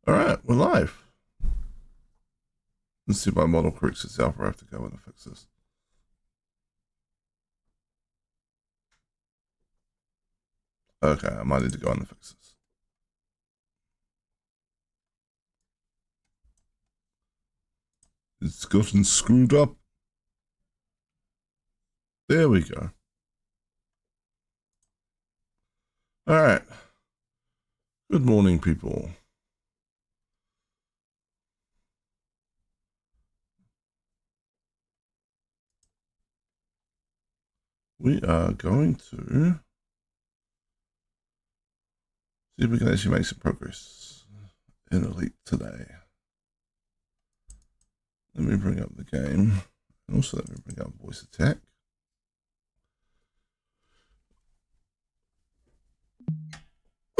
All right, we're live. Let's see if my model corrects itself, or I have to go in and fix this. Okay, I might need to go in and fix this. It's gotten screwed up. There we go. All right. Good morning, people. We are going to see if we can actually make some progress in Elite today. Let me bring up the game. And also let me bring up voice attack.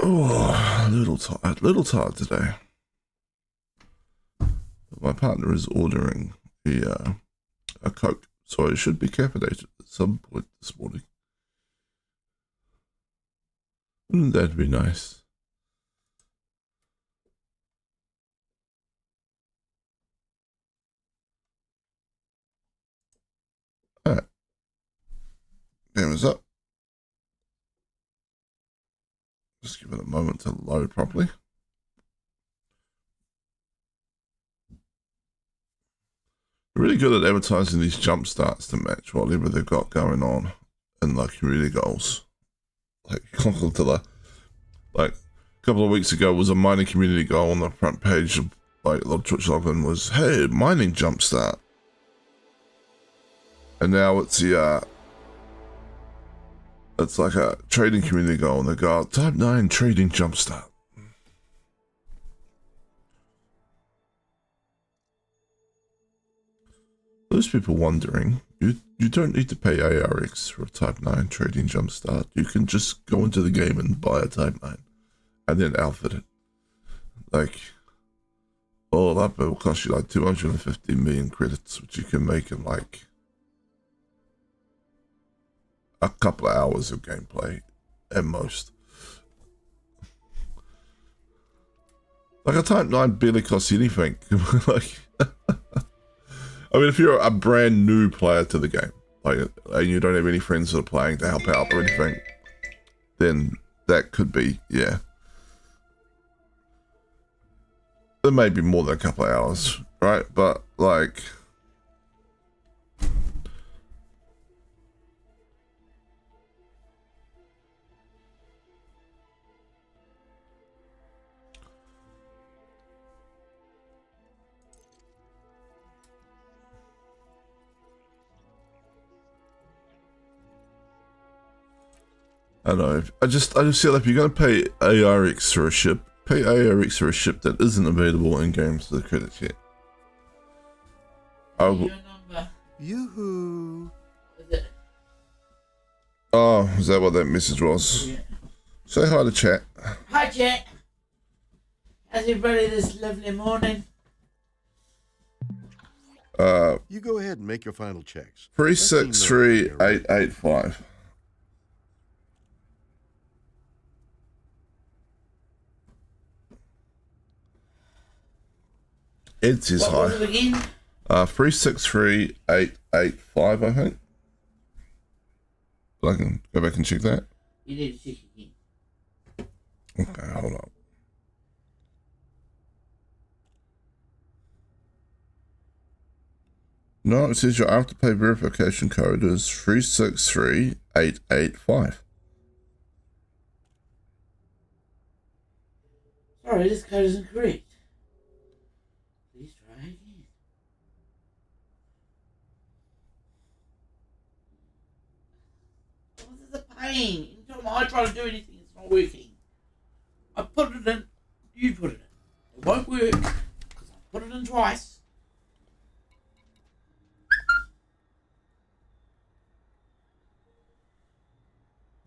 Oh, a little tired today. My partner is ordering a Coke, so it should be caffeinated at some point this morning. Wouldn't that be nice? Alright. Game is up. Just give it a moment to load properly. They're really good at advertising these jump starts to match whatever they've got going on in like community goals. Like a couple of weeks ago was a mining community goal on the front page of like the Twitch login was, hey, mining jumpstart. And now it's it's like a trading community goal and they go, type 9 trading jumpstart. Those people wondering, you don't need to pay ARX for a type 9 trading jumpstart. You can just go into the game and buy a type 9 and then outfit it. Like, all up, it will cost you like 250 million credits, which you can make in like a couple of hours of gameplay at most. Like a type 9 barely costs anything. Like, I mean, if you're a brand new player to the game, like, and you don't have any friends that are playing to help out or anything, then that could be, yeah. There may be more than a couple of hours, right? But, like, I don't know. I just feel like if you're going to pay ARX for a ship, pay ARX for a ship that isn't available in games to the credits yet. Yoo-hoo. Oh, is that what that message was? Yeah. Say hi to chat. Hi, chat. How's everybody this lovely morning? You go ahead and make your final checks. 363885. It's his high. What was it again? 363885, I think. But I can go back and check that. You need to check again. Okay, hold on. No, it says your afterpay verification code is 363885. Sorry, this code isn't correct. Please try again. Oh, this is a pain. Anytime I try to do anything, it's not working. I put it in, you put it in. It won't work because I put it in twice.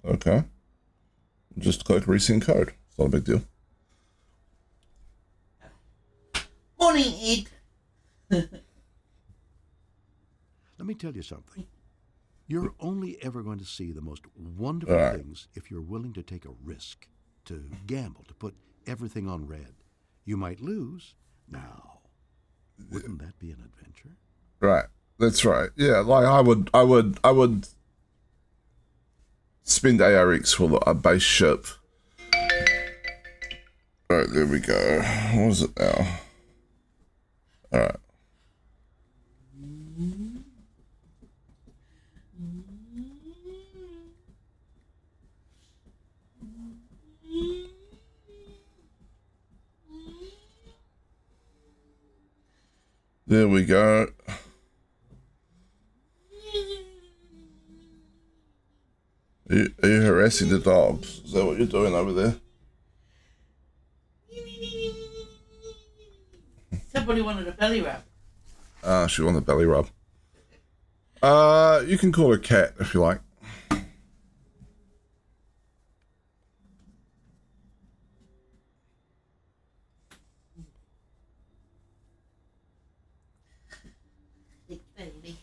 Okay. Just click resync code. It's not a big deal. Morning, Ed. Let me tell you something. You're only ever going to see the most wonderful things if you're willing to take a risk, to gamble, to put everything on red. You might lose. Now, wouldn't that be an adventure? Right. That's right. Yeah, like I would spend ARX for a base ship. Alright, there we go. What is it now? Alright. There we go. Are you harassing the dogs? Is that what you're doing over there? Somebody wanted a belly rub. Ah, she wanted a belly rub. You can call her Cat if you like. Big baby.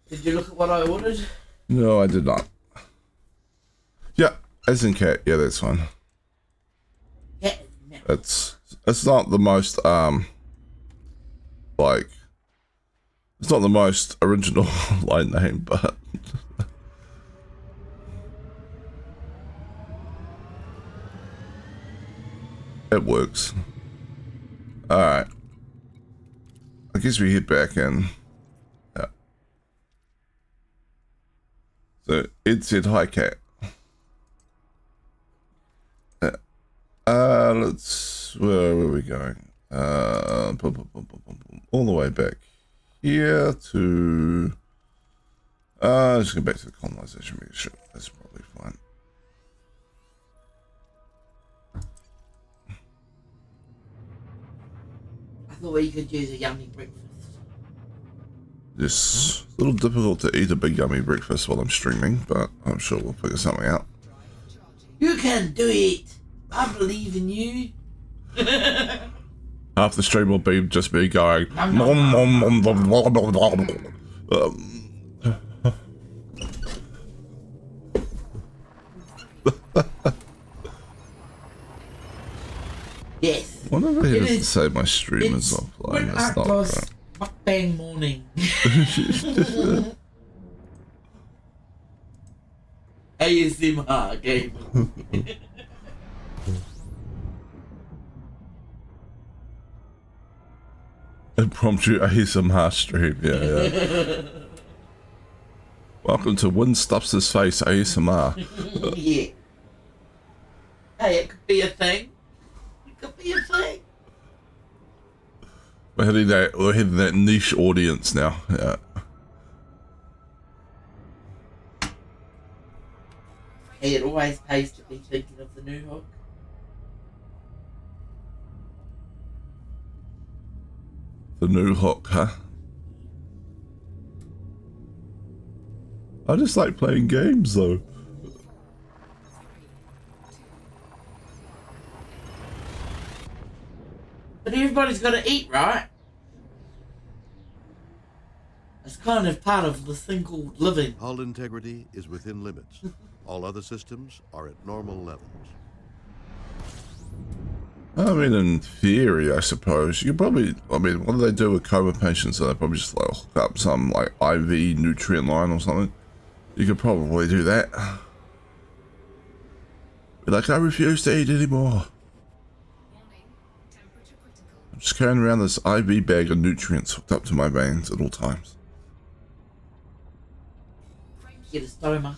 Did you look at what I ordered? No, I did not. Yeah, as in Cat. Yeah, that's fine. Yeah. It's not the most like it's not the most original line name, but it works. All right. I guess we head back in. Yeah. So Ed said hi, Cat. Where are we going? All the way back here to just go back to the colonization ship. That's probably fine. I thought we could use a yummy breakfast. It's a little difficult to eat a big yummy breakfast while I'm streaming, but I'm sure we'll figure something out. You can do it. I believe in you. Half the stream will be just me going. Yes. Whenever he doesn't say my stream is offline, that's not right. Mukbang morning. ASMR game. Impromptu ASMR stream, yeah. Welcome to Wind Stuffs His Face ASMR. Yeah. Hey, it could be a thing. It could be a thing. We're hitting that niche audience now. Yeah. Hey, it always pays to be thinking of the new hook. The new hook, huh? I just like playing games though. But everybody's got to eat, right? It's kind of part of the thing called living. Hull integrity is within limits. All other systems are at normal levels. I mean, in theory, I suppose you probably. I mean, what do they do with coma patients? They probably just like hook up some like IV nutrient line or something. You could probably do that. Be like, I refuse to eat anymore. I'm just carrying around this IV bag of nutrients hooked up to my veins at all times. Get a stoma.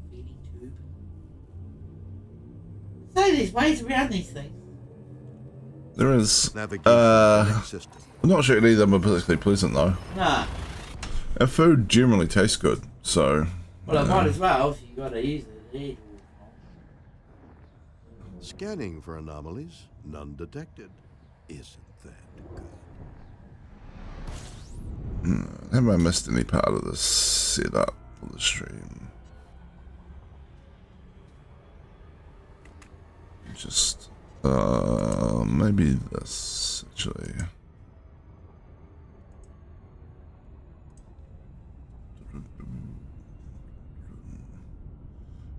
Feeding tube. So there's ways around these things. There is. Navigation system. I'm not sure any of them are particularly pleasant though. Nah. And food generally tastes good, so. Well, I might as well if you gotta use it. Scanning for anomalies, none detected. Isn't that good? Have I missed any part of the setup for the stream? Just, maybe this, actually.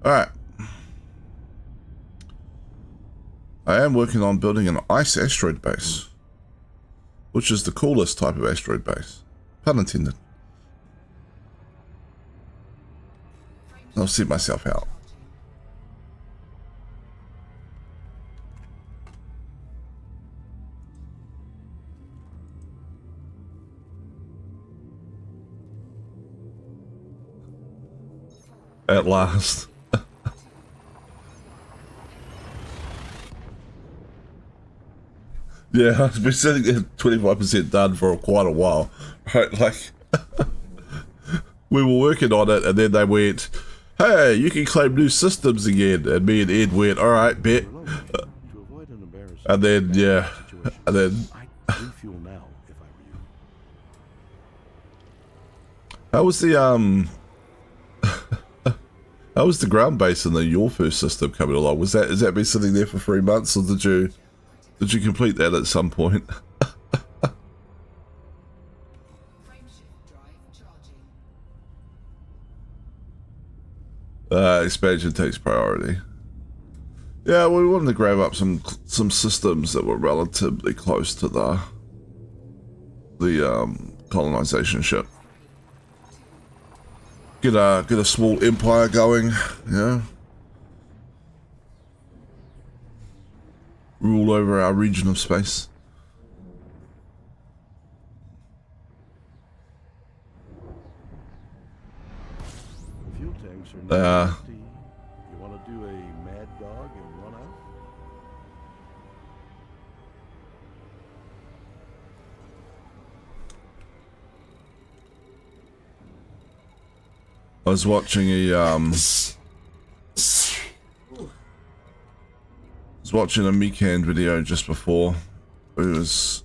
Alright. I am working on building an ice asteroid base, which is the coolest type of asteroid base. Pun intended. I'll see myself out. At last. Yeah, I've been sitting at 25% done for quite a while. Right, like, we were working on it, and then they went, hey, you can claim new systems again. And me and Ed went, all right, bet. And then, yeah, and then... Refuel now, if I were you. How was the, how was the ground base in the Your First system coming along? Has that been sitting there for 3 months, or did you complete that at some point? Expansion takes priority. Yeah, we wanted to grab up some systems that were relatively close to the colonization ship. Get a small empire going, yeah. Rule over our region of space. Fuel tanks are now empty. You want to do a mad dog and run out? I was watching a Meekand video just before. It was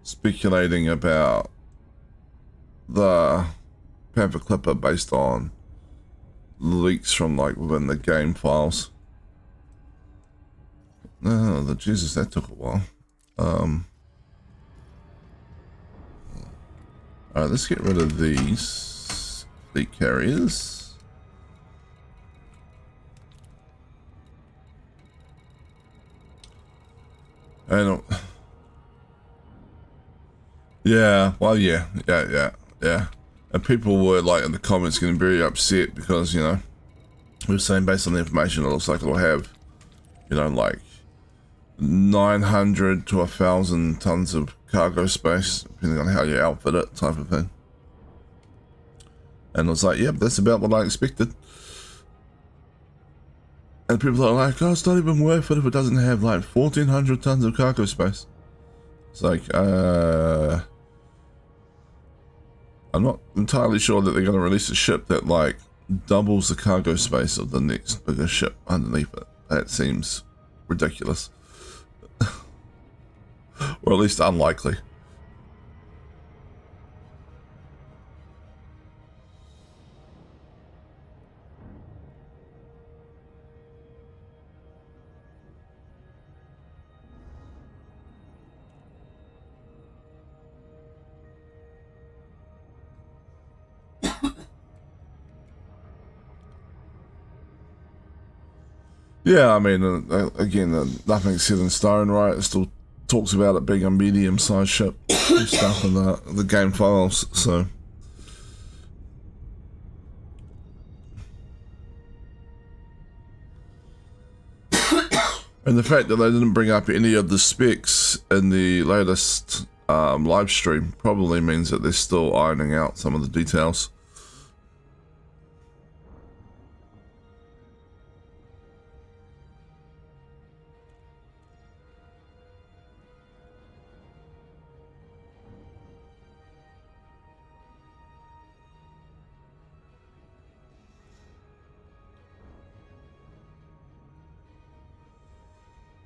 speculating about the Panther Clipper based on leaks from like within the game files. Oh, Jesus, that took a while. Alright, let's get rid of these fleet carriers. And yeah, well, yeah. And people were like in the comments getting very upset because, you know, we were saying based on the information, it looks like it'll have, you know, like 900 to 1,000 tons of cargo space, depending on how you outfit it, type of thing. And I was like, yep, that's about what I expected. And people are like, oh, it's not even worth it if it doesn't have like 1,400 tons of cargo space. It's like, I'm not entirely sure that they're going to release a ship that like doubles the cargo space of the next bigger ship underneath it. That seems ridiculous. Or at least unlikely. Yeah, I mean, again, nothing's set in stone, right? It still talks about it being a medium-sized ship and stuff in the game files, so. And the fact that they didn't bring up any of the specs in the latest live stream probably means that they're still ironing out some of the details.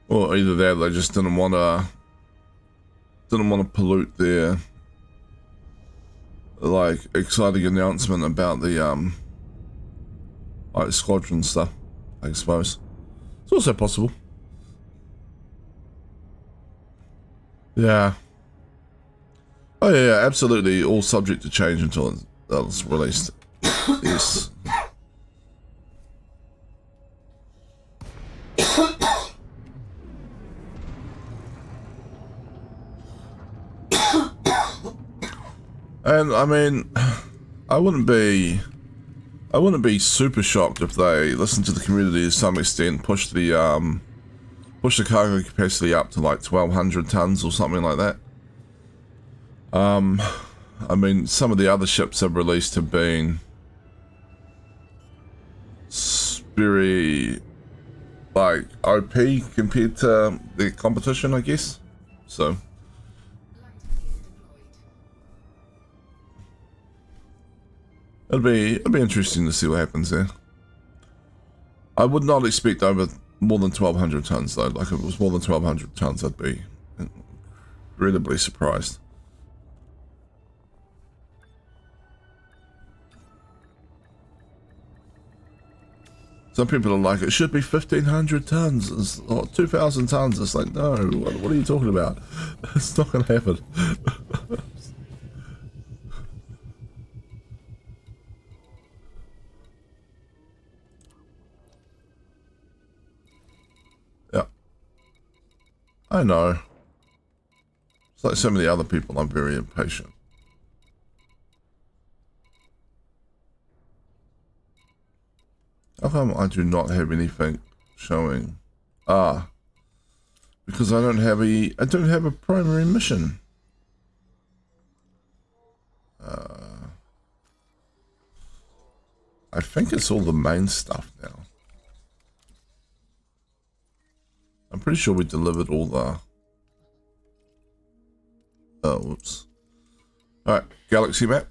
Or either that, they just didn't want to pollute their like exciting announcement about the like squadron stuff, I suppose. It's also possible. Yeah. Oh yeah, absolutely. All subject to change until it's released. Yes. And I mean, I wouldn't be super shocked if they listened to the community to some extent, push the cargo capacity up to like 1,200 tons or something like that. I mean, some of the other ships I've released have been very, like, OP compared to the competition, I guess. So it'll be interesting to see what happens there. I would not expect over more than 1,200 tons though. Like, if it was more than 1,200 tons, I'd be incredibly surprised. Some people are like, it should be 1,500 tons or 2,000 tons. It's like, no, what are you talking about? It's not going to happen. Yeah. I know. It's like so many other people, I'm very impatient. How come I do not have anything showing? Because I don't have a primary mission. I think it's all the main stuff now. I'm pretty sure we delivered all the... Oh, whoops. Alright, galaxy map.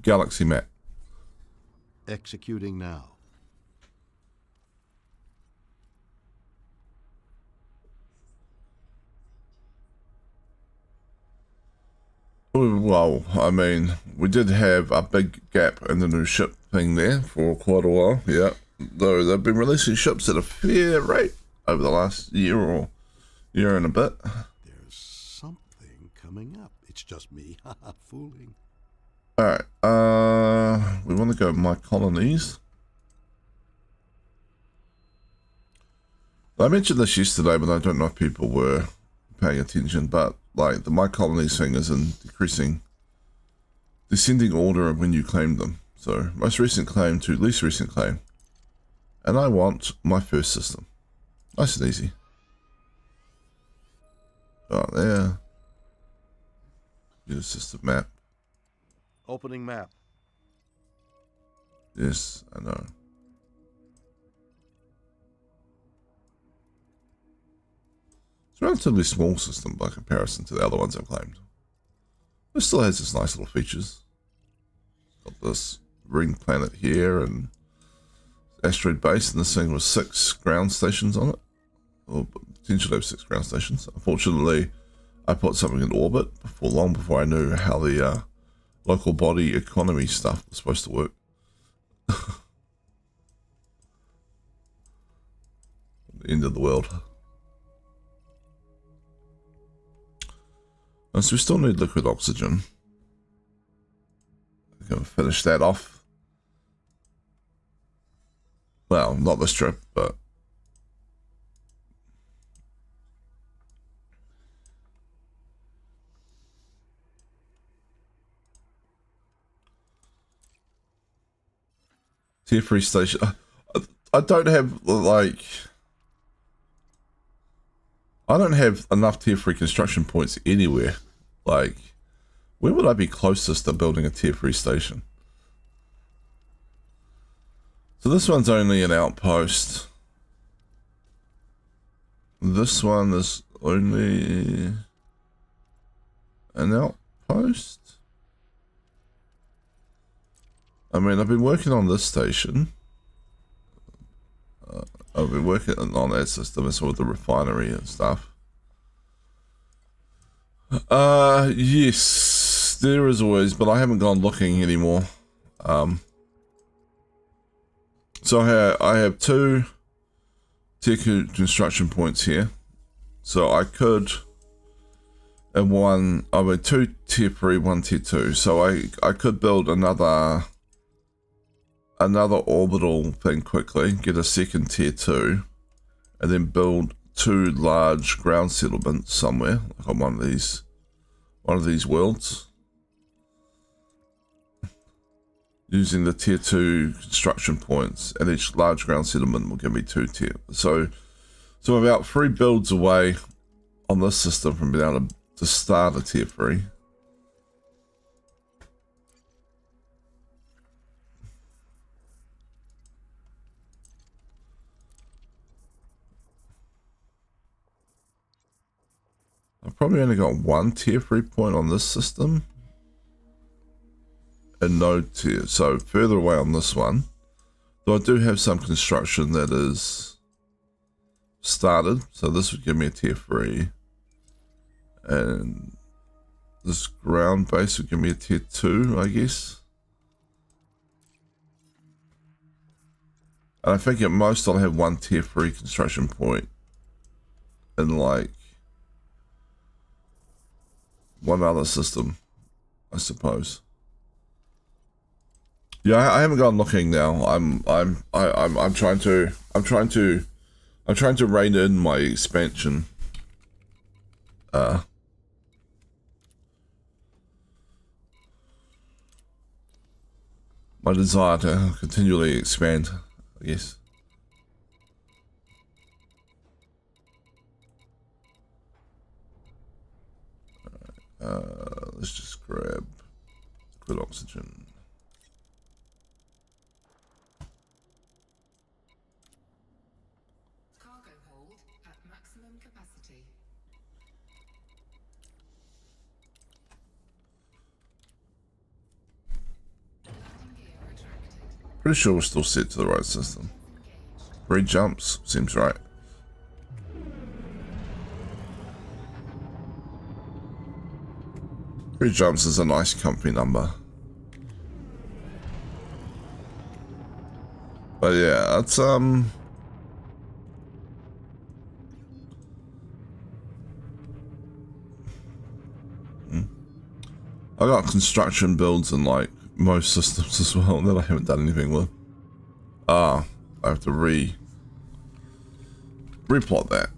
Galaxy map. Executing now. Well, I mean, we did have a big gap in the new ship thing there for quite a while, yeah. Though they've been releasing ships at a fair rate over the last year or year and a bit. There's something coming up. It's just me, fooling. Alright, we want to go my colonies. I mentioned this yesterday, but I don't know if people were paying attention, but like the my colonies thing is in descending order of when you claim them. So most recent claim to least recent claim. And I want my first system. Nice and easy. Oh, there. Get a system map. Opening map. Yes, I know. It's a relatively small system by comparison to the other ones I've claimed. It still has its nice little features. Got this ring planet here and asteroid base, and this thing was 6 ground stations on it. Or potentially have 6 ground stations. Unfortunately, I put something in orbit long before I knew how the local body economy stuff was supposed to work. The end of the world. And so we still need liquid oxygen. We're going to finish that off. Well, not this trip, but Tier 3 station. I don't have, like... I don't have enough Tier 3 construction points anywhere. Like, where would I be closest to building a Tier 3 station? So this one's only an outpost. This one is only an outpost. I mean, I've been working on this station. I've been working on that system as well with the refinery and stuff. Yes, there is always, but I haven't gone looking anymore. So I have 2 tier construction points here. So I could, and 2 tier 3, 1 tier 2. So I could build another orbital thing quickly, get a second tier 2, and then build 2 large ground settlements somewhere, like on one of these worlds, using the tier 2 construction points, and each large ground settlement will give me 2 tier. So I'm about 3 builds away on this system from being able to start a tier 3. I've probably only got 1 tier 3 point on this system and no tier, so further away on this one. Though I do have some construction that is started, so this would give me a tier 3, and this ground base would give me a tier 2, I guess. And I think at most I'll have 1 tier 3 construction point in like one other system, I suppose. Yeah, I haven't gone looking now. I'm trying to rein in my expansion. My desire to continually expand, I guess. Let's just grab liquid oxygen. Cargo hold at maximum capacity. Landing gear retracted. Pretty sure we're still set to the right system. 3 jumps seems right. Three jumps is a nice comfy number. But yeah, it's I got construction builds in like most systems as well that I haven't done anything with. I have to replot that.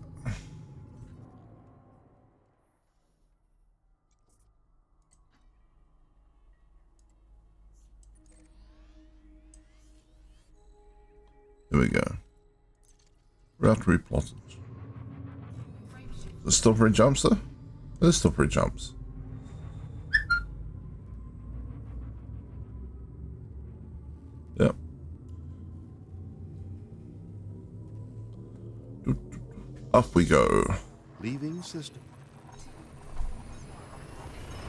Here we go. Route replotted. There's still 3 jumps though? There's still 3 jumps. Yep. Up we go. Leaving system.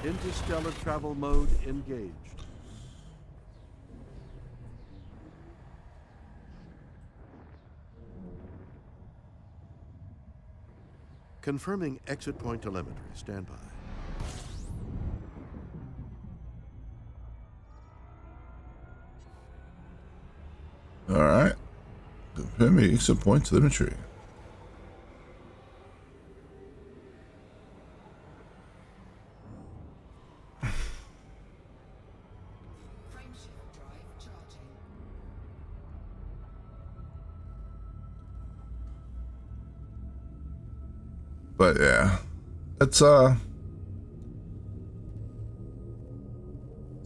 Interstellar travel mode engaged. Confirming exit point telemetry. Stand by. Alright. Confirming exit point telemetry. Frameshift drive charging. But yeah. It's an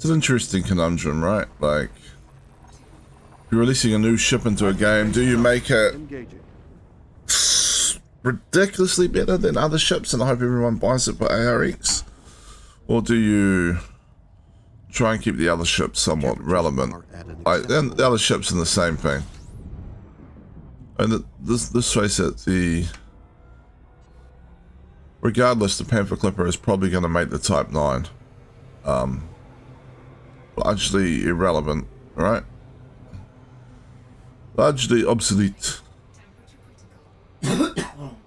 interesting conundrum, right? Like, you're releasing a new ship into a game, do you make it Engaging. ridiculously better than other ships and hope everyone buys it for ARX? Or do you try and keep the other ships somewhat relevant? Like, the other ships in the same thing. And this face it, regardless, the Panther Clipper is probably going to make the Type 9. Largely irrelevant, right? Largely obsolete. Temperature critical.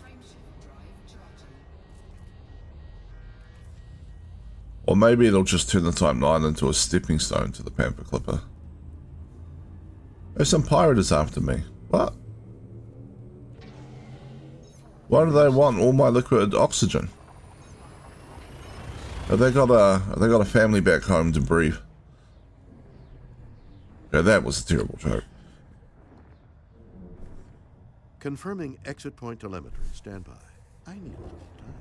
Frameshift drive charging. Or maybe it'll just turn the Type 9 into a stepping stone to the Panther Clipper. There's some pirate is after me. What? Why do they want all my liquid oxygen? Have they got a family back home to breathe? Yeah, that was a terrible joke. Confirming exit point telemetry. Stand by. I need a little time.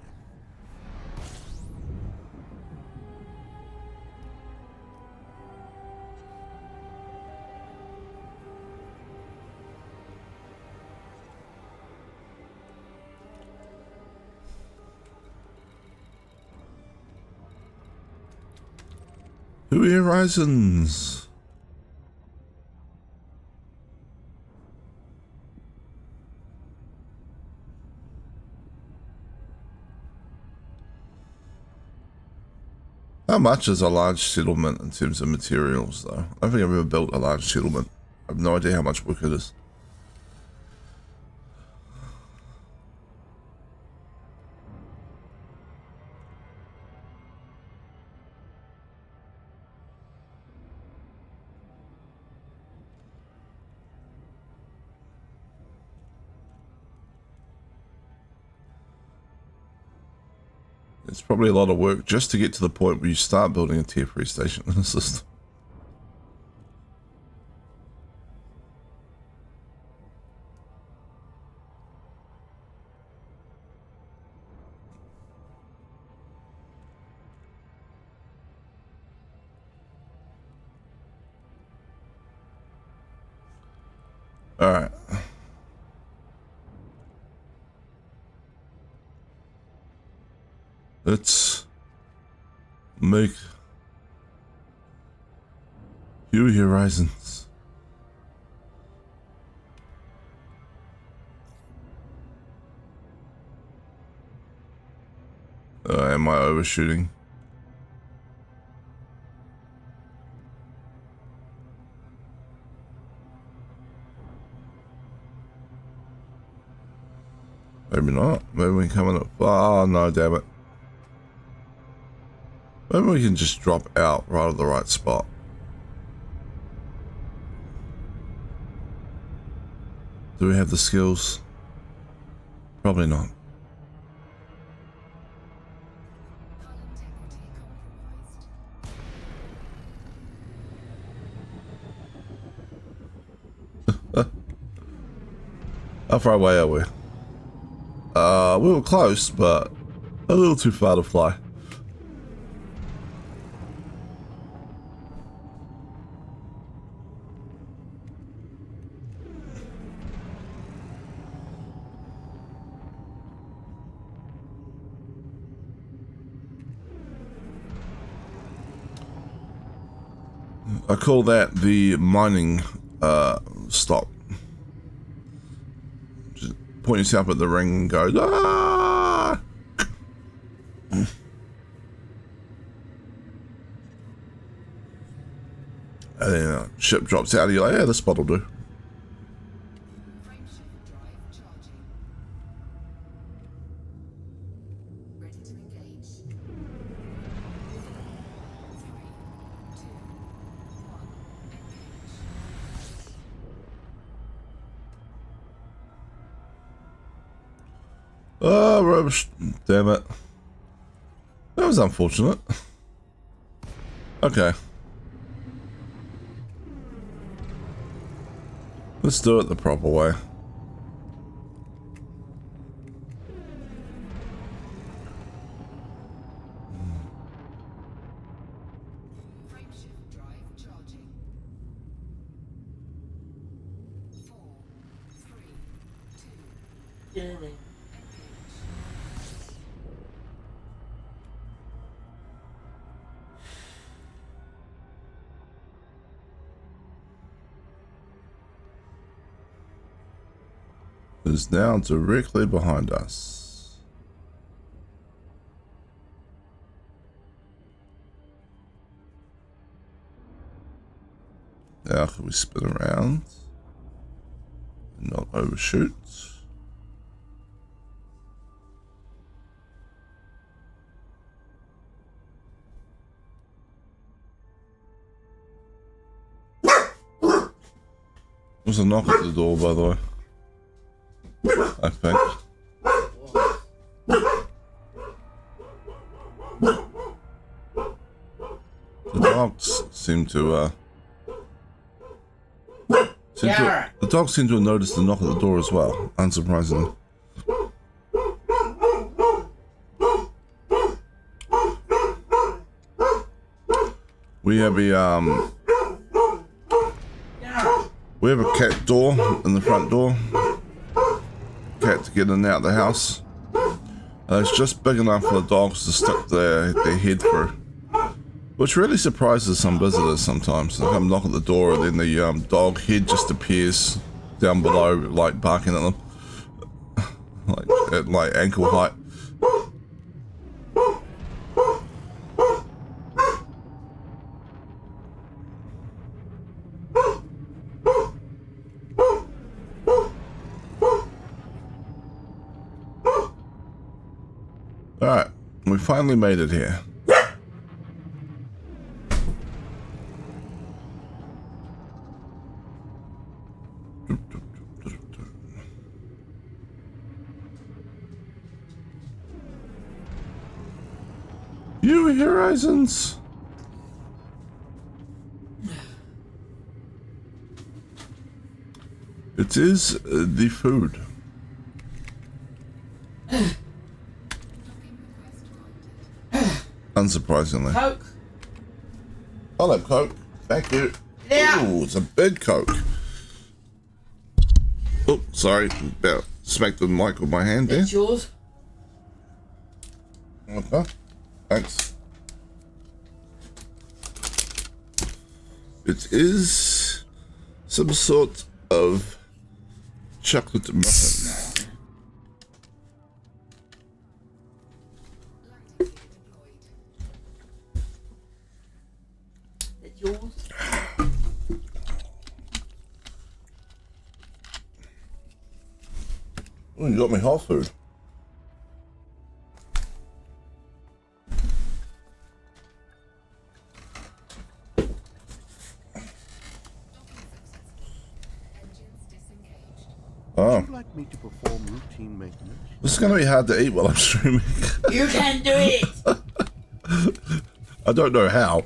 New Horizons. How much is a large settlement in terms of materials, though? I don't think I've ever built a large settlement. I have no idea how much work it is. It's probably a lot of work just to get to the point where you start building a tier 3 station in the system. Alright. Let's make New Horizons. Am I overshooting? Maybe not. Maybe we can come in up. Oh no, damn it. Maybe we can just drop out right at the right spot. Do we have the skills? Probably not. Hull integrity compromised. How far away are we? We were close, but a little too far to fly. I call that the mining stop. Just point yourself at the ring and go, ah! And then ship drops out and you're like, yeah, this spot will do. Frameshift drive charging. Ready to engage. 3, 2, 1, engage. Oh, rubbish. Damn it. That was unfortunate. Okay. Let's do it the proper way. Frameshift drive charging. 4, 3, 2, Yeah, then. engage. Is now directly behind us. Now can we spin around and not overshoot? There's a knock at the door, by the way. I think. The dogs seem to The dog seemed to have noticed the knock at the door as well, unsurprisingly. We have a cat door in the front door. Cat to get in and out of the house. It's just big enough for the dogs to stick their head through, which really surprises some visitors sometimes. They come knock at the door and then the dog head just appears down below, like barking at them, at like ankle height. Alright, we finally made it here. New horizons. It is the food. Unsurprisingly. Coke. Hello, Coke. Thank you. Yeah. Ooh, it's a big Coke. Oh, sorry. About smacked the mic with my hand there. It's yours. Okay. Thanks. It is some sort of chocolate muffin. It's yours. Oh, you got me hot food. Oh. Would you like me to perform routine maintenance? This is going to be hard to eat while I'm streaming. You can do it. I don't know how.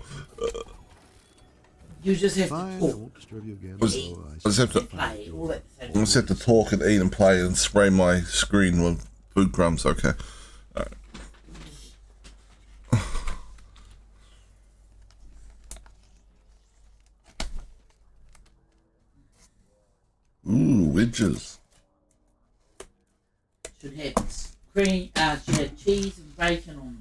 You just have Fine, I to talk. won't disturb you again. I just have to, Play all at the same I time. just have to talk and eat and play and spray my screen with food crumbs. Okay. All right. Ooh, wedges. Should have should have cheese and bacon on them.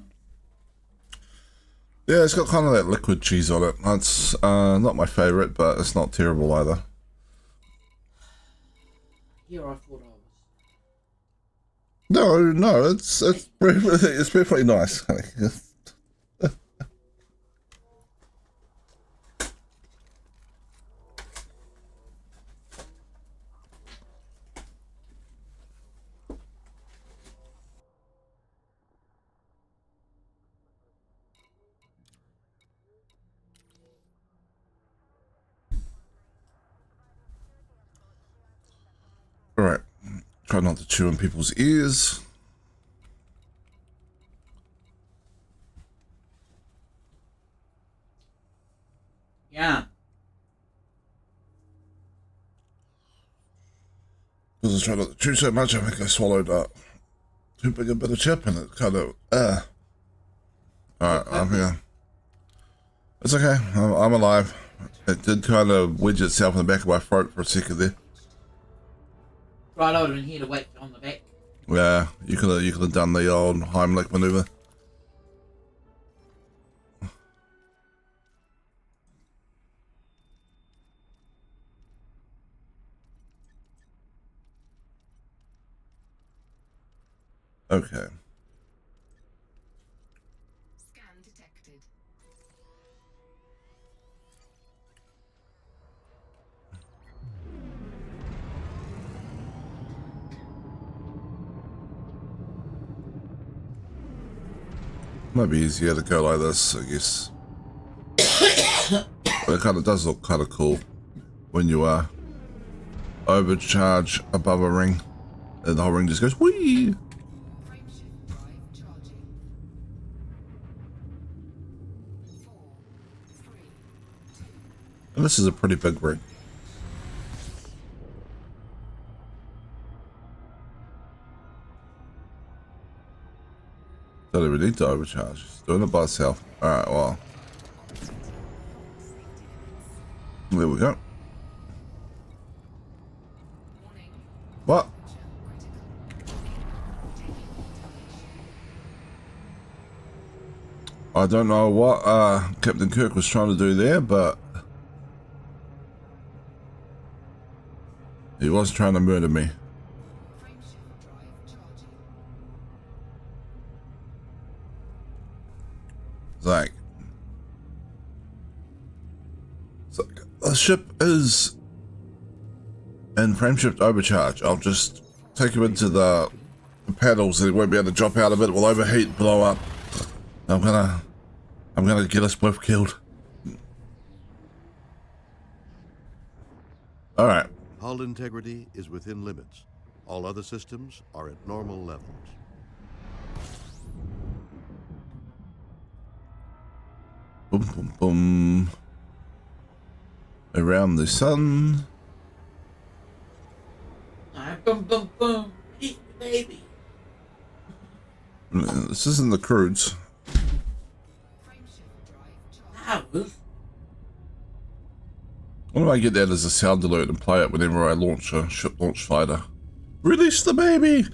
Yeah, it's got kind of that liquid cheese on it. That's not my favourite, but it's not terrible either. Here I thought I was. No, it's perfectly nice. Alright, try not to chew in people's ears. Yeah. Because I was trying not to chew so much, I think I swallowed too big a bit of chip and it kind of, Alright, I'm here. It's okay, I'm alive. It did kind of wedge itself in the back of my throat for a second there. Right, I would have been here to wait on the back. Yeah, you could have done the old Heimlich maneuver. Okay. Scan detected. Might be easier to go like this, I guess. But it kind of does look kind of cool when you overcharge above a ring, and the whole ring just goes whee. Frameshift drive charging. 4, 3, And this is a pretty big ring. Don't even need to overcharge. It's doing it by itself. Alright, well. There we go. Warning. What? Critical. I don't know what Captain Kirk was trying to do there, but he was trying to murder me. Frameshift drive charging. It's like, the ship is in frameshift overcharge. I'll just take him into the paddles and he won't be able to drop out of it. It will overheat, blow up. I'm gonna get us both killed. All right. Hull integrity is within limits. All other systems are at normal levels. Boom, boom, boom. Around the sun. Boom, boom, boom. Eat the baby. This isn't the crudes. Frameshift drive charging. That was. Why don't I get that as a sound alert and play it whenever I launch a ship launch fighter? Release the baby!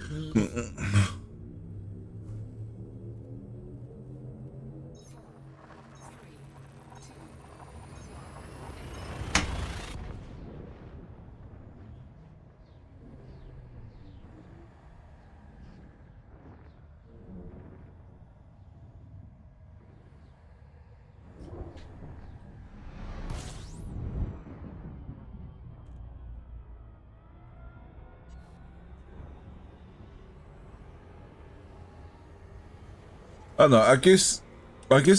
I don't know, I guess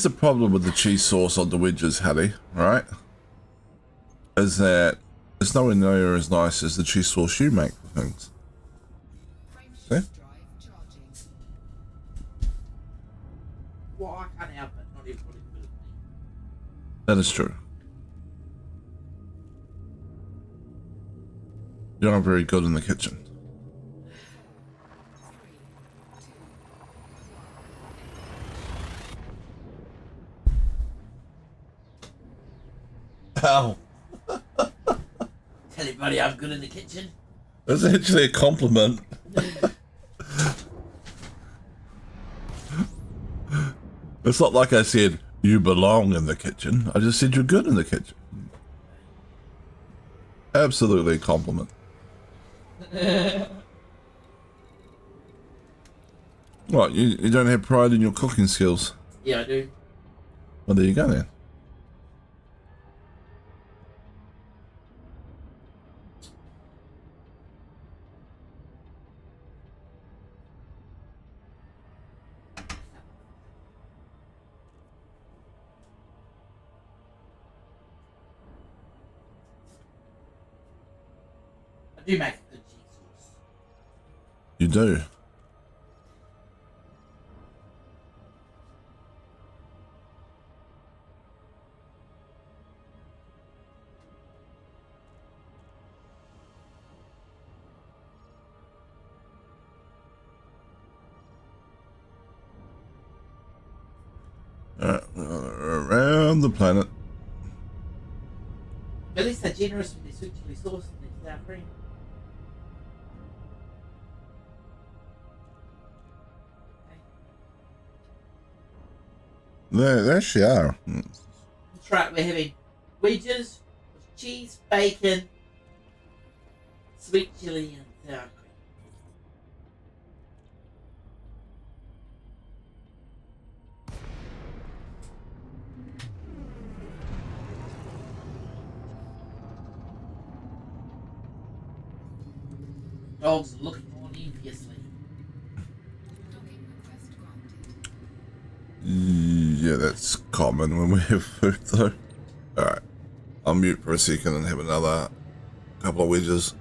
the problem with the cheese sauce on the wedges, Hattie, right? Is that it's nowhere near as nice as the cheese sauce you make for things. Frameshift See? drive charging. Well, I can't help it. Not everybody feels me. That is true. You're not very good in the kitchen. Ow. Tell everybody I'm good in the kitchen. That's actually a compliment. It's not like I said, you belong in the kitchen. I just said you're good in the kitchen. Absolutely a compliment. What, you don't have pride in your cooking skills? Yeah, I do. Well, there you go then. I do make a good cheese sauce. You do. Around the planet. At least they're generous with their sweet chili sauce and their sour cream. There she are. That's right, we're having wedges with cheese, bacon, sweet chili, and sour cream. Dogs are looking on enviously. Docking request granted. Yeah, that's common when we have food though. Alright. I'll mute for a second and have another couple of wedges.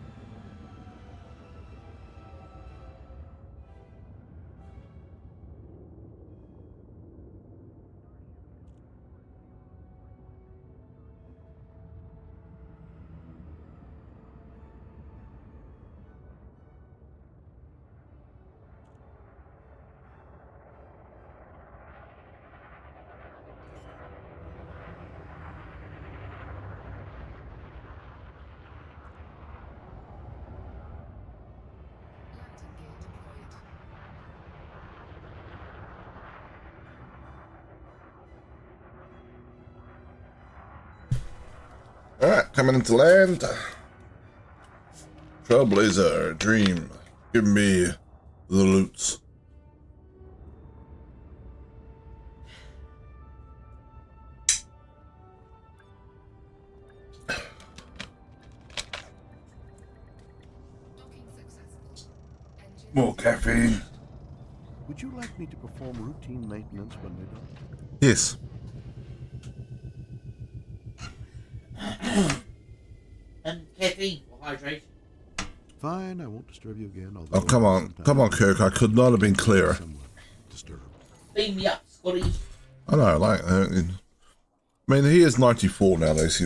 Alright, coming into land. Trailblazer, dream. Give me the loots. Docking successful. Engine More caffeine. Would you like me to perform routine maintenance when we're done? Yes. And caffeine for hydration. Fine, I won't disturb you again. Although Oh, come on. Come on, Kirk. I could not have been clearer. Somewhat disturbed. Beam me up, Scotty. I know, like, I mean, he is 94 nowadays.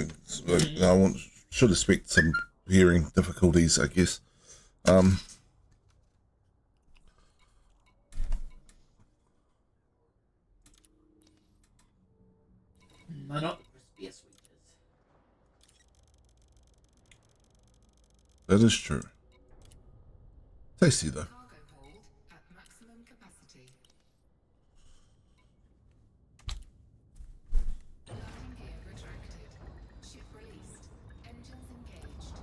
Should expect some hearing difficulties, I guess. No, not the crispiest sweeters. That is true. Tasty, though. cargo hold at maximum capacity. Landing gear retracted. Ship released. Engines engaged.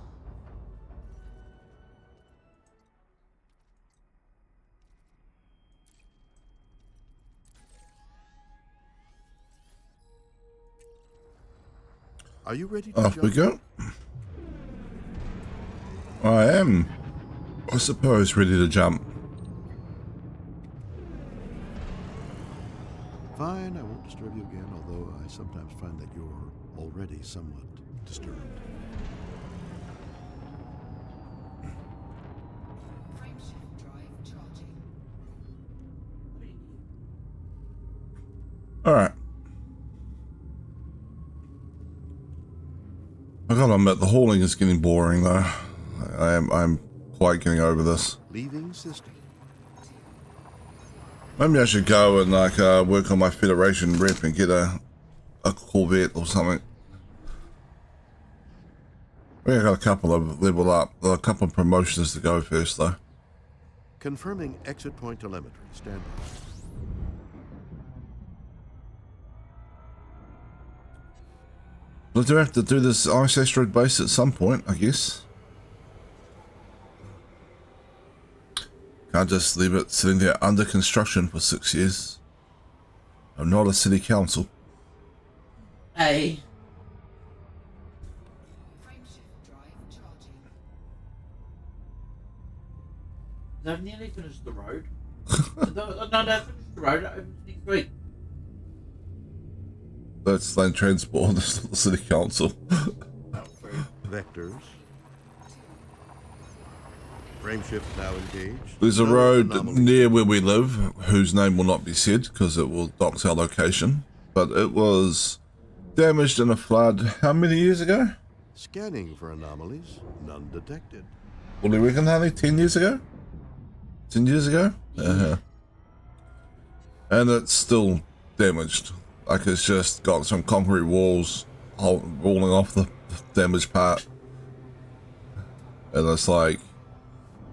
Are you ready to Off we jump? go. I am, I suppose, ready to jump. Fine, I won't disturb you again, although I sometimes find that you're already somewhat disturbed. Frameshift drive charging. Alright. I gotta admit, the hauling is getting boring, though. I'm quite getting over this. Leaving system. Maybe I should go and work on my Federation rep and get a Corvette or something. I got a couple of level up, a couple of promotions to go first, though. Confirming exit point telemetry. Stand by. But I do have to do this ice asteroid base at some point, I guess. Can't just leave it sitting there under construction for 6 years. I'm not a city council. Hey, Frameshift drive charging. I've nearly finished the road. No, I finished the road. I finished next week. That's land transport, that's not the city council. Vectors. Frameshift now engaged. There's a No road anomalies. near where we live, whose name will not be said because it will dox our location. But it was damaged in a flood how many years ago? Scanning for anomalies. None detected. What do you reckon, honey? 10 years ago? 10 years ago? Uh-huh. And it's still damaged. Like it's just got some concrete walls rolling off the damaged part. And it's like...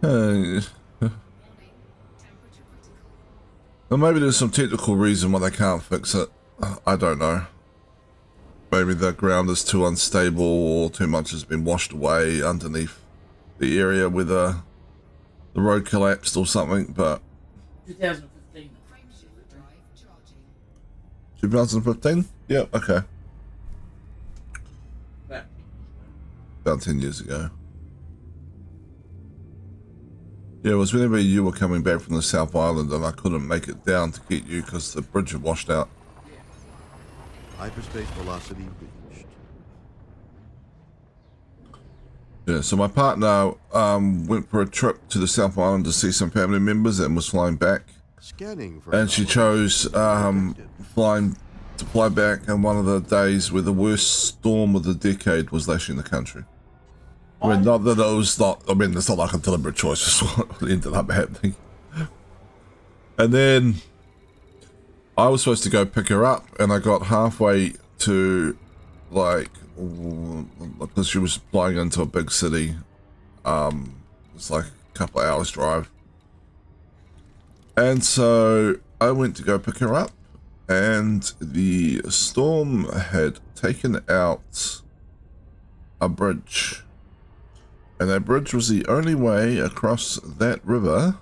Warning. Temperature critical. well, maybe there's some technical reason why they can't fix it. I don't know. Maybe the ground is too unstable or too much has been washed away underneath the area where the road collapsed or something, but 2015. Frameshift drive charging. 2015? Yeah, okay. But About 10 years ago. Yeah, it was whenever you were coming back from the South Island and I couldn't make it down to get you because the bridge had washed out. Hyperspace velocity reached. Yeah, so my partner went for a trip to the South Island to see some family members and was flying back. Scanning for And she anomalies. chose to fly back on one of the days where the worst storm of the decade was lashing the country. I mean, not that it was not, I mean, it's not like a deliberate choice, it's what ended up happening. And then I was supposed to go pick her up, and I got halfway to, like, because she was flying into a big city. It's like a couple of hours drive. And so I went to go pick her up, and the storm had taken out a bridge. And that bridge was the only way across that river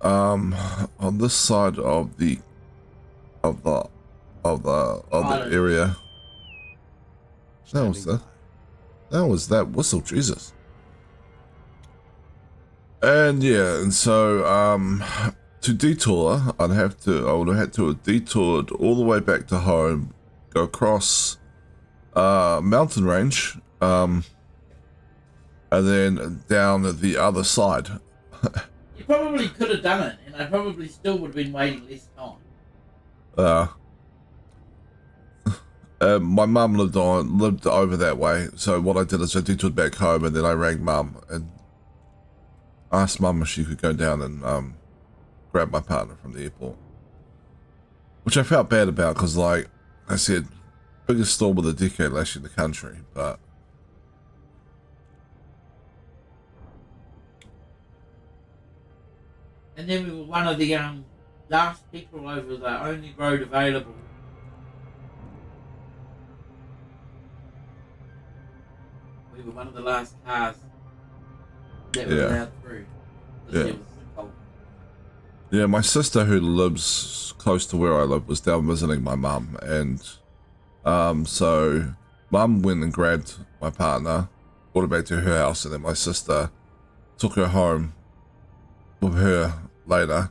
on this side of the area. That was that whistle, Jesus. And yeah, and so to detour, I would have to have detoured all the way back to home, go across mountain range, and then down the other side. You probably could have done it, and I probably still would have been waiting less time. My mum lived over that way, so what I did is I detoured back home, and then I rang mum and asked mum if she could go down and grab my partner from the airport, which I felt bad about because, like I said, biggest storm of the decade last year in the country, but And then we were one of the last people over the only road available. We were one of the last cars that were allowed through. Yeah. Yeah, my sister who lives close to where I live was down visiting my mum, and so mum went and grabbed my partner, brought her back to her house, and then my sister took her home with her later.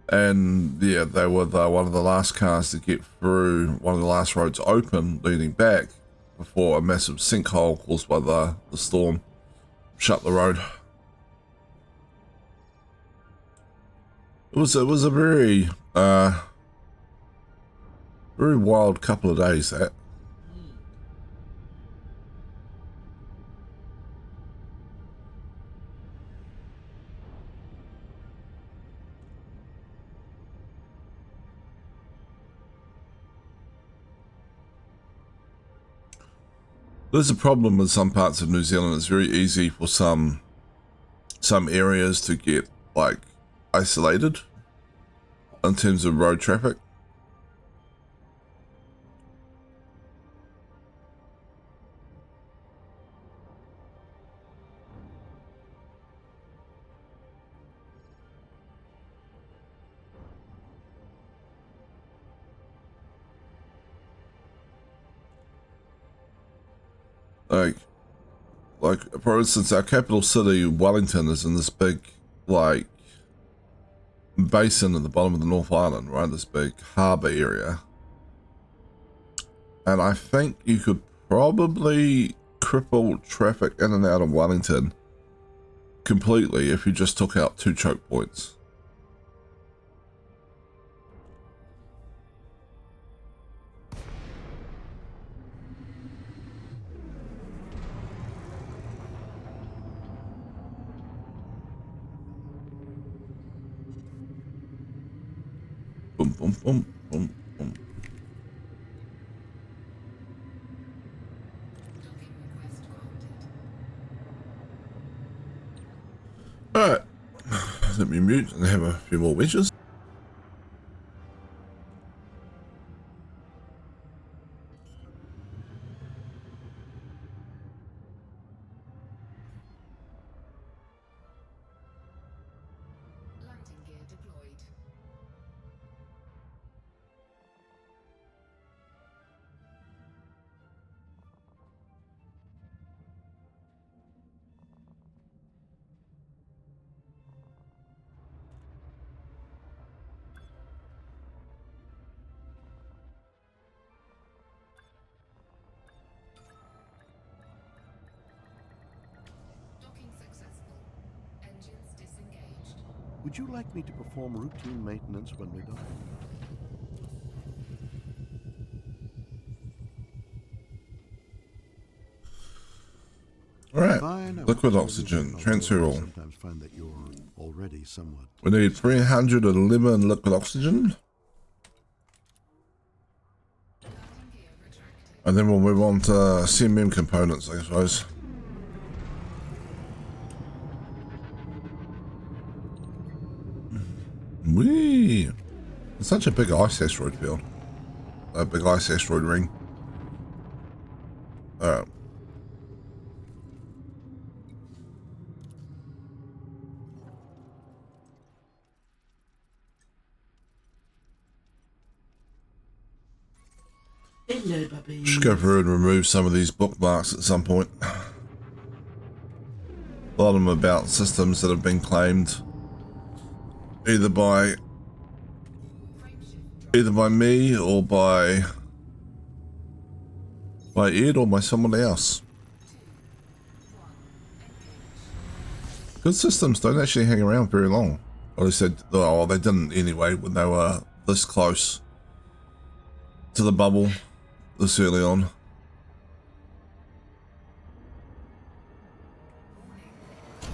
And yeah, they were one of the last cars to get through one of the last roads open leading back before a massive sinkhole caused by the storm shut the road. It was a very very wild couple of days, that. There's a problem with some parts of New Zealand. It's very easy for some areas to get like isolated in terms of road traffic. Like for instance, our capital city, Wellington, is in this big, like, basin at the bottom of the North Island, right? This big harbour area. And I think you could probably cripple traffic in and out of Wellington completely if you just took out 2 choke points. Boom, boom, boom, boom, boom. Docking request granted. Alright, let me mute and have a few more wishes. Landing gear deployed. Docking successful. Engines disengaged. Would you like me to perform routine maintenance when we're done? Alright, Fine, I liquid won't oxygen, although transfer I all. sometimes find that you're already somewhat. We need 311 liquid oxygen. Landing gear retracted. And then we'll move on to CMM components, I suppose. Whee! It's such a big ice asteroid field. A big ice asteroid ring. Alright. Hello, puppy. Should go through and remove some of these bookmarks at some point. A lot of them about systems that have been claimed either by me or by Ed or by somebody else. Good systems don't actually hang around very long. Or they said, oh, they didn't anyway when they were this close to the bubble this early on.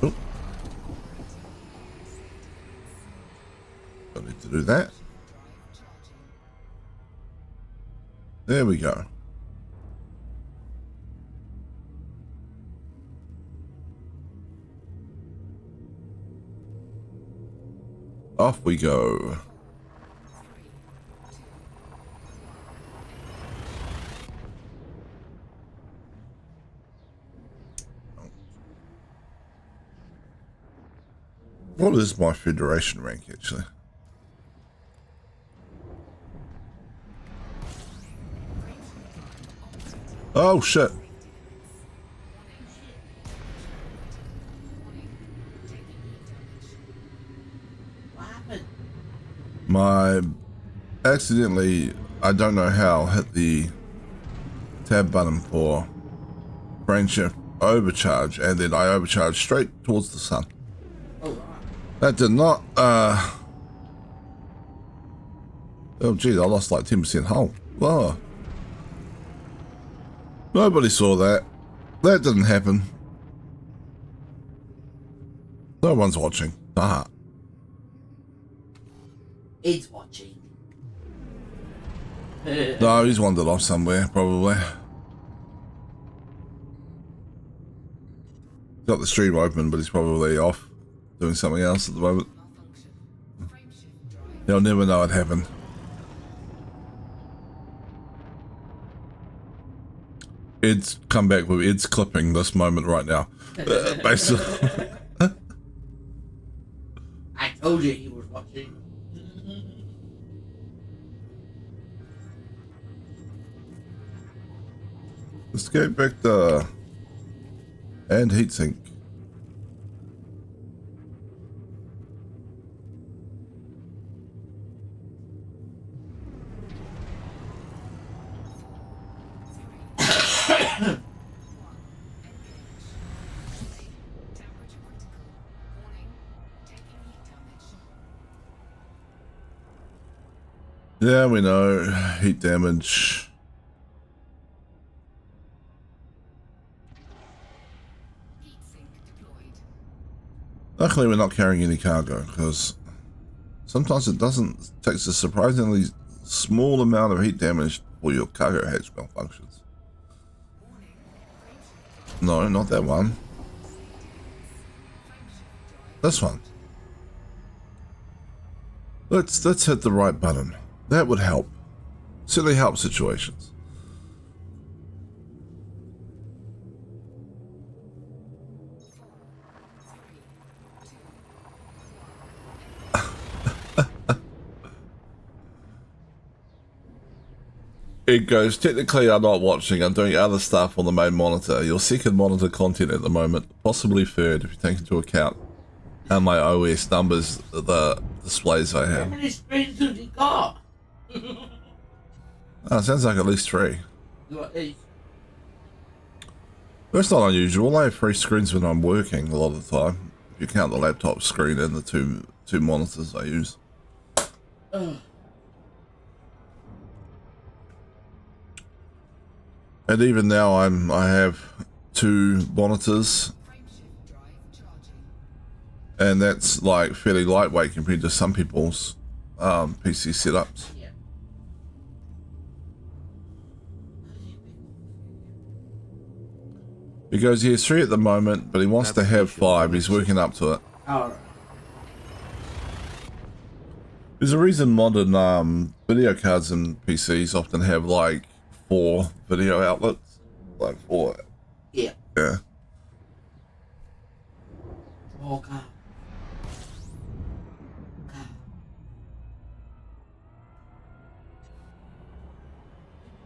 Oh. Don't need to do that. There we go. Off we go. What is my Federation rank actually? Oh shit. What happened? My accidentally, I don't know how, hit the tab button for friendship overcharge, and then I overcharged straight towards the sun. Oh, right. That did not, oh geez, I lost like 10% hull. Whoa. Nobody saw that. That didn't happen. No one's watching. Haha. Ed's watching. No, he's wandered off somewhere, probably. Got the stream open, but he's probably off doing something else at the moment. He'll never know it happened. Ed's come back with Ed's clipping this moment right now. Basically. I told you he was watching. Escape vector and heatsink. Yeah, we know. Heat damage. Luckily, we're not carrying any cargo, because sometimes it doesn't. It takes a surprisingly small amount of heat damage before your cargo hatch malfunctions. No, not that one. This one. Let's hit the right button. That would help. Certainly help situations. It goes, technically I'm not watching, I'm doing other stuff on the main monitor. Your second monitor content at the moment, possibly third if you take into account how my OS numbers, the displays I How have. many screens have you got? Oh, sounds like at least 3. You got these? That's not unusual. I have 3 screens when I'm working a lot of the time. If you count the laptop screen and the two monitors I use. Ugh. And even now I have 2 monitors. And that's like fairly lightweight compared to some people's PC setups. Yeah. He goes, he has 3 at the moment, but he wants to have 5. He's working up to it. Alright. There's a reason modern video cards and PCs often have like 4 video outlets. Like 4. Yeah. Yeah. Okay.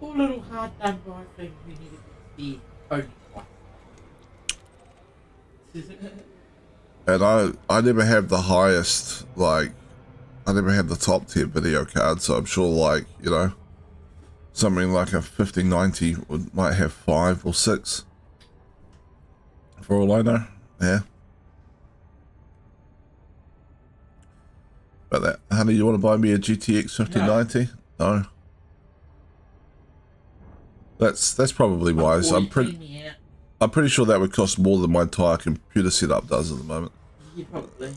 Poor little hard done by thing who needed to be only And I never have the highest, like, I never had the top tier video card, so I'm sure, like, you know, something like a 5090 might have 5 or 6. For all I know, yeah. But that, honey, you want to buy me a GTX 5090? No. That's probably wise. I'm pretty sure that would cost more than my entire computer setup does at the moment. Yeah, probably.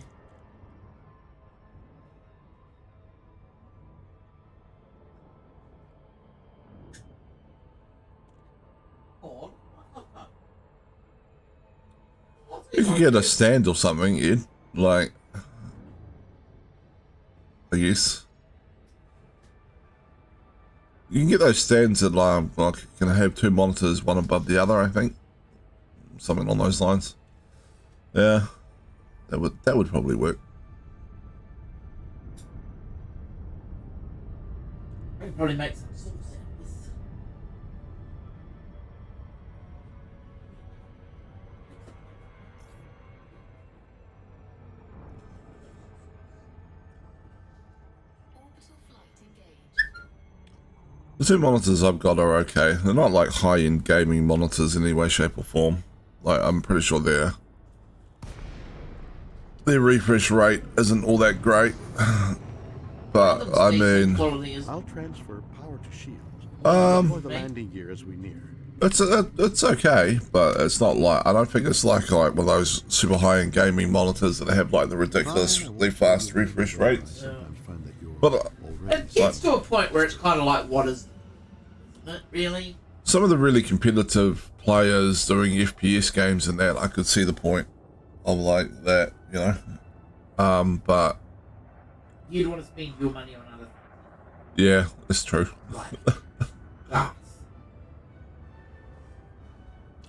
You could get a stand or something, Ed. Like, I guess. You can get those stands that like can have 2 monitors, one above the other, I think. Something along those lines. Yeah. That would probably work. It probably makes some sort of sense. Orbital flight engaged. The 2 monitors I've got are okay. They're not like high-end gaming monitors in any way, shape or form. Like, I'm pretty sure their refresh rate isn't all that great. But, I mean... I'll transfer power to shields. Um, For the landing gear as we near. It's okay, but it's not like... I don't think it's like one of those super high-end gaming monitors that have like the ridiculously fast refresh rates. Sometimes find that you're But already It gets to a point where it's kind of like, what is it really? some of the really competitive players doing FPS games and that, I could see the point of like that, you know. But You'd want to spend your money on other things. yeah, it's true. Like glass.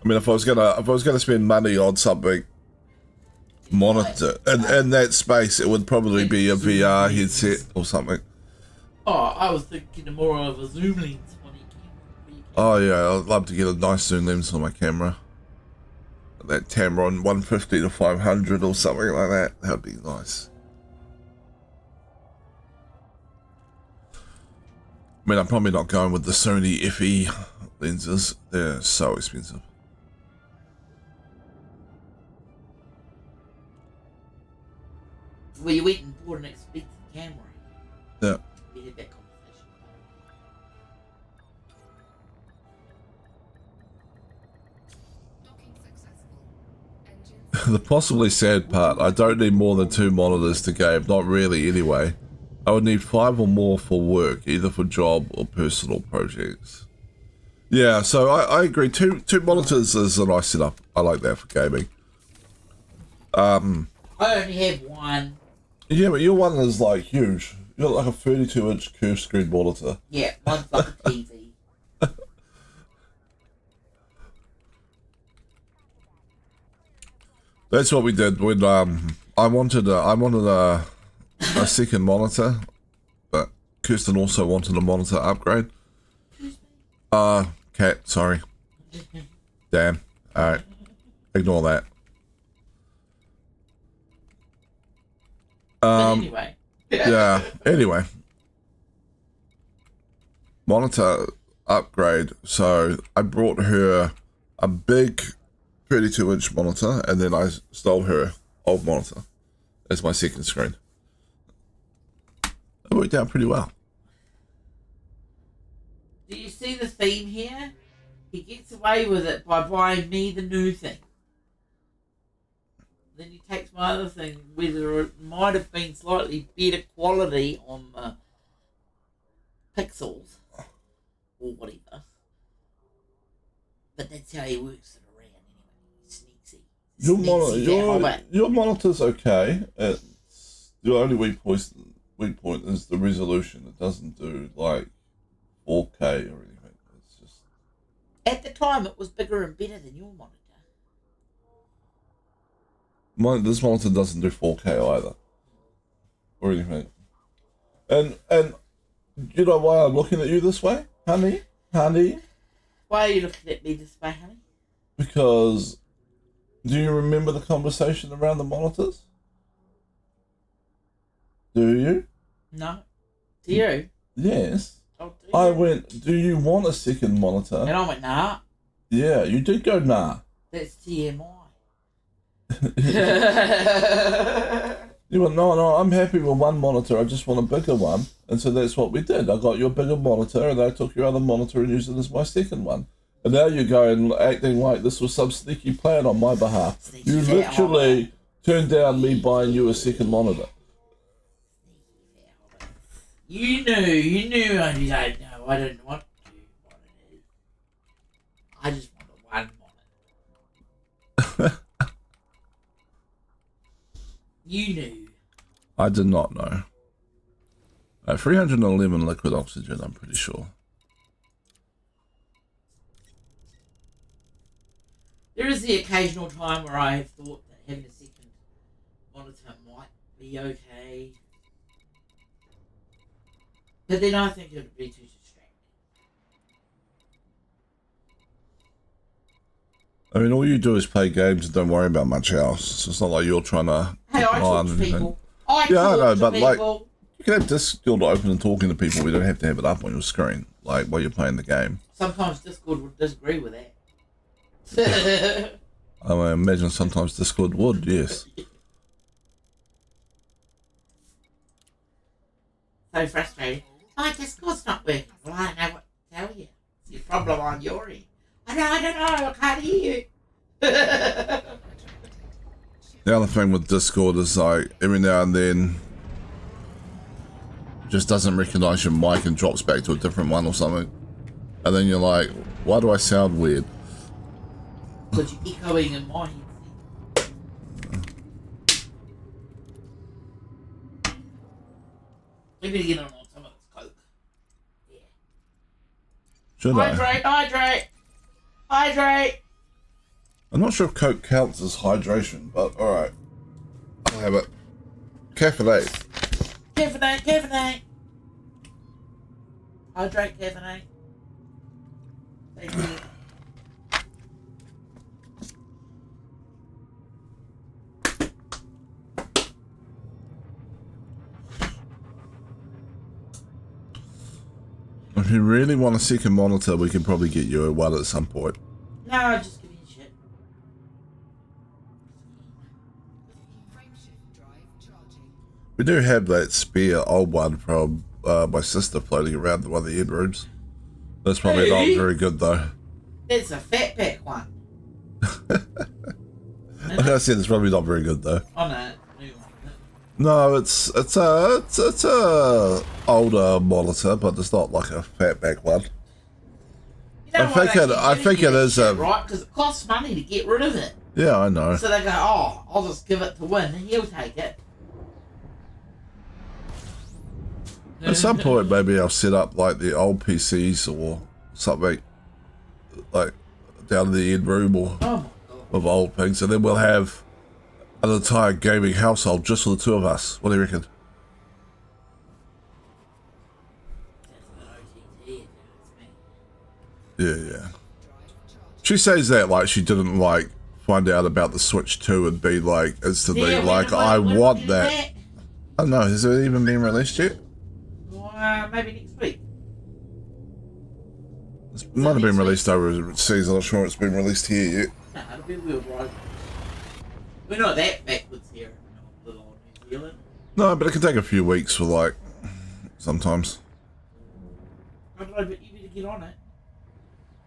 I mean, if I was gonna spend money on something monitor in that space, it would probably be a VR headset or something. Oh, I was thinking more of a zoom lens on your camera. Oh yeah, I'd love to get a nice zoom lens on my camera. That Tamron 150 to 500 or something like that. That'd be nice. I mean, I'm probably not going with the Sony FE lenses. They're so expensive. Well, you went and bought an expensive camera. Yeah. We had that conversation. Docking successful. Engines. The possibly sad part, I don't need more than 2 monitors to game. Not really, anyway. I would need 5 or more for work, either for job or personal projects. Yeah, so I agree. Two monitors is a nice setup. I like that for gaming. I only have one. Yeah, but your one is like huge. You got like a 32-inch curved screen monitor. Yeah, one's like a TV. That's what we did when I wanted a second monitor, but Kirsten also wanted a monitor upgrade. Cat, sorry. Damn. Alright. Ignore that. But anyway. Yeah, anyway. Monitor upgrade. So I brought her a big 32-inch monitor, and then I stole her old monitor as my second screen. It worked out pretty well. Do you see the theme here? He gets away with it by buying me the new thing. Then he takes my other thing, whether it might have been slightly better quality on the pixels or whatever. But that's how he works it around anyway. He sneaks Your monitor's okay. It's the only weak point is the resolution. It doesn't do like 4K or anything. It's just At the time, it was bigger and better than your monitor. this monitor doesn't do 4K either or anything. And you know why I'm looking at you this way, honey? Honey? Why are you looking at me this way, honey? Because, do you remember the conversation around the monitors? Do you? No. Do you? Yes. Oh, do I you? went, do you want a second monitor? And I went, nah. Yeah, you did go, nah. That's TMI. You went, no, I'm happy with one monitor, I just want a bigger one. And so that's what we did. I got you a bigger monitor and I took your other monitor and used it as my second one. And now you're going acting like this was some sneaky plan on my behalf. Sneaky You plan. literally turned down me buying you a second monitor. You knew I don't know. I didn't want to what it is. I just want the one monitor. You knew. I did not know. 311 liquid oxygen, I'm pretty sure. There is the occasional time where I have thought that having a second monitor might be okay. But then I think it would be too distracting. I mean, all you do is play games and don't worry about much else. So it's not like you're trying to... Hey, I talk to anything. people. Yeah, I know, but people. like, you can have Discord open and talking to people. We don't have to have it up on your screen, like while you're playing the game. Sometimes Discord would disagree with that. I mean, imagine sometimes Discord would, yes. So frustrating. My Discord's not working. Well, I don't know what to tell you. It's your problem on your end. I don't know. I can't hear you. The other thing with Discord is like, every now and then, it just doesn't recognize your mic and drops back to a different one or something. And then you're like, why do I sound weird? Because you're echoing in my headset. We need to get on some of this coke. Yeah. Should I? Hydrate! I'm not sure if Coke counts as hydration, but alright. I'll have it. Caffeinate. Caffeinate! Hydrate, caffeinate. Thank you. If you really want a second monitor, we can probably get you one at some point. No, just give me the shit. Frameshift drive charging. We do have that spare old one from my sister floating around in one of the end rooms. That's probably not very good though. It's a fatback one. Like I said, it's probably not very good though. Oh no, new one. No, it's a older monitor, but it's not like a fatback one. You know I why think they it- keep I giving think you it that is shit, a- right, because it costs money to get rid of it. Yeah, I know. So they go, oh, I'll just give it to Win and he'll take it. At some point, maybe I'll set up like the old PCs or something, like down in the end room or Oh my god. of old things, and then we'll have an entire gaming household just for the two of us. What do you reckon? Yeah. She says that like she didn't like find out about the Switch 2 and be like instantly Yeah, like, I want that. I don't know, has it even been released yet? Well, maybe next week. It might have been released overseas. I'm not sure it's been released here yet. No, it'll be real right. We're not that backwards here in little old New Zealand. No, but it can take a few weeks for like, sometimes. I don't know, but you better get on it.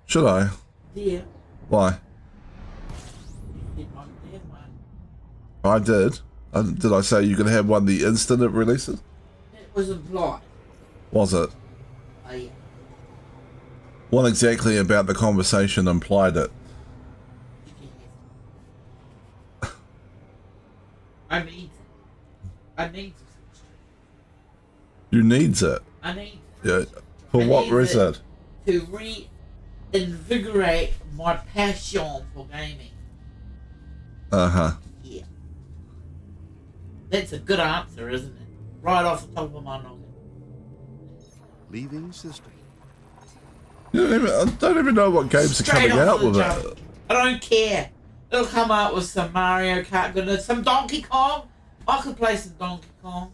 Should I? Yeah. Why? You might have one. I did. Did I say you can have one the instant it releases? It was implied. Was it? Oh yeah. What exactly about the conversation implied it? You can have it. I need it. I need to switch You needs it. to. I need Yeah. For I what need reason? to reinvigorate my passion for gaming. Uh-huh. Yeah. That's a good answer, isn't it? Right off the top of my noggin. Leaving system. I don't even know what games are Straight coming off out the with jump. it. I don't care. It'll come out with some Mario Kart goodness, some Donkey Kong. I could play some Donkey Kong.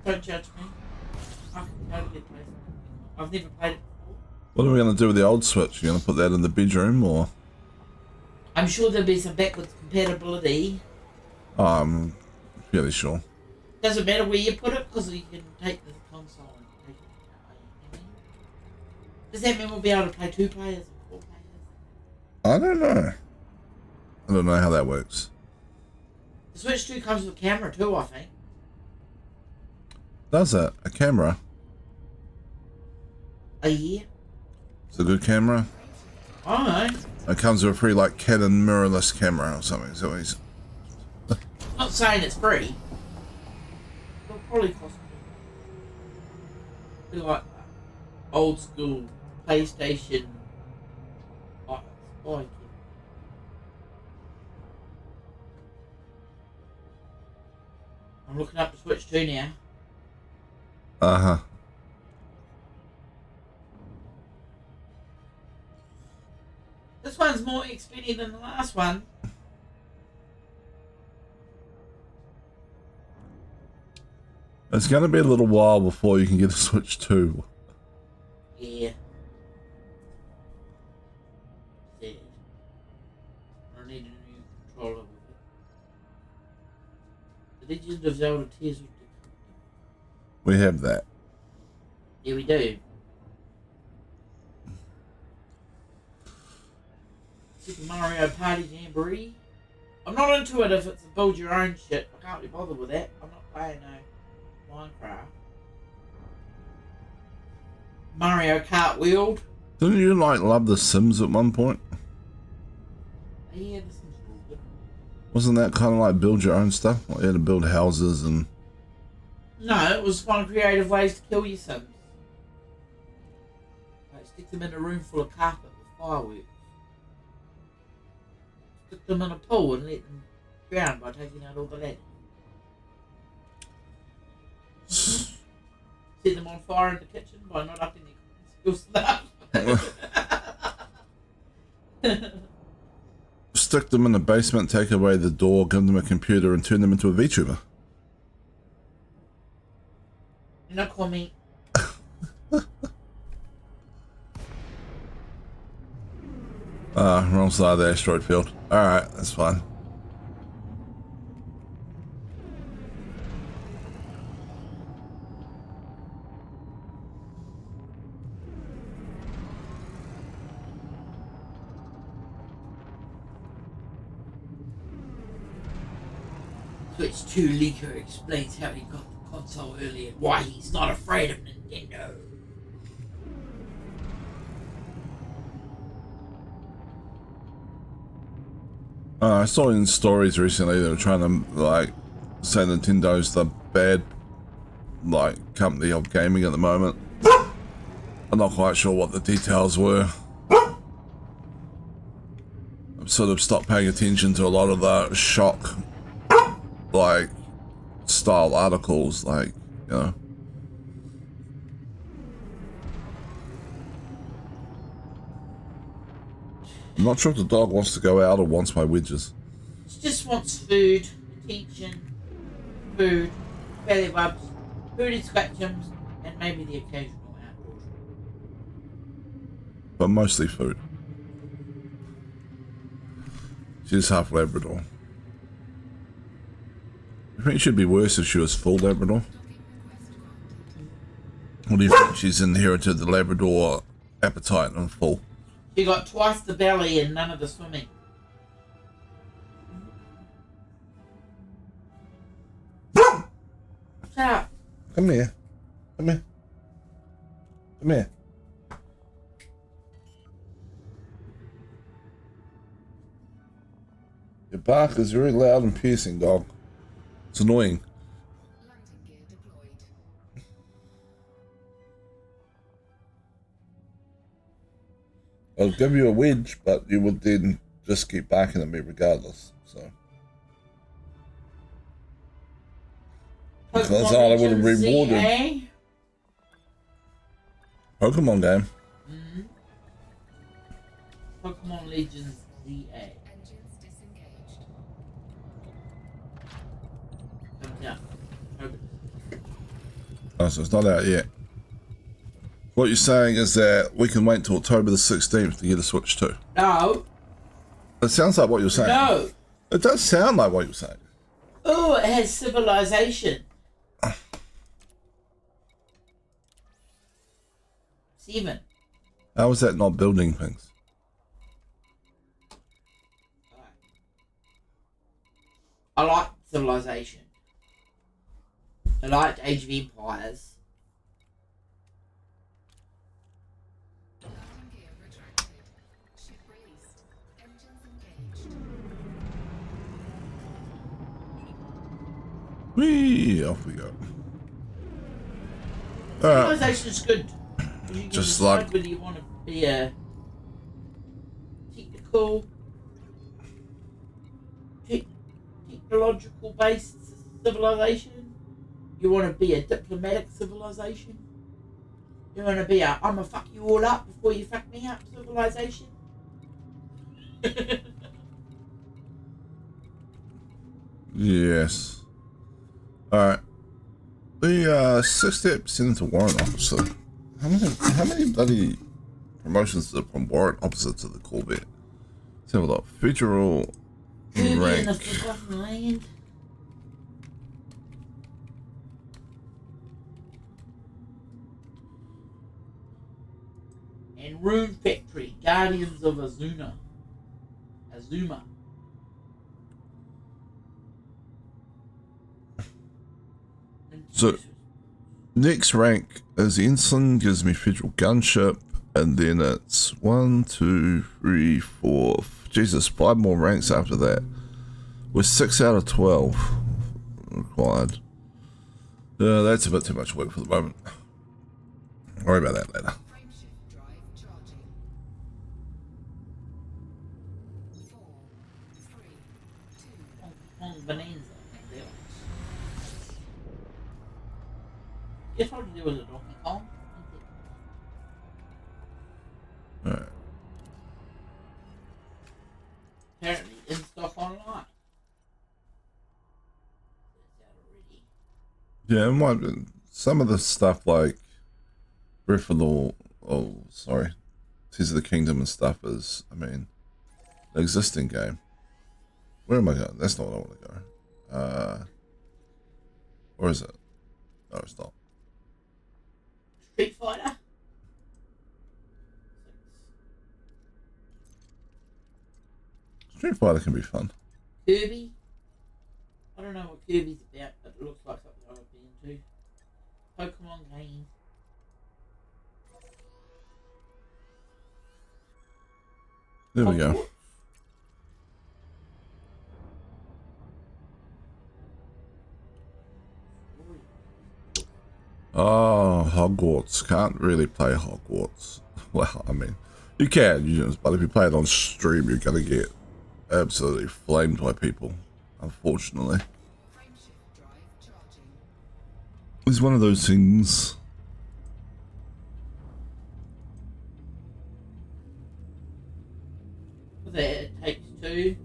Don't judge me. I can totally play some Donkey Kong. I've never played it before. What are we going to do with the old Switch? You going to put that in the bedroom or? I'm sure there'll be some backwards compatibility. Oh, I'm fairly sure. Doesn't matter where you put it because you can take the console and take it away. You mean? Does that mean we'll be able to play 2 players or 4 players? I don't know. I don't know how that works. The Switch 2 comes with a camera too, I think. Does it? A camera? A year? It's a good camera? I don't know. It comes with a free, like, Canon mirrorless camera or something. So he's... I'm not saying it's free. It'll probably cost me. Like old school PlayStation. Oh, I'm looking up the Switch 2 now. Uh-huh. This one's more expedient than the last one. It's going to be a little while before you can get a Switch 2. Yeah. Sad. I need a new controller with it. The Legend of Zelda Tears of the Kingdom. We have that. Yeah, we do. Super Mario Party Jamboree. I'm not into it if it's a build your own shit. I can't be bothered with that. I'm not playing no Minecraft. Mario Kart World. Didn't you, like, love The Sims at one point? Yeah, this is all good. Wasn't that kind of like build your own stuff? Like you had to build houses and... No, it was one of creative ways to kill your Sims. Like, stick them in a room full of carpet with fireworks. Stick them in a pool and let them drown by taking out all the lead. Set them on fire in the kitchen by not upping their stuff. Stick them in the basement, take away the door, give them a computer and turn them into a VTuber. No comment. Wrong side of the asteroid field. Alright, that's fine. Switch 2 leaker explains how he got the console early and why he's not afraid of Nintendo. I saw in stories recently they were trying to, like, say Nintendo's the bad, like, company of gaming at the moment. I'm not quite sure what the details were. I've sort of stopped paying attention to a lot of the shock, like, style articles, like, you know. I'm not sure if the dog wants to go out or wants my wedges. She just wants food, attention, food, belly rubs, food and scratchums, and maybe the occasional outdoors. But mostly food. She's half Labrador. I think she'd be worse if she was full Labrador. Or do you think she's inherited the Labrador appetite and full? She got twice the belly and none of the swimming. Shut up. Come here. Come here. Come here. Your bark is very loud and piercing, dog. It's annoying. Landing gear deployed. I'll give you a wedge, but you would then just keep barking at me regardless, so. That's all I would have Legends rewarded. ZA. Pokemon game. Pokemon Legends ZA. Engines disengaged. Comes out October. Oh, so it's not out yet. What you're saying is that we can wait until October the 16th to get a Switch 2. No. It sounds like what you're saying. No. It does sound like what you're saying. Oh, it has Civilization. 7. How is that not building things? I like Civilization. I liked Age of Empires. Landing gear retracted. Ship released. Engines engaged. Whee! Off we go. Alright. Civilization's good. You can Just decide like- whether you want to be a technical, technological based civilization. You want to be a diplomatic civilization. You want to be a I'ma fuck you all up before you fuck me up civilization. Yes. Alright. The 60% into warrant officer. How many bloody promotions are from warrant officer to the Corvette? Let's have a look. Federal Kirby in rank. the Forgotten Land. And Rune Factory, Guardians of Azuma. So- Next rank is ensign, gives me federal gunship, and then it's 1, 2, 3, 4. Jesus, 5 more ranks after that. With 6 out of 12 required. That's a bit too much work for the moment. Worry about that later. Frameshift drive charging. 4, 3, 2, on Bonanza. Guess what to do with a Donkey Kong? Alright. Apparently in stock online. It's out already. Yeah, it might be. Some of the stuff like Breath of the Tears of the Kingdom and stuff is, I mean, the existing game. Where am I going? That's not where I want to go. Where is it? No, it's not. Street Fighter? Street Fighter can be fun. Kirby? I don't know what Kirby's about, but it looks like something I would be into. Pokemon game. There we go. Oh, Hogwarts. Can't really play Hogwarts. Well, I mean, you can, but if you play it on stream, you're going to get absolutely flamed by people, unfortunately. frameshift drive charging. It's one of those things. It takes 2.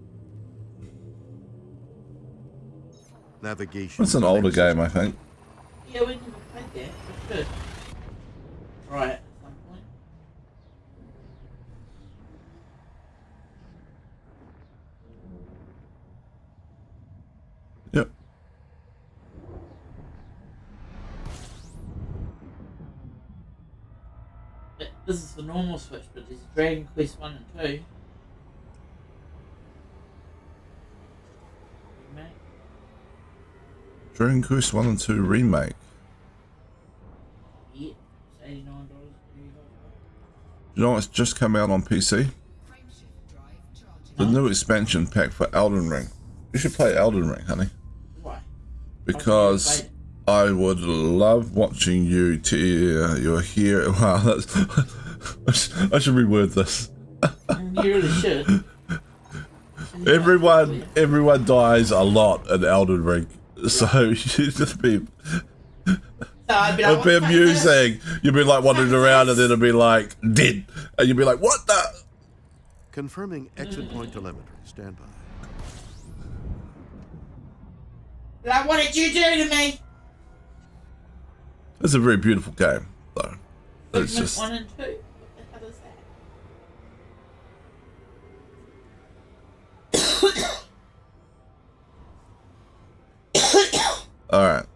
Navigation. It's an older game, I think. Yeah, we never played that. We should. Try it at some point. Yep. But this is the normal Switch, but there's Dragon Quest 1 and 2. Remake. Dragon Quest 1 and 2 remake. Yeah, it's $89. You know what's just come out on PC? Frameshift drive charging. The new expansion pack for Elden Ring. You should play Elden Ring, honey. Why? Because I would love watching you tear your hair. Wow, that's, I should reword this. You really should. Everyone dies a lot in Elden Ring. So you just be, So I'd be like, it'd be "What the fuck is this?" amusing. You'd be like wandering around, and then it'd be like dead, and you'd be like, "What the?" Confirming exit point telemetry. Stand by. Like, what did you do to me? It's a very beautiful game, though. It's Segment just 1 and 2. What the hell is that? all right.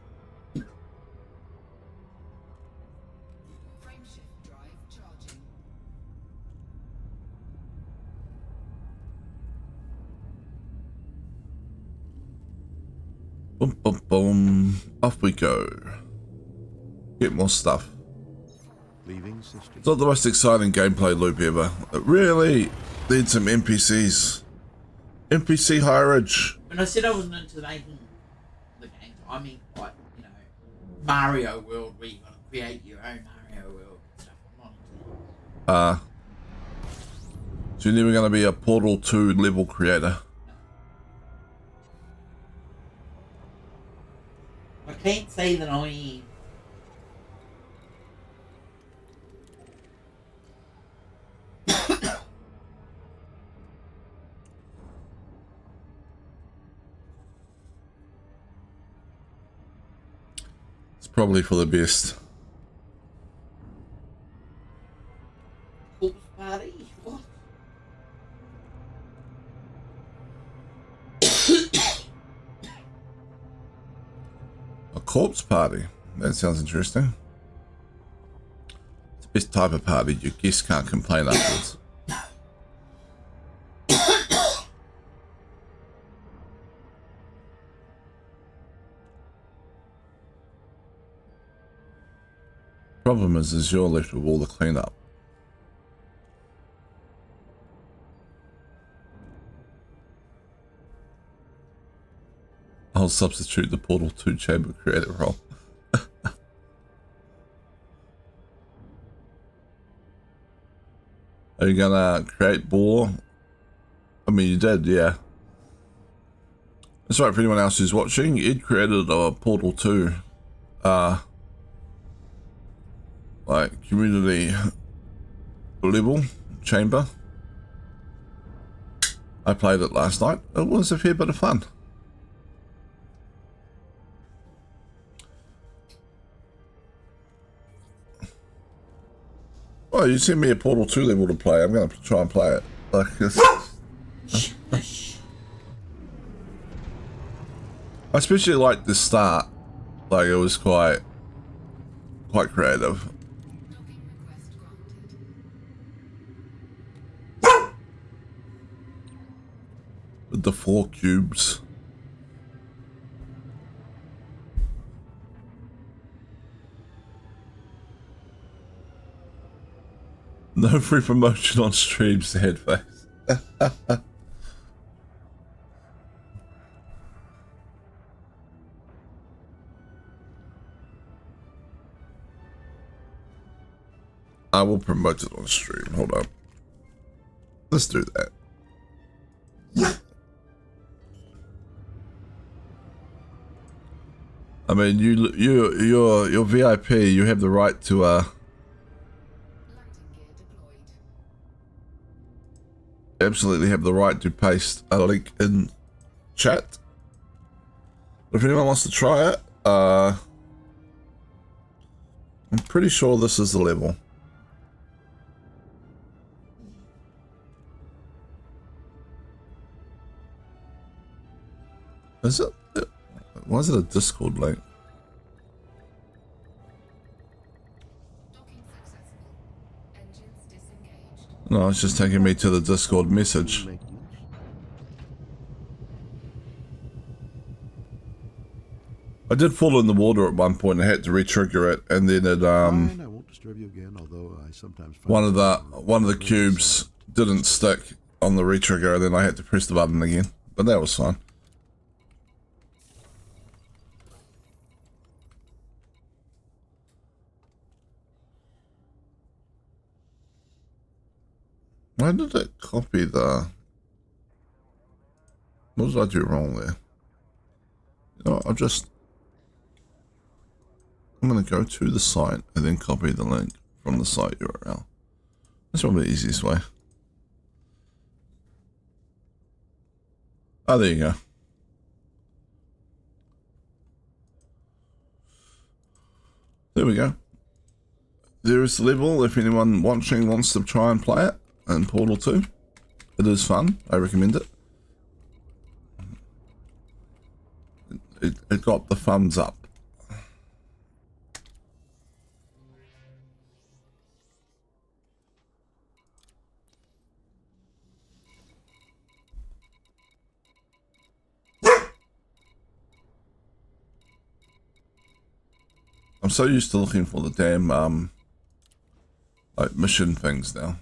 Frameshift drive charging. Boom, boom, boom. Off we go. Get more stuff. Leaving system. It's not the most exciting gameplay loop ever. It really needs some NPCs. NPC hireage. When I said I wasn't into making the games, I mean, like, you know, Mario World, where you've got to create your own Mario World and stuff. I'm not into that. So you're never going to be a Portal 2 level creator. I can't say that I am. It's probably for the best. Corpse party? What? A corpse party. That sounds interesting. It's the best type of party. Your guests can't complain afterwards. Problem is you're left with all the cleanup. I'll substitute the Portal 2 chamber creator role. Are you gonna create Boar? I mean, you did, yeah. That's right, for anyone else who's watching, Ed created a Portal 2 like community level chamber. I played it last night. It was a fair bit of fun. Well, you sent me a Portal 2 level to play. I'm going to try and play it. Like this. I especially liked the start. Like it was quite creative. Docking request granted. With the 4 cubes. No free promotion on streams, Headface. I will promote it on stream. Hold on. Let's do that. I mean, you're VIP. You have the right to Landing gear deployed. absolutely have the right to paste a link in chat. If anyone wants to try it, I'm pretty sure this is the level. Is it? Why is it a Discord link? Docking successful. Engines disengaged. No, it's just taking me to the Discord message. Maintenance. I did fall in the water at one point. I had to re-trigger it, and then it Fine, I won't disturb you again, although I sometimes find one of the cubes didn't stick on the re-trigger, and then I had to press the button again. But that was fine. Why did it copy the... What did I do wrong there? You know, I'm going to go to the site and then copy the link from the site URL. That's probably the easiest way. Oh, there you go. There we go. There is the level if anyone watching wants to try and play it, and Portal 2. It is fun. I recommend it. It got the thumbs up. I'm so used to looking for the damn like mission things now.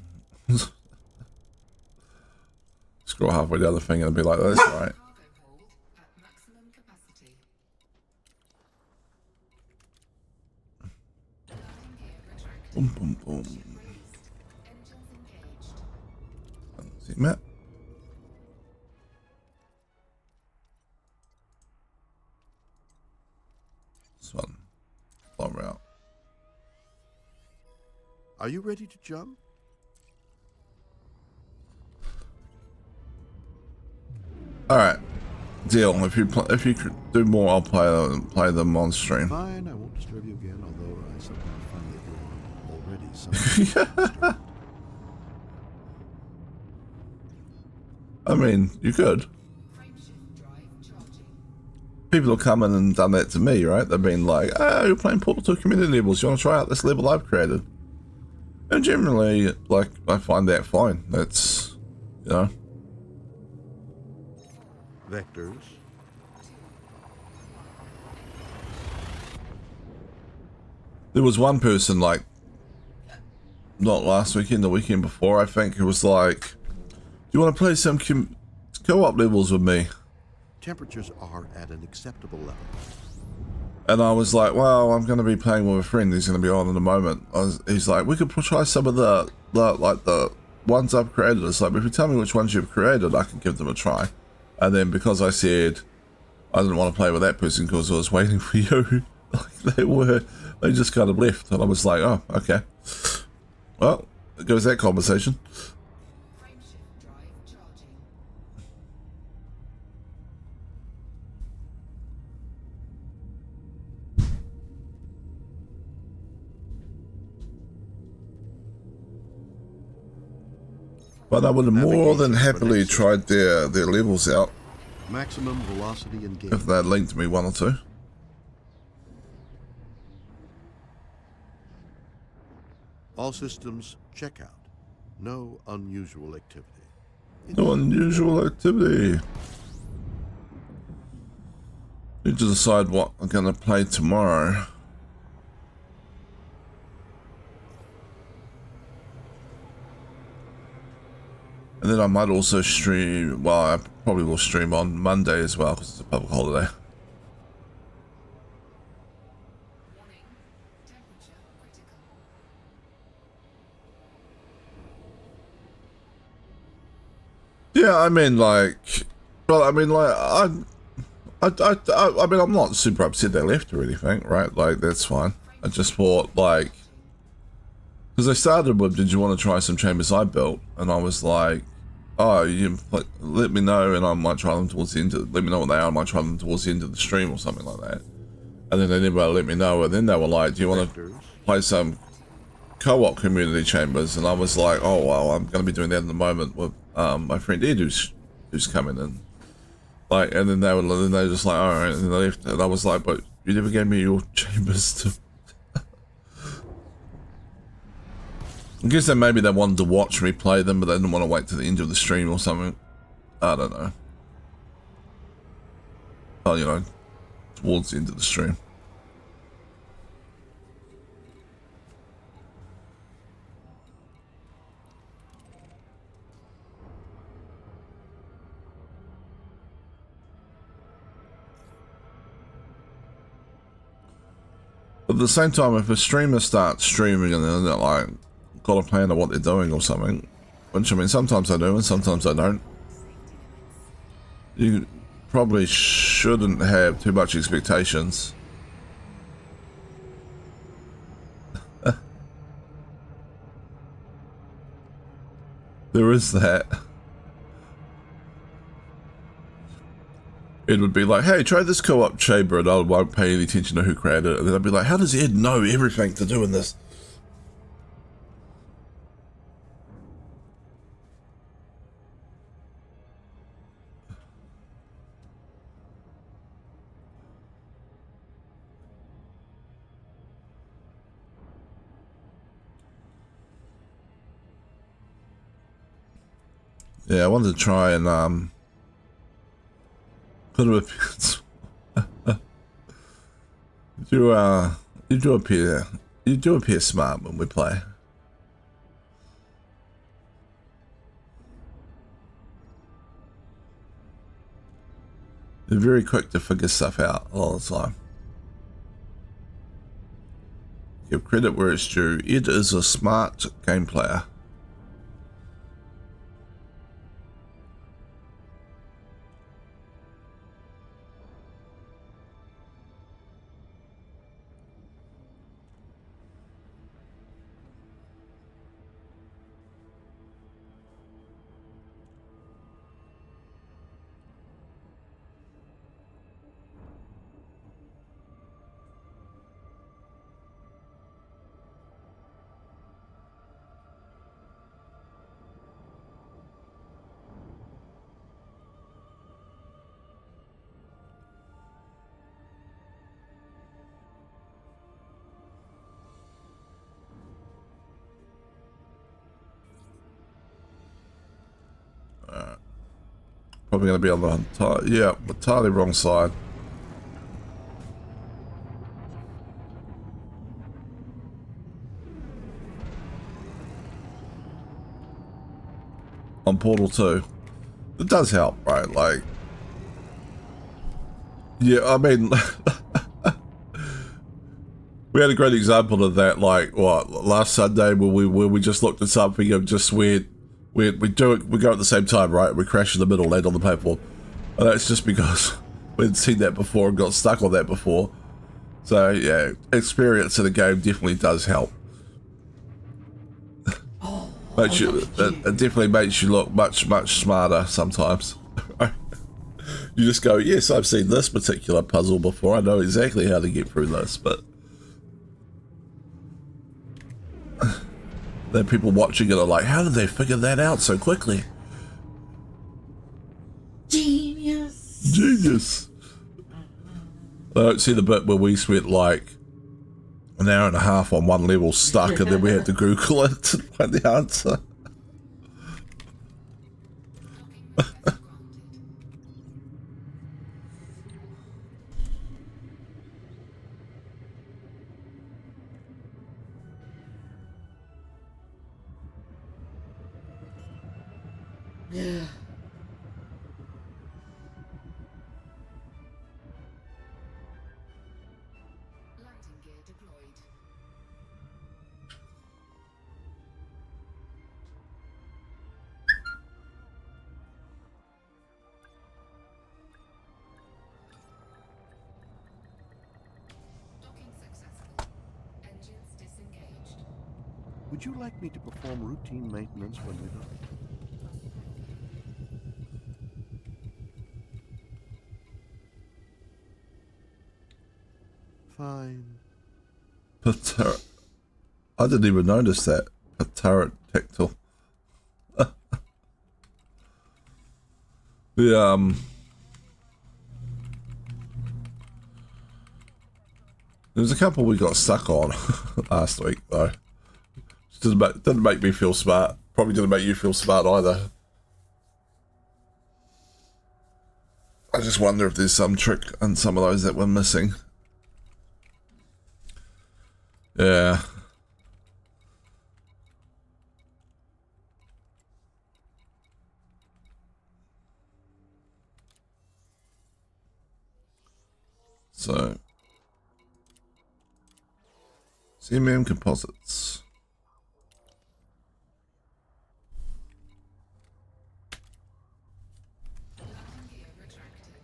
Scroll halfway down the thing and be like, that's right. Cargo hold at maximum capacity. Landing gear retracted. Boom, boom, boom. Released. Engines engaged. See map. This one. Long route. Are you ready to jump? All right, deal. If you do more, I'll play them on stream. Fine, I won't disturb you again, although I sometimes find that you're already somewhat. I mean, you could. Frameshift drive charging. People have come in and done that to me, right? They've been like, "Oh, you're playing Portal 2 community levels. You want to try out this level I've created?" And generally, like, I find that fine. That's, you know. Vectors. There was one person, like, not last weekend, the weekend before, I think, who was like, "Do you want to play some co-op levels with me?" Temperatures are at an acceptable level. And I was like, "Well, I'm going to be playing with a friend who's going to be on in a moment." He's like, "We could try some of the ones I've created." It's like, if you tell me which ones you've created, I can give them a try. And then because I said I didn't want to play with that person because I was waiting for you, like they just kind of left. And I was like, "Oh, okay. Well, there goes that conversation." Frameshift drive charging. But I would have more than happily tried their levels out Maximum velocity and gain. if they had linked me one or two. All systems check out. No unusual activity. No unusual activity. Need to decide what I'm going to play tomorrow. And then I might also stream, well, I probably will stream on Monday as well because it's a public holiday. Warning. Temperature critical. Yeah, I mean, like, well, I mean, like, I mean, I'm not super upset they left or anything, right? Like, that's fine. I just thought, like, because they started with, "Did you want to try some chambers I built?" And I was like, "Oh, you let me know, and I might try them towards the end. Let me know what they are. I might try them towards the end of the stream or something like that." And then they never let me know. And then they were like, "Do you want to Vectors. play some co-op community chambers?" And I was like, "Oh well, I'm going to be doing that in the moment with my friend Ed, who's coming in." Like, and then they were just like, "All right," and they left. And I was like, "But you never gave me your chambers to." I guess that maybe they wanted to watch me play them, but they didn't want to wait to the end of the stream or something. I don't know. Oh, you know, towards the end of the stream. But at the same time, if a streamer starts streaming and they're like, got a plan of what they're doing or something, which I mean, sometimes I do and sometimes I don't. You probably shouldn't have too much expectations. There is that. It would be like, hey, try this co-op chamber, and I won't pay any attention to who created it. And then I'd be like, how does Ed know everything to do in this? Yeah, I wanted to try and put him a you do appear smart when we play. You're very quick to figure stuff out all the time. Give credit where it's due. Ed is a smart game player. Probably going to be on the entirely wrong side. On Portal 2. It does help, right? Like, yeah, I mean, we had a great example of that, like, what, last Sunday when we just looked at something and just we go at the same time, right? We crash in the middle, land on the platform. And that's just because we'd seen that before and got stuck on that before. So yeah, experience in the game definitely does help. It definitely makes you look much smarter sometimes. You just go, yes, I've seen this particular puzzle before. I know exactly how to get through this, but then people watching it are like, how did they figure that out so quickly? Genius. I don't see the bit where we spent like an hour and a half on one level stuck and then we had to Google it to find the answer. Yeah. Landing gear deployed. Docking successful. Engines disengaged. Would you like me to perform routine maintenance when we're done? Fine. I didn't even notice that. A turret tactile. The there's a couple we got stuck on last week though. Didn't make me feel smart. Probably didn't make you feel smart either. I just wonder if there's some trick in some of those that we're missing. Yeah. So, CMM composites. Landing gear retracted.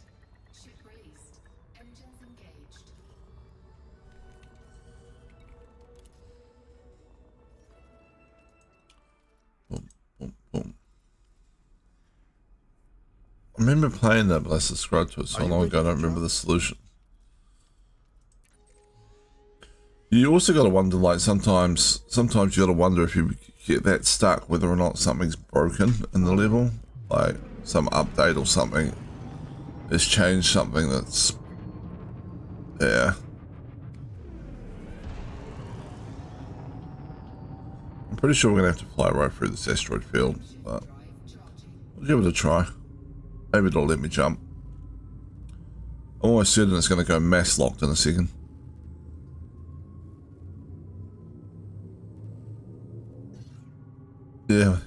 remember playing that, but I subscribed to it so Are you long ago, I ready don't to remember jump? the solution. You also got to wonder, like, sometimes you got to wonder if you get that stuck, whether or not something's broken in the level, like some update or something has changed something that's, yeah. I'm pretty sure we're gonna have to fly right through this asteroid field, but we'll give it a try. Maybe it'll let me jump. I'm almost certain it's gonna go mass locked in a second. Yeah.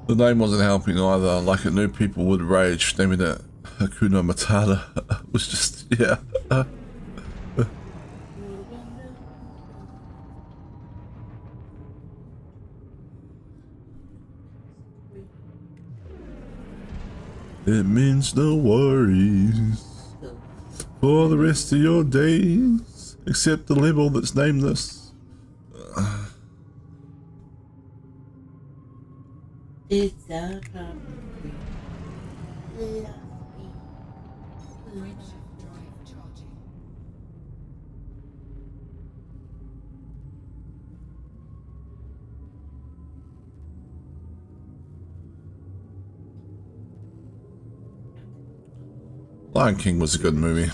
The name wasn't helping either. Like, I knew people would rage naming it Hakuna Matata. It was just, yeah. It means no worries for the rest of your days, except the level that's nameless. It's a problem. Philosophy. Frameshift drive charging. Lion King was a good movie.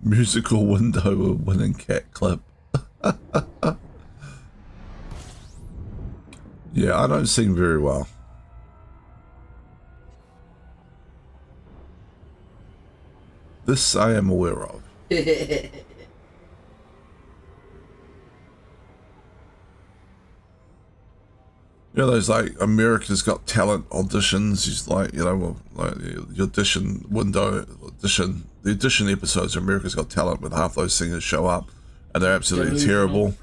Musical window of winning cat clip. Yeah, I don't sing very well. This I am aware of. You know those like America's Got Talent auditions? He's like, you know, well, like the audition window, the audition episodes of America's Got Talent, with half those singers show up and they're absolutely Delusional. terrible,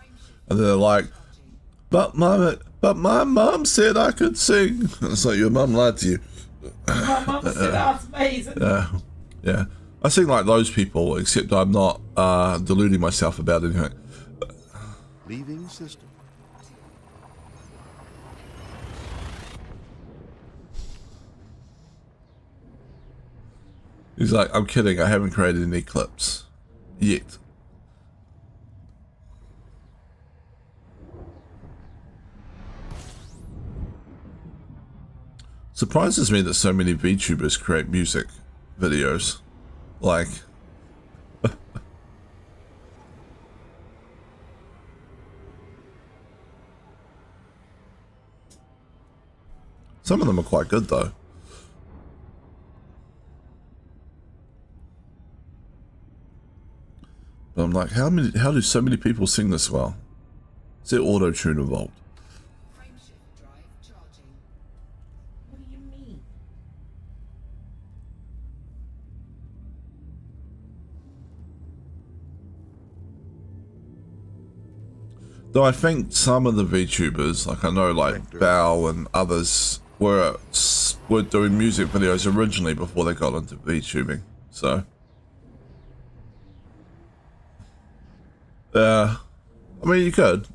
and they're like, but my mum said I could sing. It's like, your mum lied to you. My mum said that's amazing. Yeah. I sing like those people, except I'm not deluding myself about anything. Leaving system. He's like, I'm kidding, I haven't created any clips yet. Surprises me that so many VTubers create music videos. Like, some of them are quite good though. But I'm like, how do so many people sing this well? Is there auto tune involved? Frameshift drive charging. What do you mean? Though I think some of the VTubers, like I know, like Bao and others, were doing music videos originally before they got into VTubing. So, I mean, you could.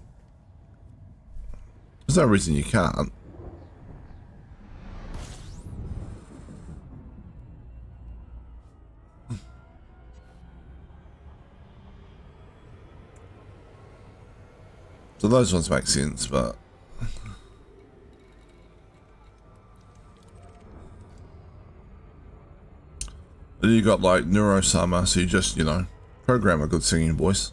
There's no reason you can't. So those ones make sense, but then you got like Neurosama, so you just, you know, program a good singing voice.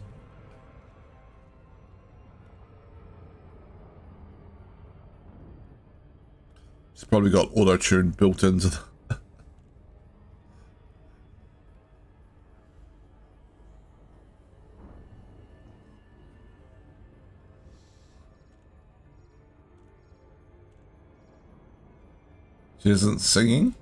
It's probably got auto tune built into the. She isn't singing.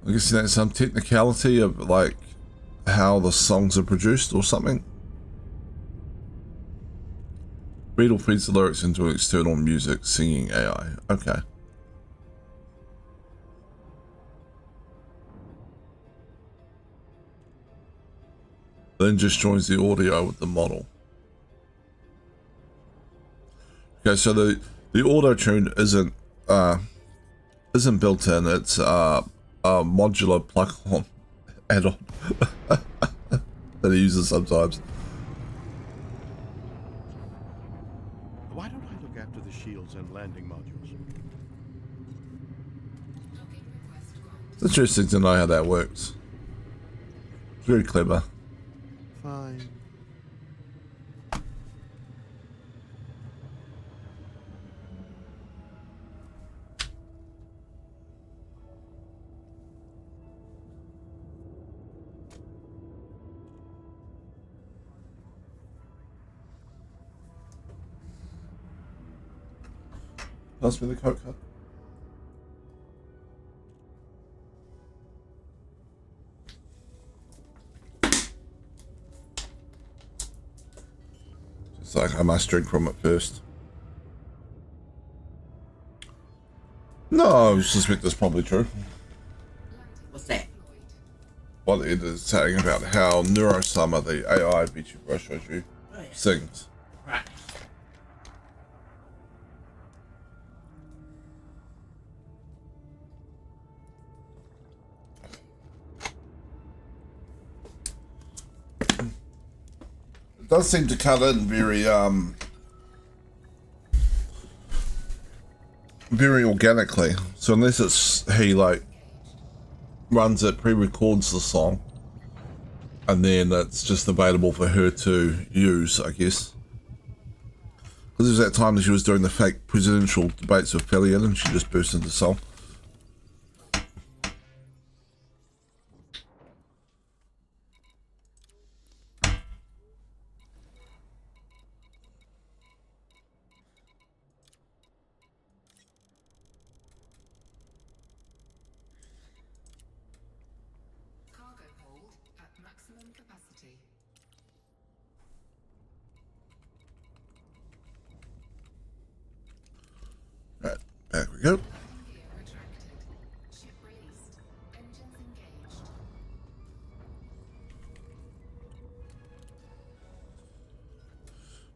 I guess that's some technicality of like how the songs are produced or something. Beetle feeds the lyrics into external music singing AI. Okay. Then just joins the audio with the model. Okay, so the auto tune isn't built in. It's a modular plug-on add-on that he uses sometimes. Why don't I look after the shields and landing modules? Docking request granted. It's interesting to know how that works. It's very clever. Fine. Pass me the Coke cup. It's like I must drink from it first. No, I suspect that's probably true. What's that? What it is saying about how Neurosummer, the AI VTuber I showed you, Oh, yeah. sings. Right. It does seem to cut in very organically. So unless it's he like runs it, pre-records the song, and then it's just available for her to use, I guess. Because there was that time that she was doing the fake presidential debates with Fillion and she just burst into song. Cargo hold at maximum capacity. Right, back we go. Landing gear retracted. Ship released. Engines engaged.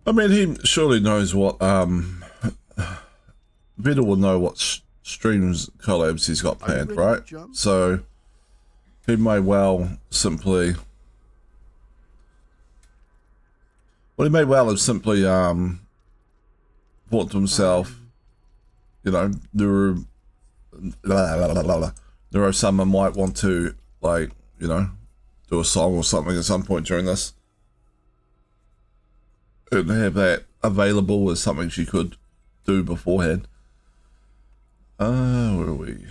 I mean, he surely knows what, Better will know what streams collabs he's got Are you planned, ready to right? jump? So, he may well simply... Well, he may well have simply, thought to himself, you know, Neurosummer might want to, like, you know, do a song or something at some point during this. And have that available as something she could do beforehand. Where are we?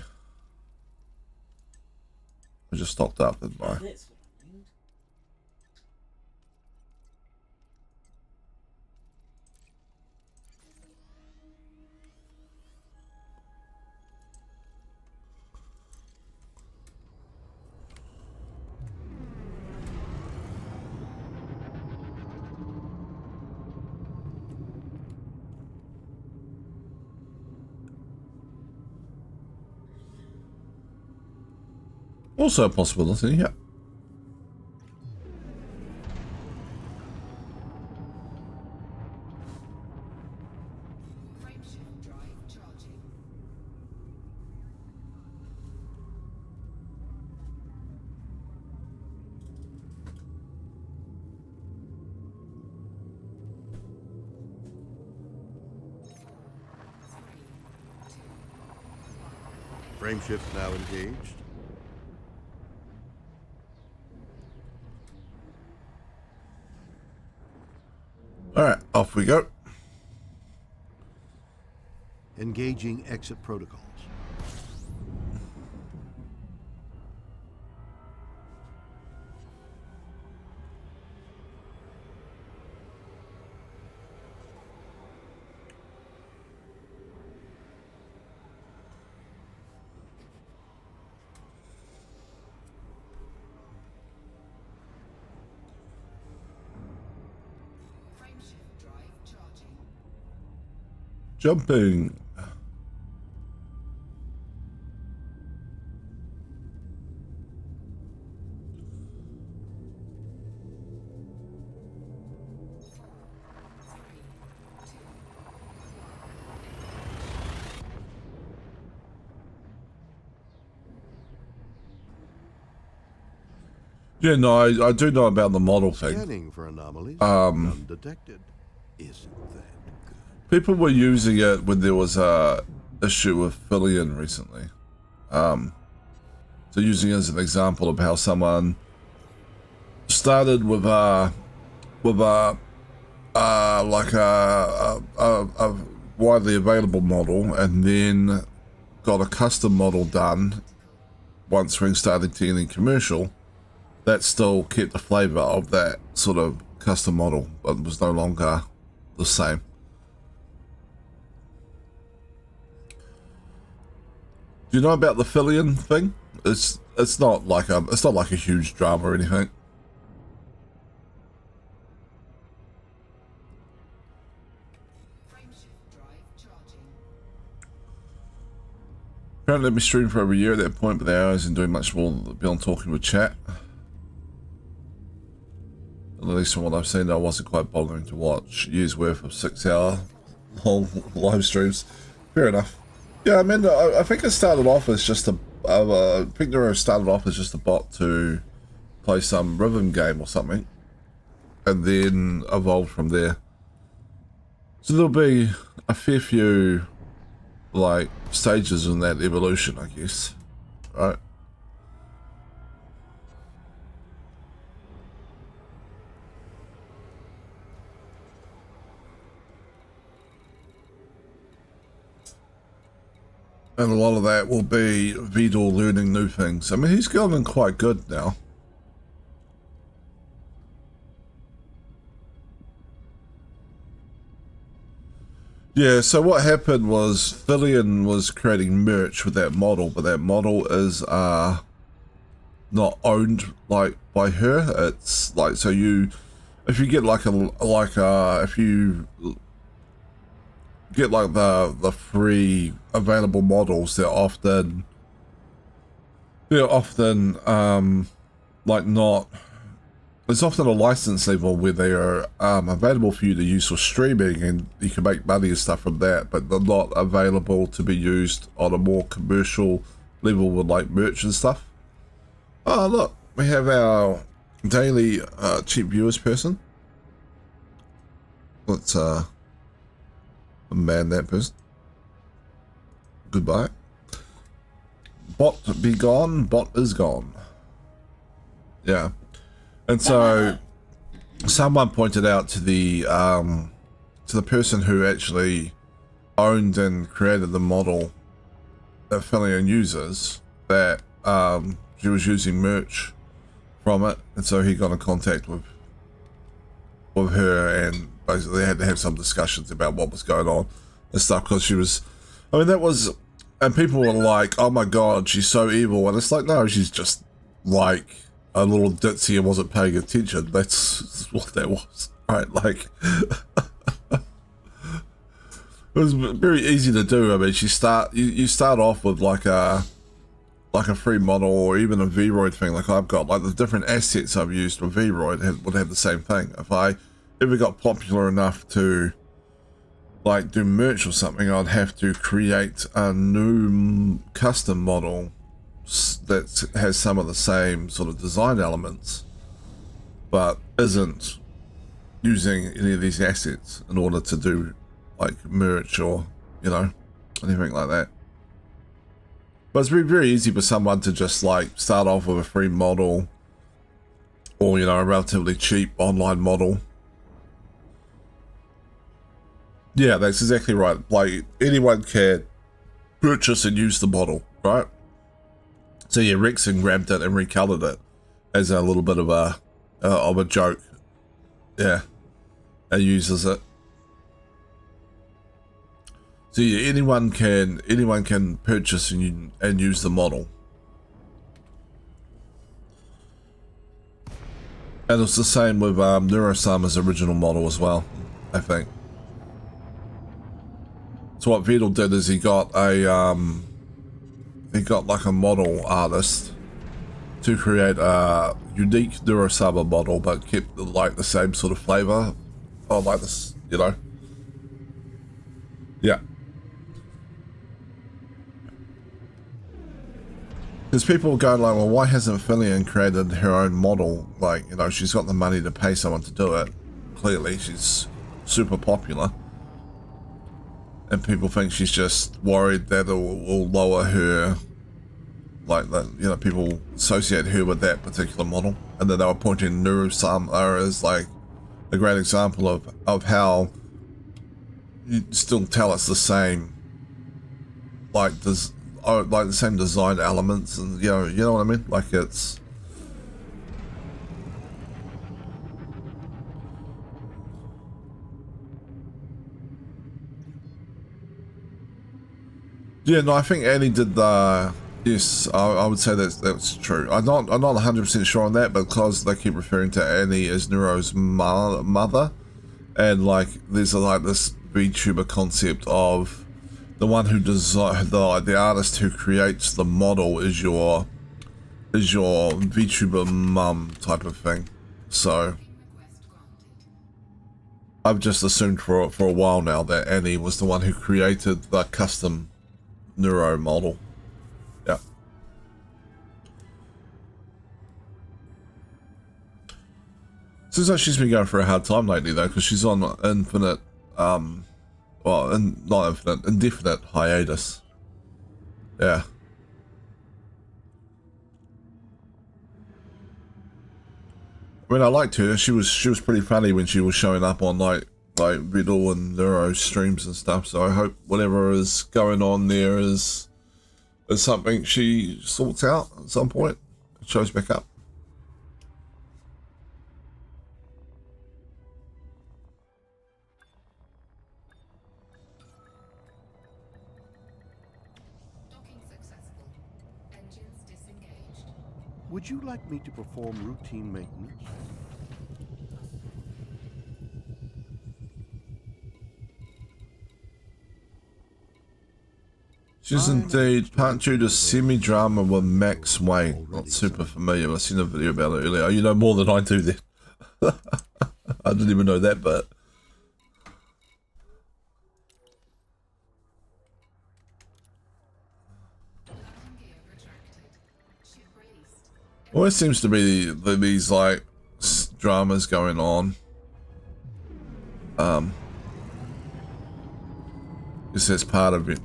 I just stopped up, didn't I? That's what I need. Also a possibility, yeah. Frameshift drive charging. Frameshift now engaged. Alright, off we go. Engaging exit protocols. Jumping. Yeah, no, I do know about the model thing. Scanning for anomalies. None detected. Isn't that good? People were using it when there was a issue with Fillion recently. So using it as an example of how someone started with a widely available model and then got a custom model done once we started to getting commercial. That still kept the flavor of that sort of custom model, but was no longer the same. Do you know about the Fillion thing? It's not like a huge drama or anything. Frameshift drive charging. Apparently, let me stream for over a year at that point, but the hours and doing much more beyond talking with chat. At least from what I've seen, I wasn't quite bothering to watch years worth of 6-hour long live streams. Fair enough. Yeah, I mean, I think it started off as just a. I think Neuro started off as just a bot to play some rhythm game or something, and then evolved from there. So there'll be a fair few like stages in that evolution, I guess, right? And a lot of that will be Vidal learning new things. I mean, he's gotten quite good now. Yeah, so what happened was Fillion was creating merch with that model, but that model is not owned like by her. It's like, so if you get if you get like the free available models, they're often like not. There's often a license level where they are available for you to use for streaming, and you can make money and stuff from that, but they're not available to be used on a more commercial level with like merch and stuff. Oh look, we have our daily cheap viewers person. Let's man that person. Goodbye. Bot be gone, bot is gone. Yeah. And so someone pointed out to the person who actually owned and created the model that Fillion uses that she was using merch from it, and so he got in contact with her, and basically they had to have some discussions about what was going on and stuff, because she was, I mean, that was, and people were like, oh my god, she's so evil, and it's like, no, she's just like a little ditzy and wasn't paying attention. That's what that was, right? Like, it was very easy to do. I mean, you start off with like a free model, or even a Vroid thing like I've got. Like the different assets I've used with Vroid would have the same thing. If I ever got popular enough to like do merch or something, I'd have to create a new custom model that has some of the same sort of design elements, but isn't using any of these assets in order to do like merch or, you know, anything like that. But it's very, very easy for someone to just like start off with a free model, or, you know, a relatively cheap online model. Yeah, that's exactly right. Like anyone can purchase and use the model, right? So yeah, Rexon grabbed it and recolored it as a little bit of a joke. Yeah, and uses it. So yeah, anyone can purchase and use the model. And it's the same with Neurosama's original model as well, I think. So what Vidal did is he got like a model artist to create a unique Neurosaba model, but kept like the same sort of flavor, or like this, you know. Yeah. Because people will go like, well, why hasn't Fillion created her own model? Like, you know, she's got the money to pay someone to do it. Clearly, she's super popular. And people think she's just worried that it will lower her, like, that, you know, people associate her with that particular model. And then they were pointing Neurosama as, like, a great example of how you still tell it's the same, like, like the same design elements, and you know what I mean? Like, it's yeah. No, I think Annie did the yes. I would say that's true. I'm not 100% sure on that, because they keep referring to Annie as Neuro's mother, and like there's like this VTuber concept of the one who design the artist who creates the model is your VTuber mum type of thing. So I've just assumed for a while now that Annie was the one who created the custom Neuro model. Yeah. Seems like she's been going for a hard time lately though, because she's on infinite well, and not infinite, indefinite hiatus. Yeah. I mean, I liked her. She was pretty funny when she was showing up on like Riddle and Neuro streams and stuff. So I hope whatever is going on there is something she sorts out at some point. It shows back up. Would you like me to perform routine maintenance? She's indeed part due to semi-drama with Max Wayne. Not super familiar. I've seen a video about it earlier. Oh, you know more than I do then. I didn't even know that, but... Always seems to be these like dramas going on. It's part of it.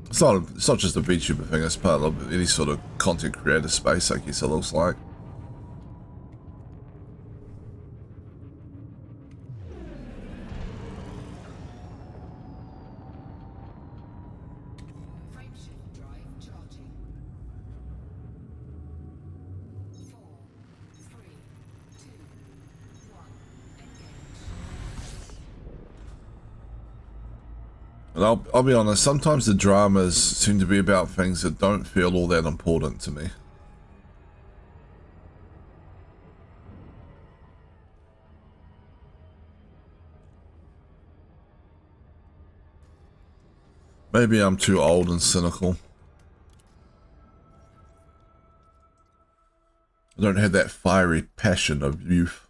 It's not just a VTuber thing. It's part of any sort of content creator space, I guess it looks like. And I'll be honest, sometimes the dramas seem to be about things that don't feel all that important to me. Maybe I'm too old and cynical. I don't have that fiery passion of youth.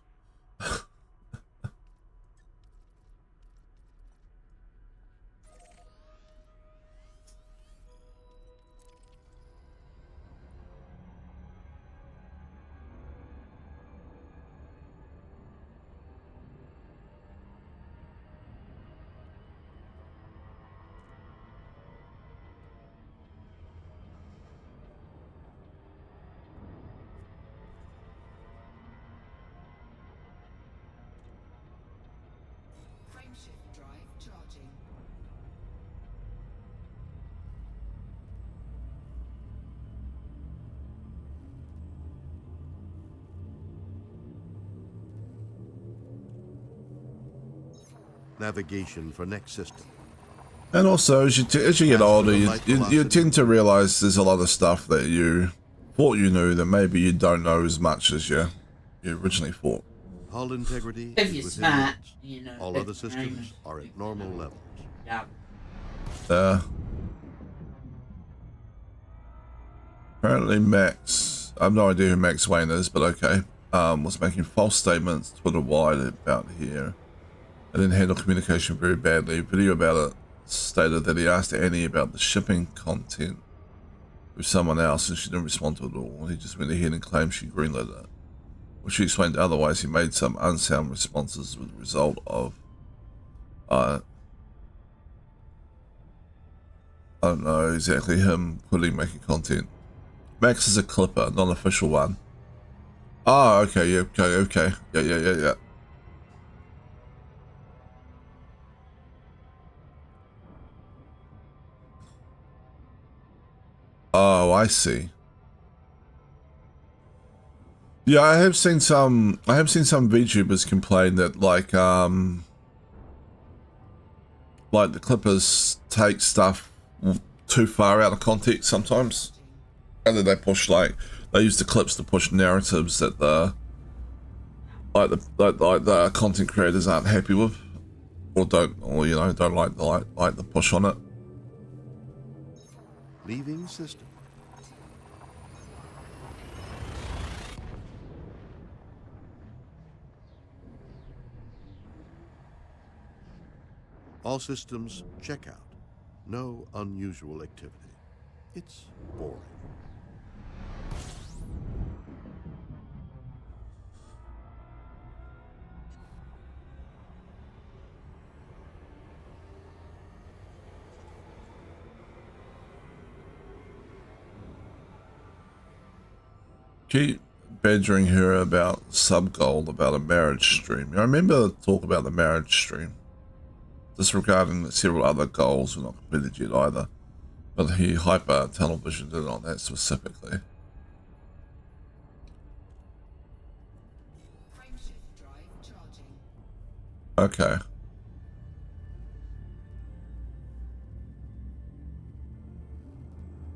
Navigation for next system. And also, as you get older, you tend to realize there's a lot of stuff that you thought you knew that maybe you don't know as much as you originally thought. Hull integrity If is you're within smart, limits. you know. All other systems are at normal levels. Yeah. Apparently Max, I have no idea who Max Wayne is, but okay, was making false statements Twitter-wide about here, and then handled communication very badly. Video about it stated that he asked Annie about the shipping content with someone else, and she didn't respond to it at all. He just went ahead and claimed she greenlit it. When she explained otherwise, he made some unsound responses with the result of, I don't know exactly, him quitting making content. Max is a clipper, not an official one. Oh, okay, yeah, okay. Yeah. Oh, I see. Yeah, I have seen some VTubers complain that like the clippers take stuff too far out of context sometimes. And then they push they use the clips to push narratives that the content creators aren't happy with, or don't like the push on it. Leaving system. All systems check out. No unusual activity. It's boring. Keep badgering her about sub-goal about a marriage stream. I remember talk about the marriage stream. Disregarding that several other goals were not completed yet either. But he hyper televisioned in on that specifically. Frameshift drive charging. Okay.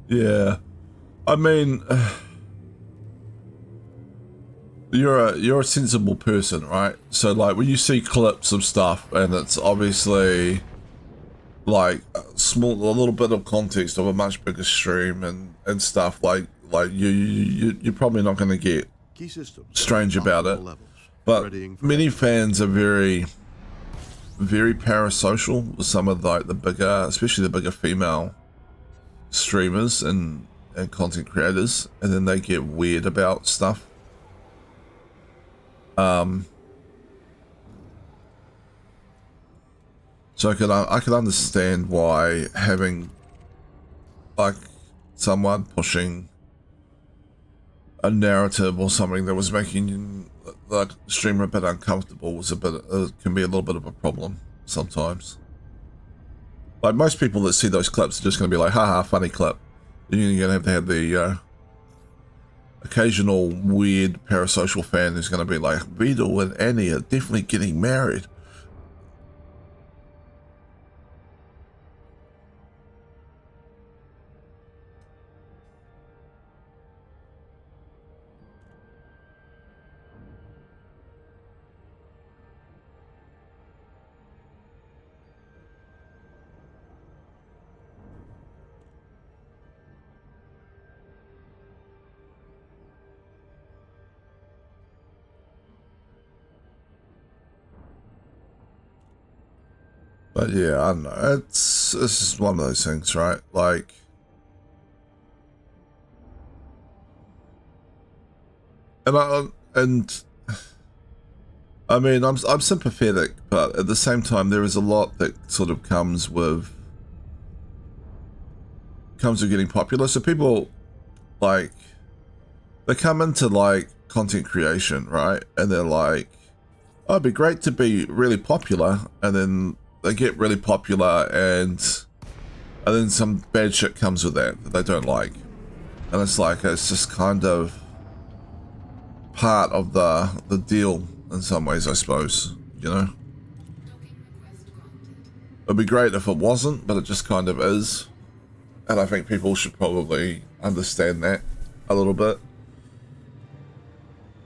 Yeah. I mean, you're a sensible person, right? So like when you see clips of stuff and it's obviously like a little bit of context of a much bigger stream and stuff, like you're probably not going to get Key systems strange about it. levels. But Readying for many fans are very parasocial with some of the bigger, especially the bigger female streamers and content creators, and then they get weird about stuff. So I could understand why having like someone pushing a narrative or something that was making the streamer a bit uncomfortable was can be a little bit of a problem sometimes. Like most people that see those clips are just going to be like, haha, funny clip. Then you're going to have the occasional weird parasocial fan who's going to be like, Beetle and Annie are definitely getting married. But yeah, I don't know. It's just one of those things, right? Like, and I mean, I'm sympathetic, but at the same time, there is a lot that sort of comes with getting popular. So people like they come into like content creation, right? And they're like, oh, it'd be great to be really popular, and then they get really popular and then some bad shit comes with that they don't like, and it's like it's just kind of part of the deal in some ways, I suppose, you know. It'd be great if it wasn't, but it just kind of is, and I think people should probably understand that a little bit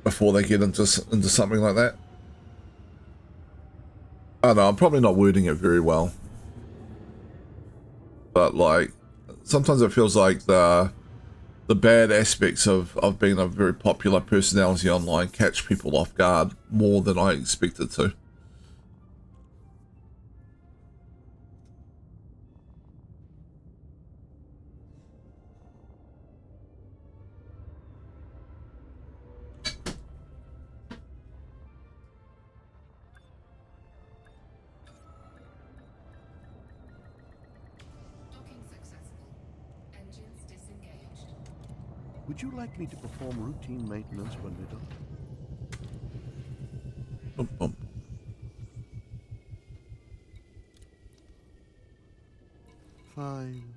before they get into something like that. I don't know, I'm probably not wording it very well. but like sometimes it feels like the bad aspects of being a very popular personality online catch people off guard more than I expected to. Docking successful. Engines disengaged. Would you like me to perform routine maintenance when we're done? Boom, boom. Fine.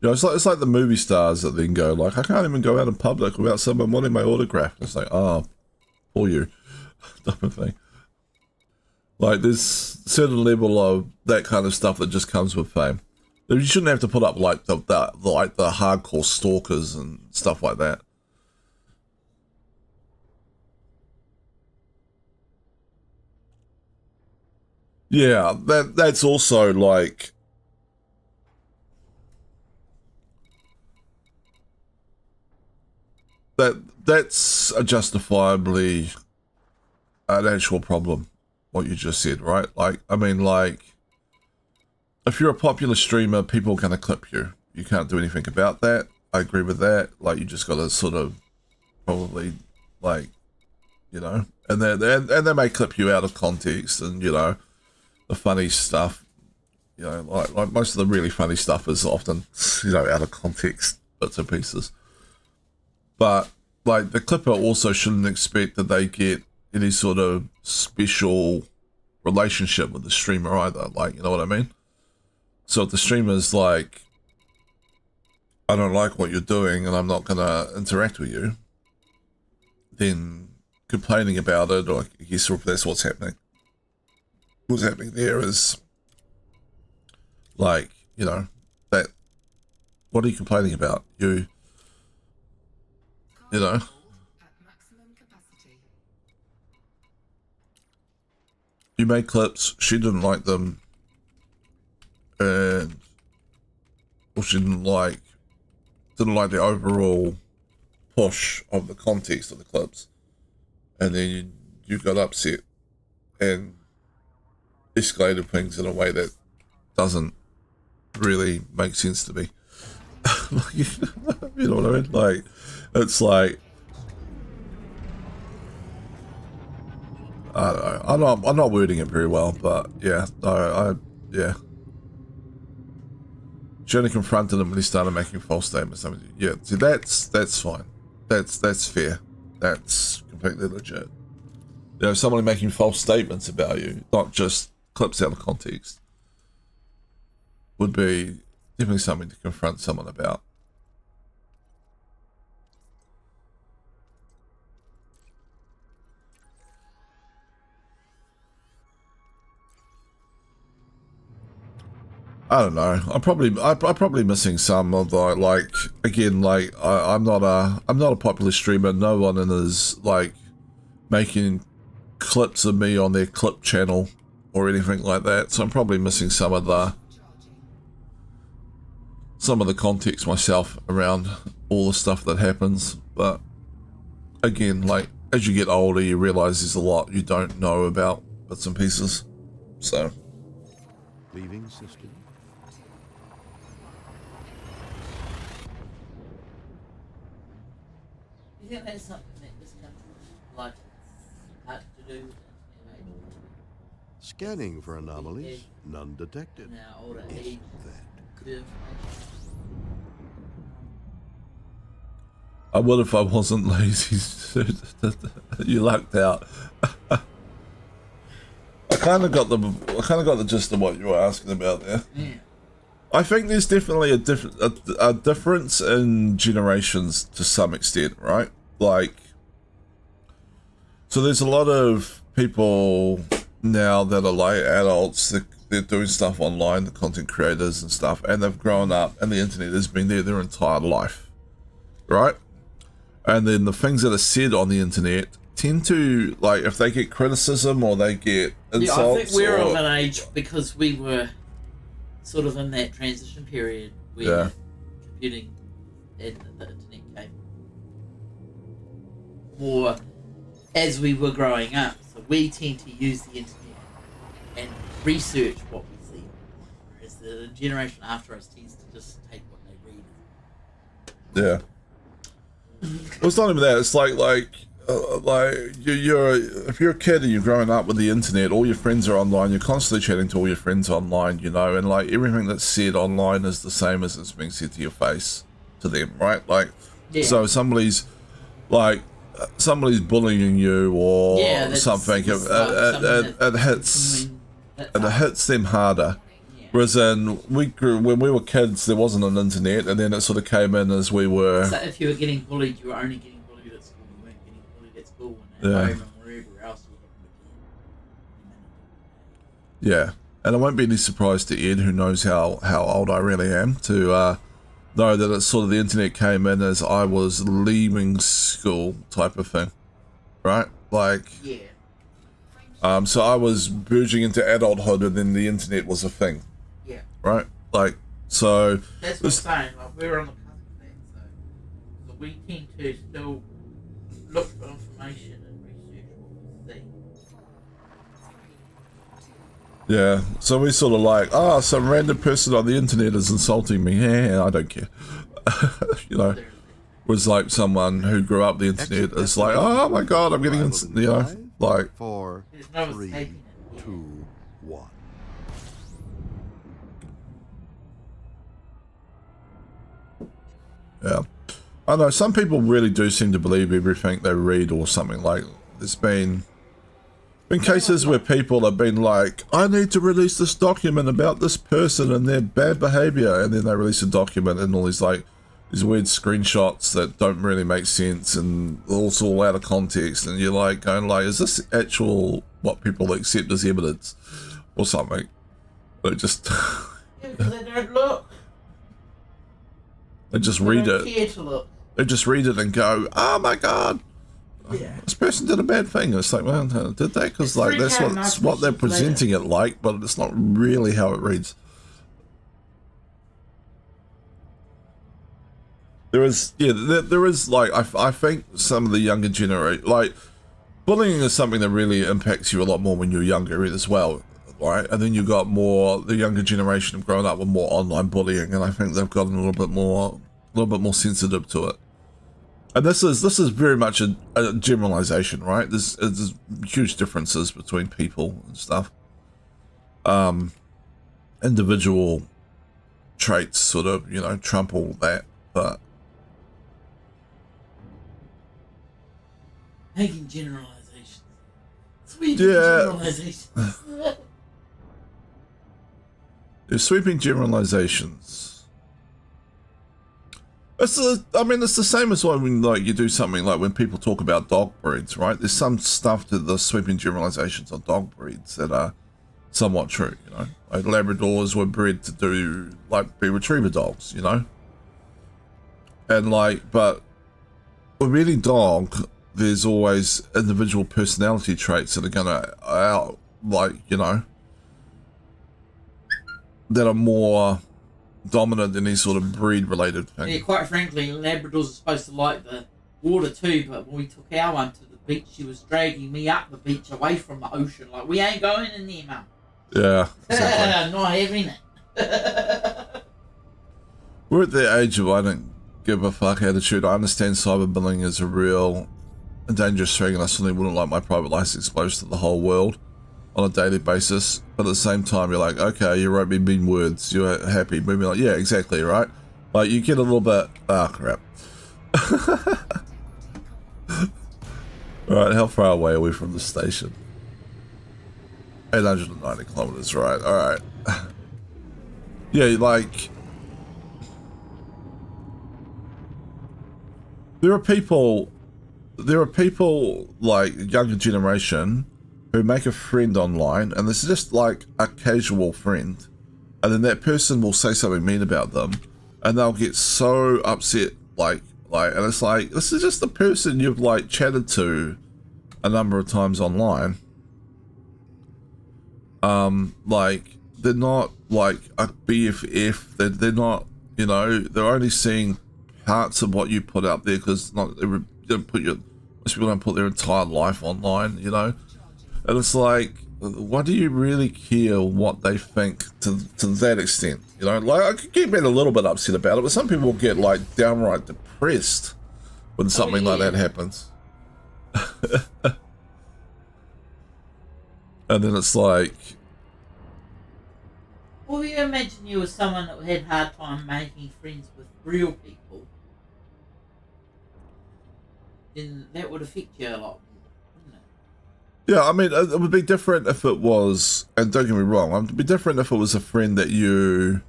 You know, it's like the movie stars that then go like, I can't even go out in public without someone wanting my autograph. It's like, for you, type of thing. Like there's certain level of that kind of stuff that just comes with fame. You shouldn't have to put up like the hardcore stalkers and stuff like that. Yeah, that's also like that's a justifiably an actual problem, what you just said, right? Like, I mean, like, if you're a popular streamer, people are going to clip you. You can't do anything about that. I agree with that. Like, you just got to sort of probably, like, you know, and they may clip you out of context, and, you know, the funny stuff, you know, like most of the really funny stuff is often, you know, out of context, bits and pieces. But, like, the clipper also shouldn't expect that they get any sort of special relationship with the streamer either. Like, you know what I mean? So if the streamer's like, I don't like what you're doing and I'm not going to interact with you, then complaining about it, or I guess if that's what's happening there is, like, you know, that, what are you complaining about? You know? At maximum capacity. You made clips, she didn't like them, and or she didn't like the overall push of the context of the clips, and then you got upset and escalated things in a way that doesn't really make sense to me. You know what I mean? Like, it's like, I don't know. I'm not wording it very well, but yeah, yeah. She only confronted him when he started making false statements. I mean, yeah, see, that's fine. That's fair. That's completely legit. You know, someone making false statements about you, not just clips out of context, would be definitely something to confront someone about. I don't know. I'm probably missing some of the, like, again, like, I'm not a popular streamer. No one is like making clips of me on their clip channel or anything like that. So I'm probably missing some of the context myself around all the stuff that happens. But again, like, as you get older, you realize there's a lot you don't know about bits and pieces. So Leaving system. You think that's something that this country like had to do and able Scanning for anomalies. None to detected. now order Isn't age that to I would if I wasn't lazy. You lucked out. I kind of got the gist of what you were asking about there. yeah. I think there's definitely a difference in generations to some extent, right? Like, so there's a lot of people now that are like adults that they're doing stuff online, the content creators and stuff, and they've grown up and the internet has been there their entire life, right? And then the things that are said on the internet tend to, like, if they get criticism or they get insults. Yeah, I think we're of an age because we were sort of in that transition period where Yeah. computing and the internet came more as we were growing up. So we tend to use the internet and research what we see, whereas the generation after us tends to just take what they read. Yeah. Well, it's not even that. It's like you're if you're a kid and you're growing up with the internet, all your friends are online. You're constantly chatting to all your friends online, you know, and like everything that's said online is the same as it's being said to your face to them, right? Like, Yeah. so somebody's bullying you or that's something. something It hits them harder. Whereas when we were kids, there wasn't an internet, and then it sort of came in as we were. So if you were getting bullied, you were only getting bullied at school. You weren't getting bullied at school and at home and wherever else you were. Yeah, and I won't be any surprise to Ed, who knows how old I really am, to know that it's sort of the internet came in as I was leaving school type of thing, right? Like, Yeah. so I was verging into adulthood, and then the internet was a thing. Yeah. Right? Like, so... That's what I'm saying. Like, we're on the cusp of that. So we tend to still look for information and research what we see. Yeah, so we sort of like, some random person on the internet is insulting me. Yeah, I don't care. You know, was like someone who grew up the internet is like, oh my god, I'm getting, you know, like... 4, There's no 3, escaping it. 2, 1. Yeah. I know, some people really do seem to believe everything they read or something. Like, there's been cases where people have been like, I need to release this document about this person and their bad behavior, and then they release a document and all these like these weird screenshots that don't really make sense and also all out of context, and you're like going like, is this actual what people accept as evidence or something? But just Yeah, because they don't look. they just They read don't it. care to look. They just read it and go, oh my god, Yeah. this person did a bad thing. It's like, well, did they? Because It's like freak that's out what they're narcissists presenting it like, but it's not really how it reads. There is, yeah, there is like I think some of the younger generation, like bullying is something that really impacts you a lot more when you're younger as well, right? And then you got more the younger generation have grown up with more online bullying, and I think they've gotten a little bit more sensitive to it. And this is very much a generalization, right? There's huge differences between people and stuff. Individual traits sort of, you know, trump all that, but Making generalizations. Sweet Yeah. generalizations. there's sweeping generalizations. It's the same as when like you do something like when people talk about dog breeds, right? There's some stuff to the sweeping generalizations on dog breeds that are somewhat true, you know. Like Labradors were bred to be retriever dogs, you know. And like, but with any dog, there's always individual personality traits that are gonna that are more dominant than any sort of breed-related thing. Yeah, quite frankly, Labradors are supposed to like the water too, but when we took our one to the beach, she was dragging me up the beach away from the ocean. Like, we ain't going in there, Mum. Yeah, exactly. Not having it. We're at the age of I don't give a fuck attitude. I understand cyberbullying is a real dangerous thing, and I certainly wouldn't like my private life exposed to the whole world on a daily basis. But at the same time, you're like, okay, you wrote me mean words, you're happy. Maybe like, yeah, exactly, right? Like, you get a little bit, crap. Alright, how far away are we from the station? 890 kilometers, right, alright. Yeah, like... There are people like younger generation who make a friend online, and this is just like a casual friend, and then that person will say something mean about them, and they'll get so upset, and it's like, this is just the person you've like chatted to a number of times online. Like, like a BFF. They're not, you know, they're only seeing parts of what you put out there because you don't put most people don't put their entire life online, you know. And it's like, why do you really care what they think to that extent? You know, like I could get a little bit upset about it, but some people get like downright depressed when something like that happens. And then it's like, well, you imagine you were someone that had a hard time making friends with real people, then that would affect you a lot more, wouldn't it? yeah, I mean, it would be different if it was, and don't get me wrong, it would be different if it was a friend that you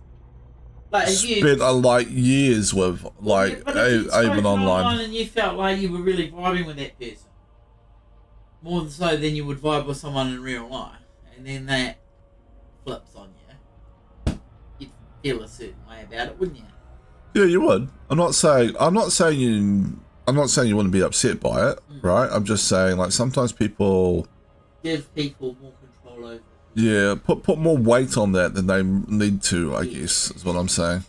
Like spent like years with, like but if you spoke even online. and you felt like you were really vibing with that person, more so than you would vibe with someone in real life, and then that flips on you, you'd feel a certain way about it, wouldn't you? Yeah, you would. I'm not saying you wouldn't be upset by it, right? I'm just saying, like, sometimes people Give people more control over. yeah put more weight on that than they need to, I guess, is what I'm saying.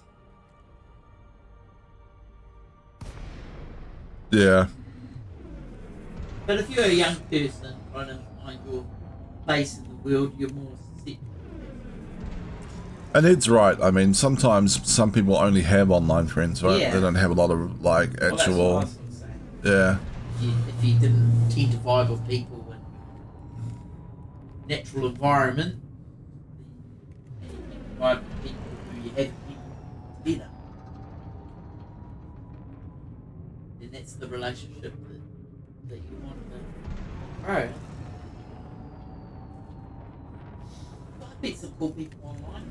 Yeah. But if you're a young person trying to find your place in the world, you're more susceptible. And Ed's right. I mean, sometimes some people only have online friends, right? Yeah. They don't have a lot of, like, Well, that's actual... what I was sort of saying. Yeah. If you didn't tend to vibe with people in natural environment, then you can vibe with people who you have together. Then that's the relationship that you want to grow. I've met some cool people online,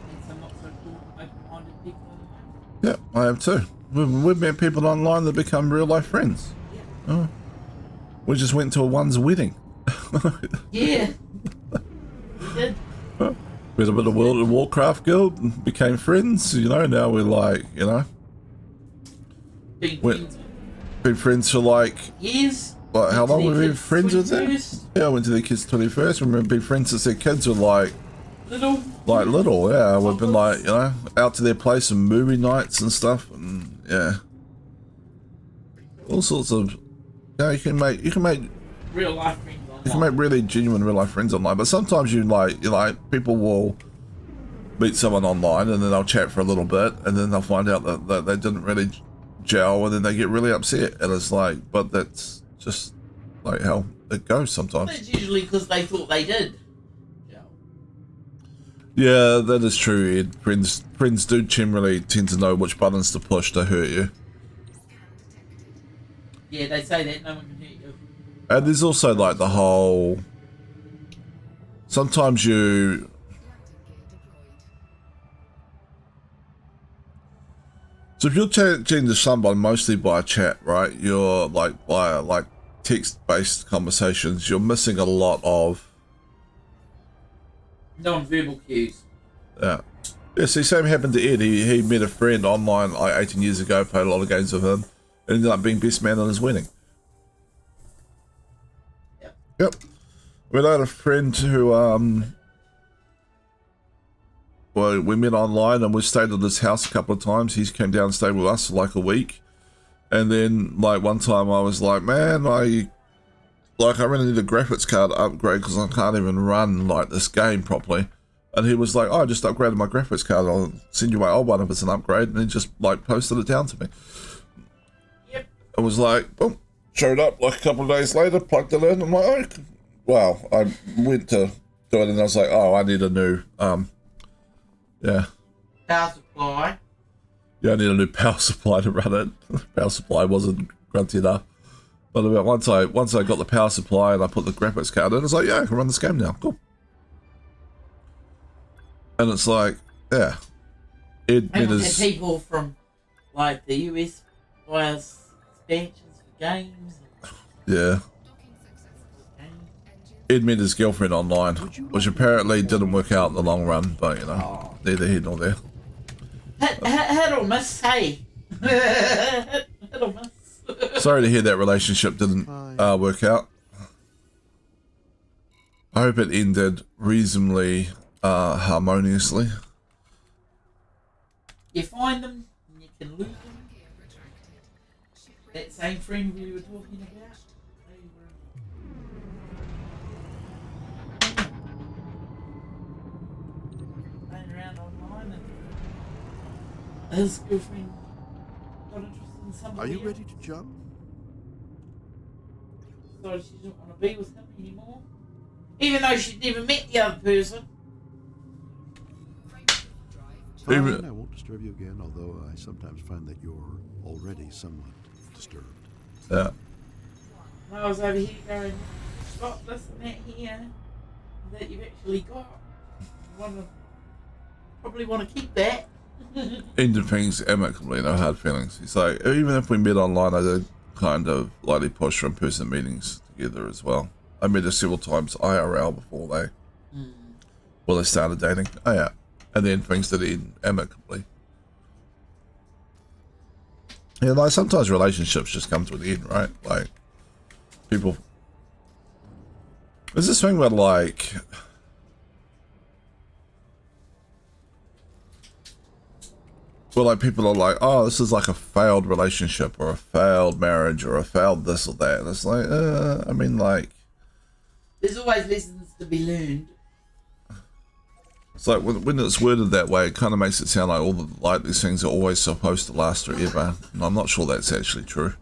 and some not so cool, open-minded people online. Yeah, I have too. We've met people online that become real life friends. Yeah. Oh. We just went to one's wedding. Yeah. We did. We had a bit of World of Warcraft guild and became friends, you know. Now we're like, you know, Been Wait. friends been friends for like, years. how long Went to we've their been kids' friends with them? 21st. Yeah, I went to their kids' 21st. We've been friends since their kids were like Little. yeah. We've been like, you know, out to their place and movie nights and stuff, and yeah, all sorts of. You can make Real life friends online. you can make really genuine real life friends online, but sometimes you like people will meet someone online and then they'll chat for a little bit and then they'll find out that they didn't really gel and then they get really upset, and it's like, but that's just like how it goes sometimes. That's usually because they thought they did. Yeah, that is true, Ed. Friends do generally tend to know which buttons to push to hurt you. Yeah, they say that no one can hurt you. And there's also like the whole, sometimes you, so if you're chatting to someone mostly by chat, right, you're like by like text-based conversations, you're missing a lot of Non-verbal cues. yeah. Yeah, see, same happened to Ed. He met a friend online like 18 years ago, played a lot of games with him, and ended up being best man at his wedding. Yep. We had a friend who, well, we met online and we stayed at his house a couple of times. He came down and stayed with us for like a week. And then, like, one time I was like, man, I really need a graphics card upgrade because I can't even run, like, this game properly. And he was like, oh, I just upgraded my graphics card. I'll send you my old one if it's an upgrade. And he just, like, posted it down to me. Yep. I was like, boom. Showed up like a couple of days later, plugged it in. I'm like, oh, wow. I went to do it and I was like, oh, I need a new, yeah. Power supply. Yeah, I need a new power supply to run it. Power supply wasn't grunty enough. But about once I got the power supply and I put the graphics card in, I was like, yeah, I can run this game now. Cool. And it's like, yeah. Ed And met we've his, had people from, like, the US buy us expansions for games. yeah. Ed met his girlfriend online, which apparently didn't work out in the long run, but you know, neither here nor there. Hit or miss, hey. Hit or miss. Sorry to hear that relationship didn't work out. I hope it ended reasonably harmoniously. You find them, and you can lose them. That same friend we were talking about. They were playing around online, and his girlfriend got interested in somebody Are you else. ready to jump? Decided she didn't want to be with him anymore, even though she'd never met the other person. Fine, Even- I won't disturb you again, although I sometimes find that you're already somewhat disturbed. Yeah. And I was over here going, got this and that here that you've actually got. Probably want to keep that. Ended things amicably, no hard feelings. He's like, even if we met online, I did kind of lightly push for in-person meetings together as well. I met her several times IRL before they started dating. Oh yeah. And then things did end amicably. Yeah, like sometimes relationships just come to an end, right? Like, people... There's this thing where, like... Well, like, people are like, oh, this is like a failed relationship or a failed marriage or a failed this or that. And it's like, I mean, like... There's always lessons to be learned. It's like, when it's worded that way, it kind of makes it sound like like these things are always supposed to last forever. And I'm not sure that's actually true.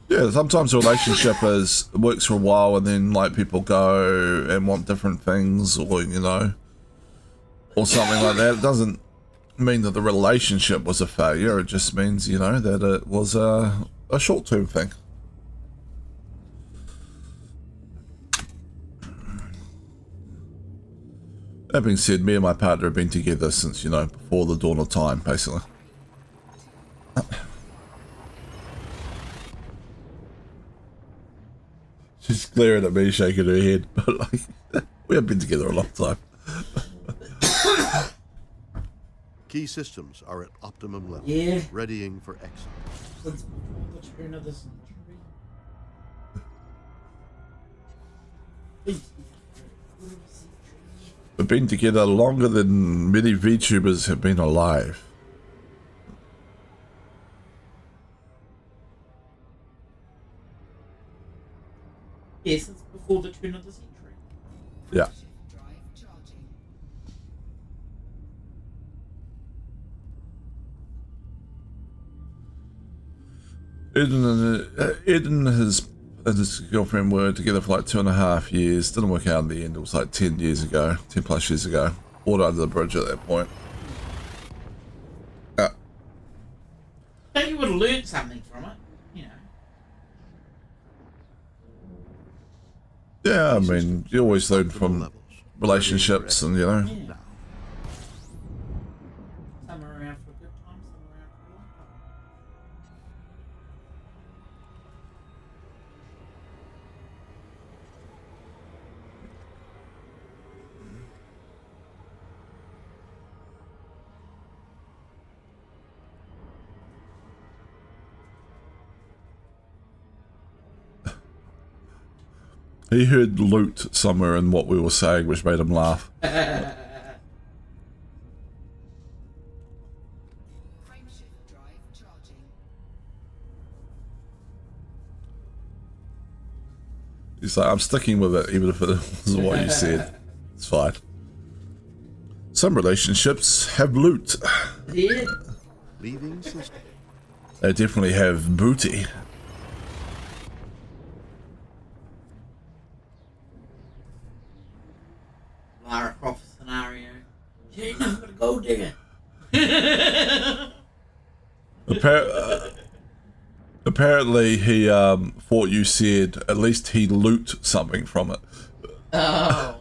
Yeah, sometimes a relationship works for a while and then, like, people go and want different things or, you know, or something like that. It doesn't mean that the relationship was a failure. It just means, you know, that it was a short-term thing. That being said, me and my partner have been together since, you know, before the dawn of time, basically. She's glaring at me, shaking her head, but like, we have been together a long time. Key systems are at optimum level, Yeah. readying for exit. Since before the turn of the century. We've been together longer than many VTubers have been alive. Yeah, since before the turn of the century. Yeah. Ed and his girlfriend were together for like 2.5 years. Didn't work out in the end. It was like 10 years ago, 10 plus years ago. Water under the bridge at that point. I think you would have learned something from it, you know. Yeah, I mean, you always learn from relationships and, you know. Yeah. Some are around for a good time, some are around for a long time. He heard loot somewhere in what we were saying, which made him laugh. He's like, I'm sticking with it, even if it wasn't what you said. It's fine. Some relationships have loot. Yeah. Leaving system. They definitely have booty. Lara Croft scenario. She ain't nothing but a gold digger. Apparently, he thought you said at least he loot something from it. Oh.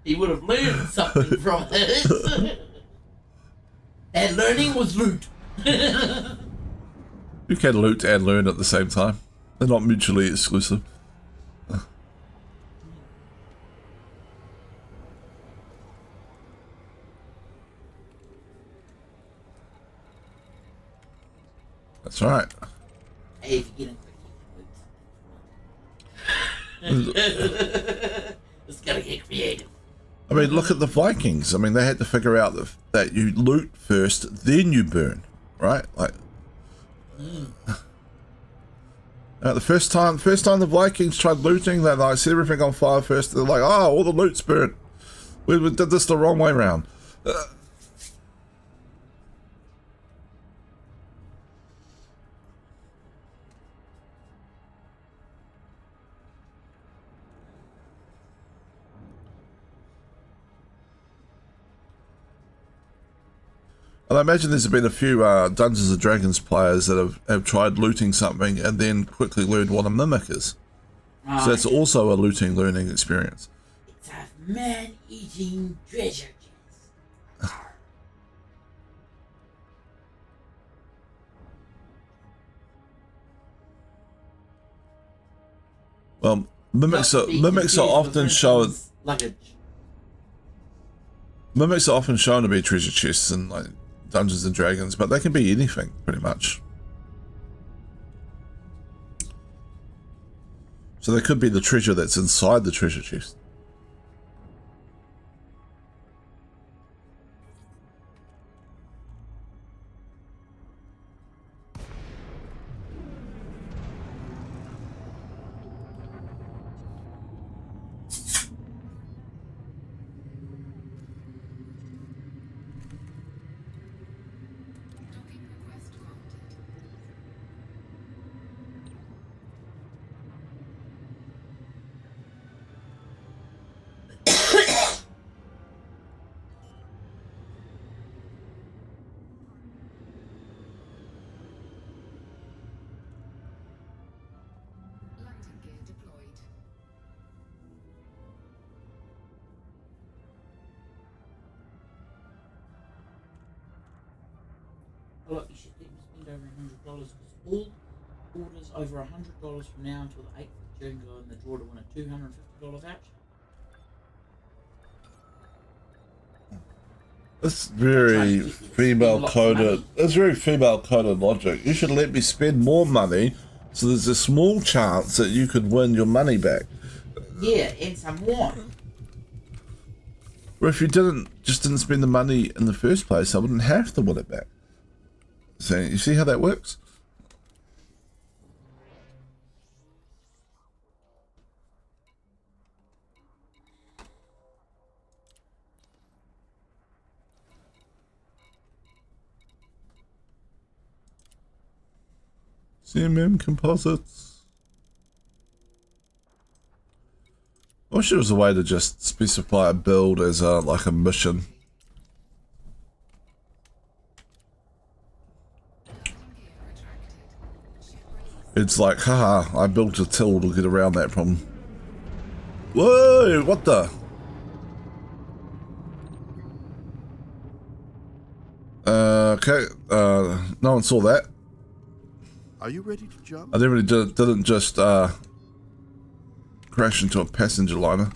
He would have learned something from it. And learning was loot. You can loot and learn at the same time. They're not mutually exclusive. That's right. Hey, if you get a quick loot. It's gotta get creative. I mean, look at the Vikings. I mean, they had to figure out that you loot first, then you burn, right? Like, the first time the Vikings tried looting, they like set everything on fire first. They're like, oh, all the loot's burnt. We did this the wrong way round. And I imagine there's been a few Dungeons and Dragons players that have tried looting something and then quickly learned what a mimic is. So that's also a looting learning experience. It's a man-eating treasure chest. Well, mimics are often shown. Luggage. Mimics are often shown to be treasure chests in like Dungeons and Dragons, but they can be anything pretty much. So they could be the treasure that's inside the treasure chest. Docking request granted. Landing gear deployed. Look, you should let me spend over $100 because all orders over $100 from now until the 8th of June go in the draw to win a $250 voucher. It's very female coded. It's very female coded logic. You should let me spend more money, so there's a small chance that you could win your money back. Yeah, and some more. Or if you didn't spend the money in the first place, I wouldn't have to win it back. So you see how that works? CMM composites. I wish there was a way to just specify a build as like a mission. It's like, haha, I built a till to get around that problem. Whoa, what the? Okay, no one saw that. Are you ready to jump? I didn't just crash into a passenger liner.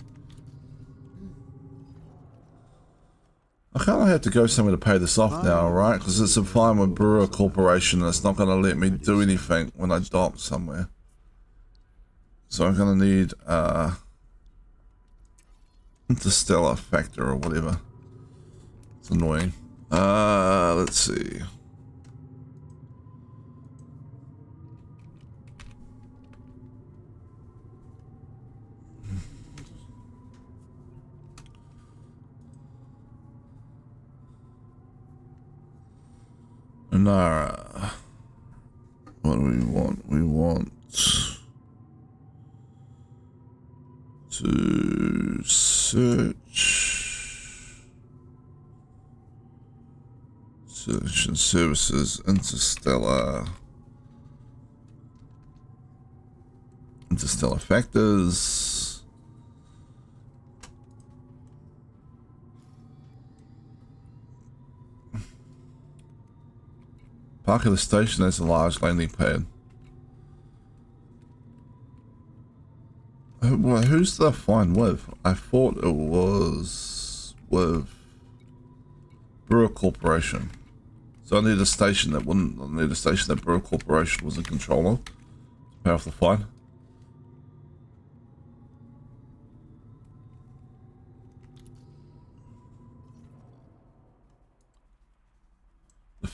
I kind of have to go somewhere to pay this off now, right? Because it's a fine with Brewer Corporation and it's not going to let me do anything when I dock somewhere. So I'm going to need Interstellar Factor or whatever. It's annoying. Let's see. Nara. What do we want? We want to search and services interstellar factors. Park at the station has a large landing pad. Who's the fine with? I thought it was with Brewer Corporation. So I need a station that wouldn't. I need a station that Brewer Corporation was in control of to pay off the fine.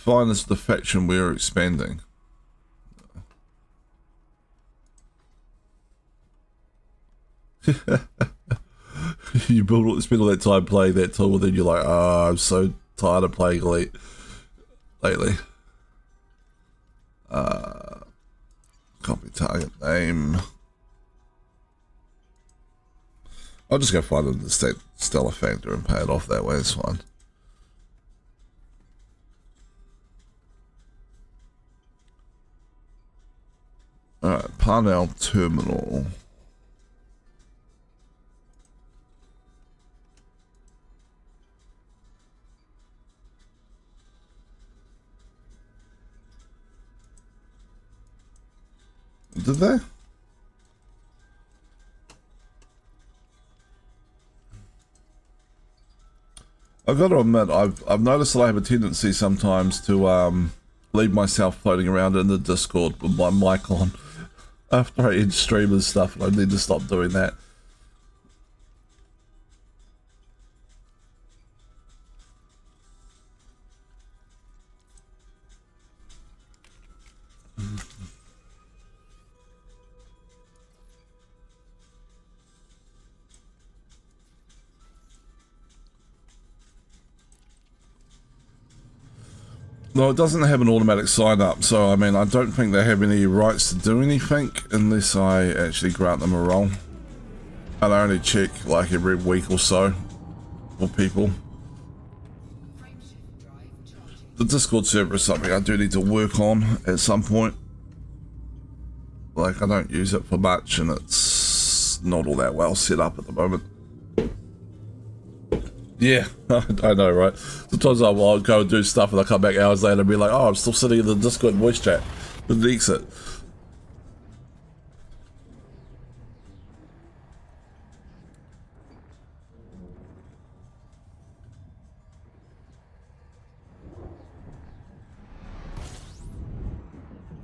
define as the faction we're expanding? You spend all that time playing that tool, and then you're like, oh, I'm so tired of playing lately. Copy target name. I'll just go find the Stellar Factor and pay it off that way, it's fine. Alright, Parnell Terminal. Did they? I've got to admit, I've noticed that I have a tendency sometimes to leave myself floating around in the Discord with my mic on after I end stream and stuff, and I need to stop doing that. No, it doesn't have an automatic sign up, so I mean, I don't think they have any rights to do anything unless I actually grant them a role. And I only check like every week or so for people. The Discord server is something I do need to work on at some point. Like, I don't use it for much, and it's not all that well set up at the moment. Yeah, I know, right? Sometimes I'll go and do stuff and I'll come back hours later and be like, oh, I'm still sitting in the Discord voice chat with the exit.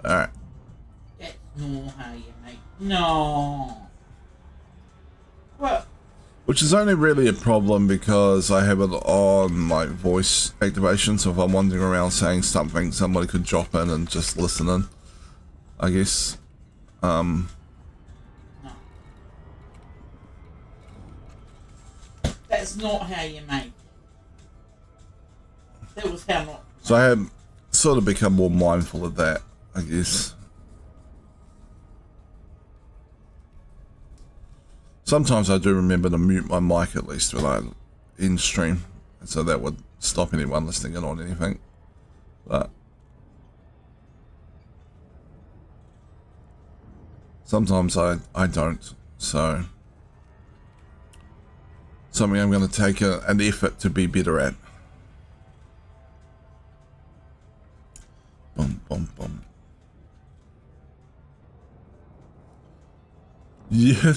Alright. That's not how you make... No. What? Which is only really a problem because I have it on like voice activation, so if I'm wandering around saying something, somebody could drop in and just listen in, I guess. No. That's not how you make. That was how not... So I have sort of become more mindful of that, I guess. Sometimes I do remember to mute my mic at least when I end stream, so that would stop anyone listening in on anything. But sometimes I don't, so something I'm going to take an effort to be better at. Boom, boom, boom. Yeah.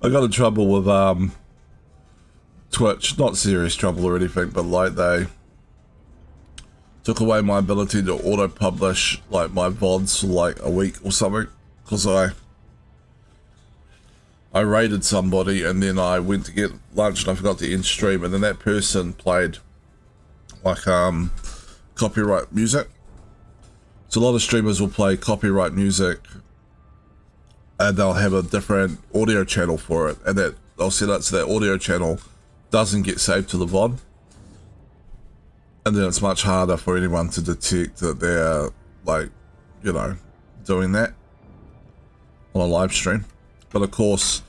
I got in trouble with Twitch, not serious trouble or anything, but like they took away my ability to auto-publish like my VODs for like a week or something, because I raided somebody and then I went to get lunch and I forgot to end stream, and then that person played like copyright music. So a lot of streamers will play copyright music and they'll have a different audio channel for it, and that they'll set it so that audio channel doesn't get saved to the VOD. And then it's much harder for anyone to detect that they're, like, you know, doing that on a live stream. But of course,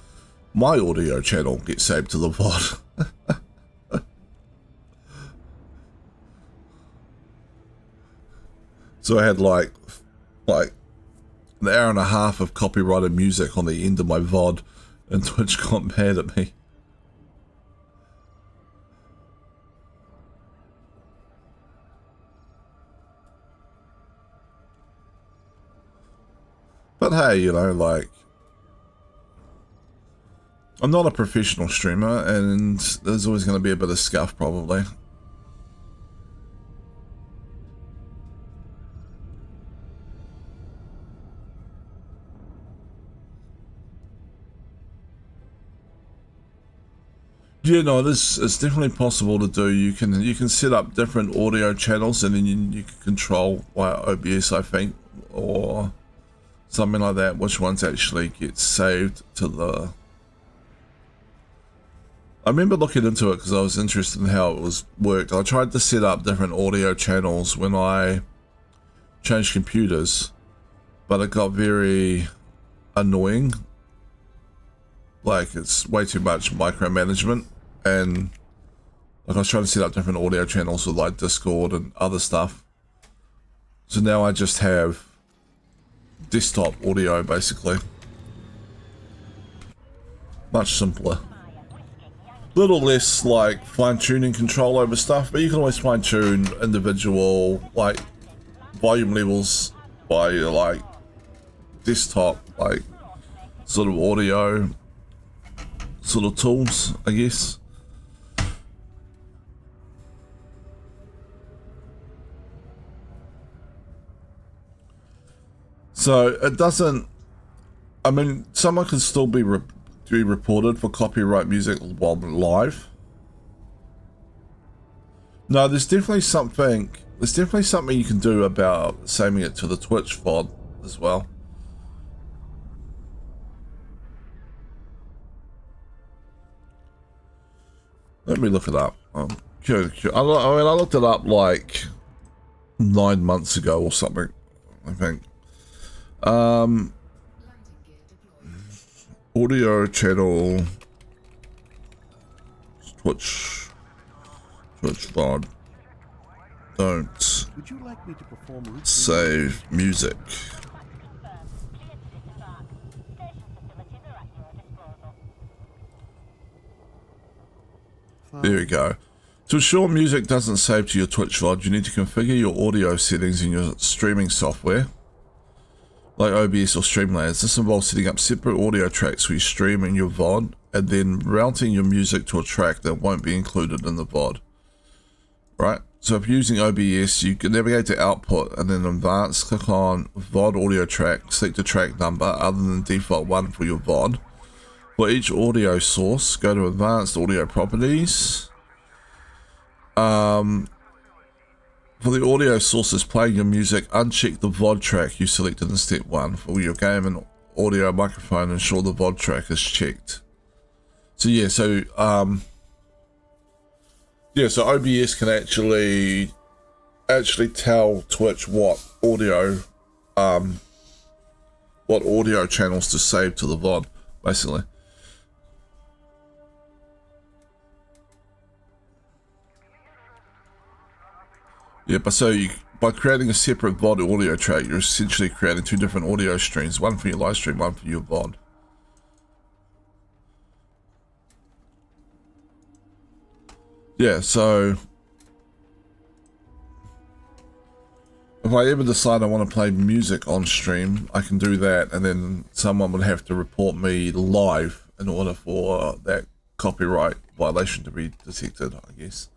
my audio channel gets saved to the VOD. So I had like an hour and a half of copyrighted music on the end of my VOD, and Twitch got mad at me. But hey, you know, like, I'm not a professional streamer, and there's always going to be a bit of scuff, probably. Yeah, no, it's definitely possible to do. You can set up different audio channels, and then you can control via OBS, I think, or something like that, which ones actually get saved to the... I remember looking into it because I was interested in how it was worked. I tried to set up different audio channels when I changed computers, but it got very annoying. Like, it's way too much micromanagement, and like I was trying to set up different audio channels with like Discord and other stuff. So now I just have desktop audio, basically. Much simpler. Little less like fine-tuning control over stuff, but you can always fine-tune individual like volume levels by like desktop like sort of audio sort of tools, I guess. So it doesn't, I mean, someone can still be reported for copyright music while live. No, there's definitely something you can do about saving it to the Twitch VOD as well. Let me look it up. I mean, I looked it up like 9 months ago or something, I think. Audio channel Twitch VOD. Don't Would you like me to perform routine? save music. There we go. To ensure music doesn't save to your Twitch VOD, you need to configure your audio settings in your streaming software, like OBS or Streamlabs. This involves setting up separate audio tracks for your stream and your VOD, and then routing your music to a track that won't be included in the VOD. Right? So if you're using OBS, you can navigate to output and then advanced, click on VOD audio track, select the track number other than default one for your VOD. For each audio source, go to advanced audio properties. For the audio sources playing your music, uncheck the VOD track you selected in step 1. For your game and audio microphone, ensure the VOD track is checked. So yeah, so OBS can actually tell Twitch what audio channels to save to the VOD, basically. Yeah, but so by creating a separate VOD audio track, you're essentially creating 2 different audio streams, one for your live stream, one for your VOD. Yeah, so if I ever decide I want to play music on stream, I can do that, and then someone would have to report me live in order for that copyright violation to be detected, I guess.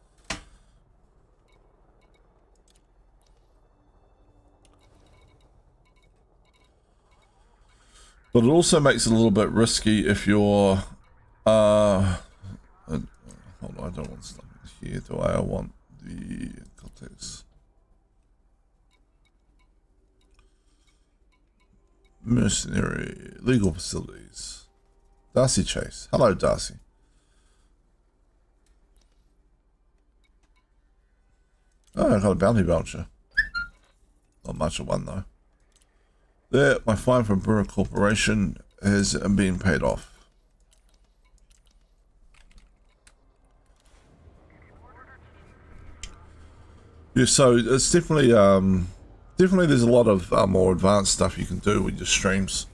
But it also makes it a little bit risky if you're, hold on, I don't want stuff here, do I? I want the context. Mercenary, legal facilities. Darcy Chase. Hello, Darcy. Oh, I got a bounty voucher. Not much of one, though. There, my fine from Brewer Corporation has been paid off. Yeah, so it's definitely, definitely there's a lot of more advanced stuff you can do with your streams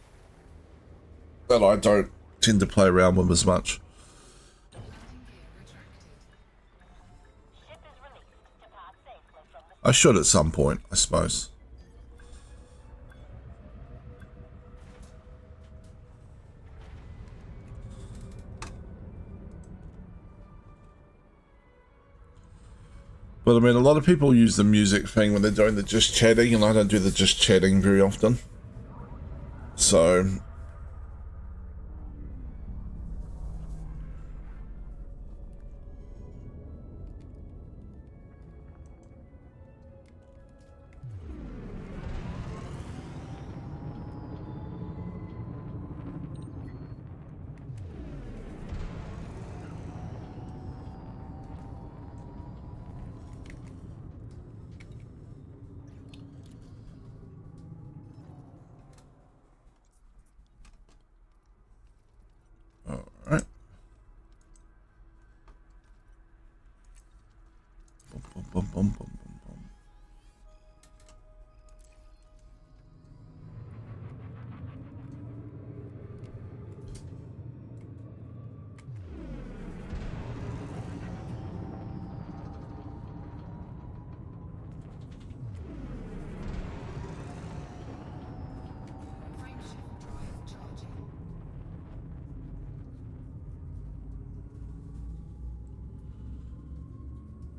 that I don't tend to play around with as much. I should at some point, I suppose. But I mean, a lot of people use the music thing when they're doing the just chatting, and I don't do the just chatting very often. So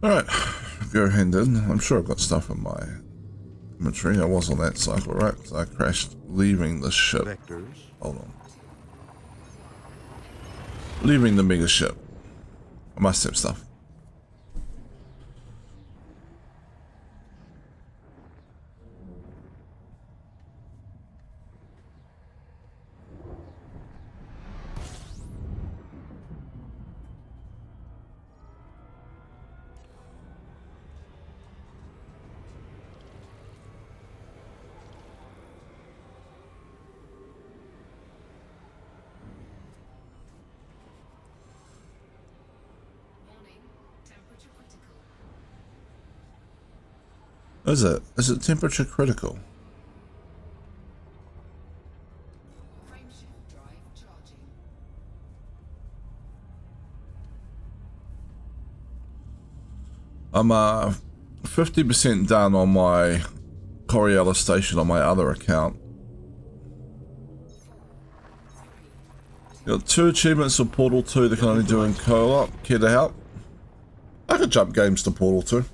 Alright, go ahead then. I'm sure I've got stuff in my inventory. I was on that cycle, right? So I crashed leaving the ship. Vectors. Hold on. Leaving the mega ship. I must have stuff. Warning, temperature critical. Is it? Is it temperature critical? Frameshift drive charging. I'm 50% done on my Coriolis station on my other account. Got 2 achievements for Portal 2 that can only do in co-op. Care to help? I could jump games to Portal 2.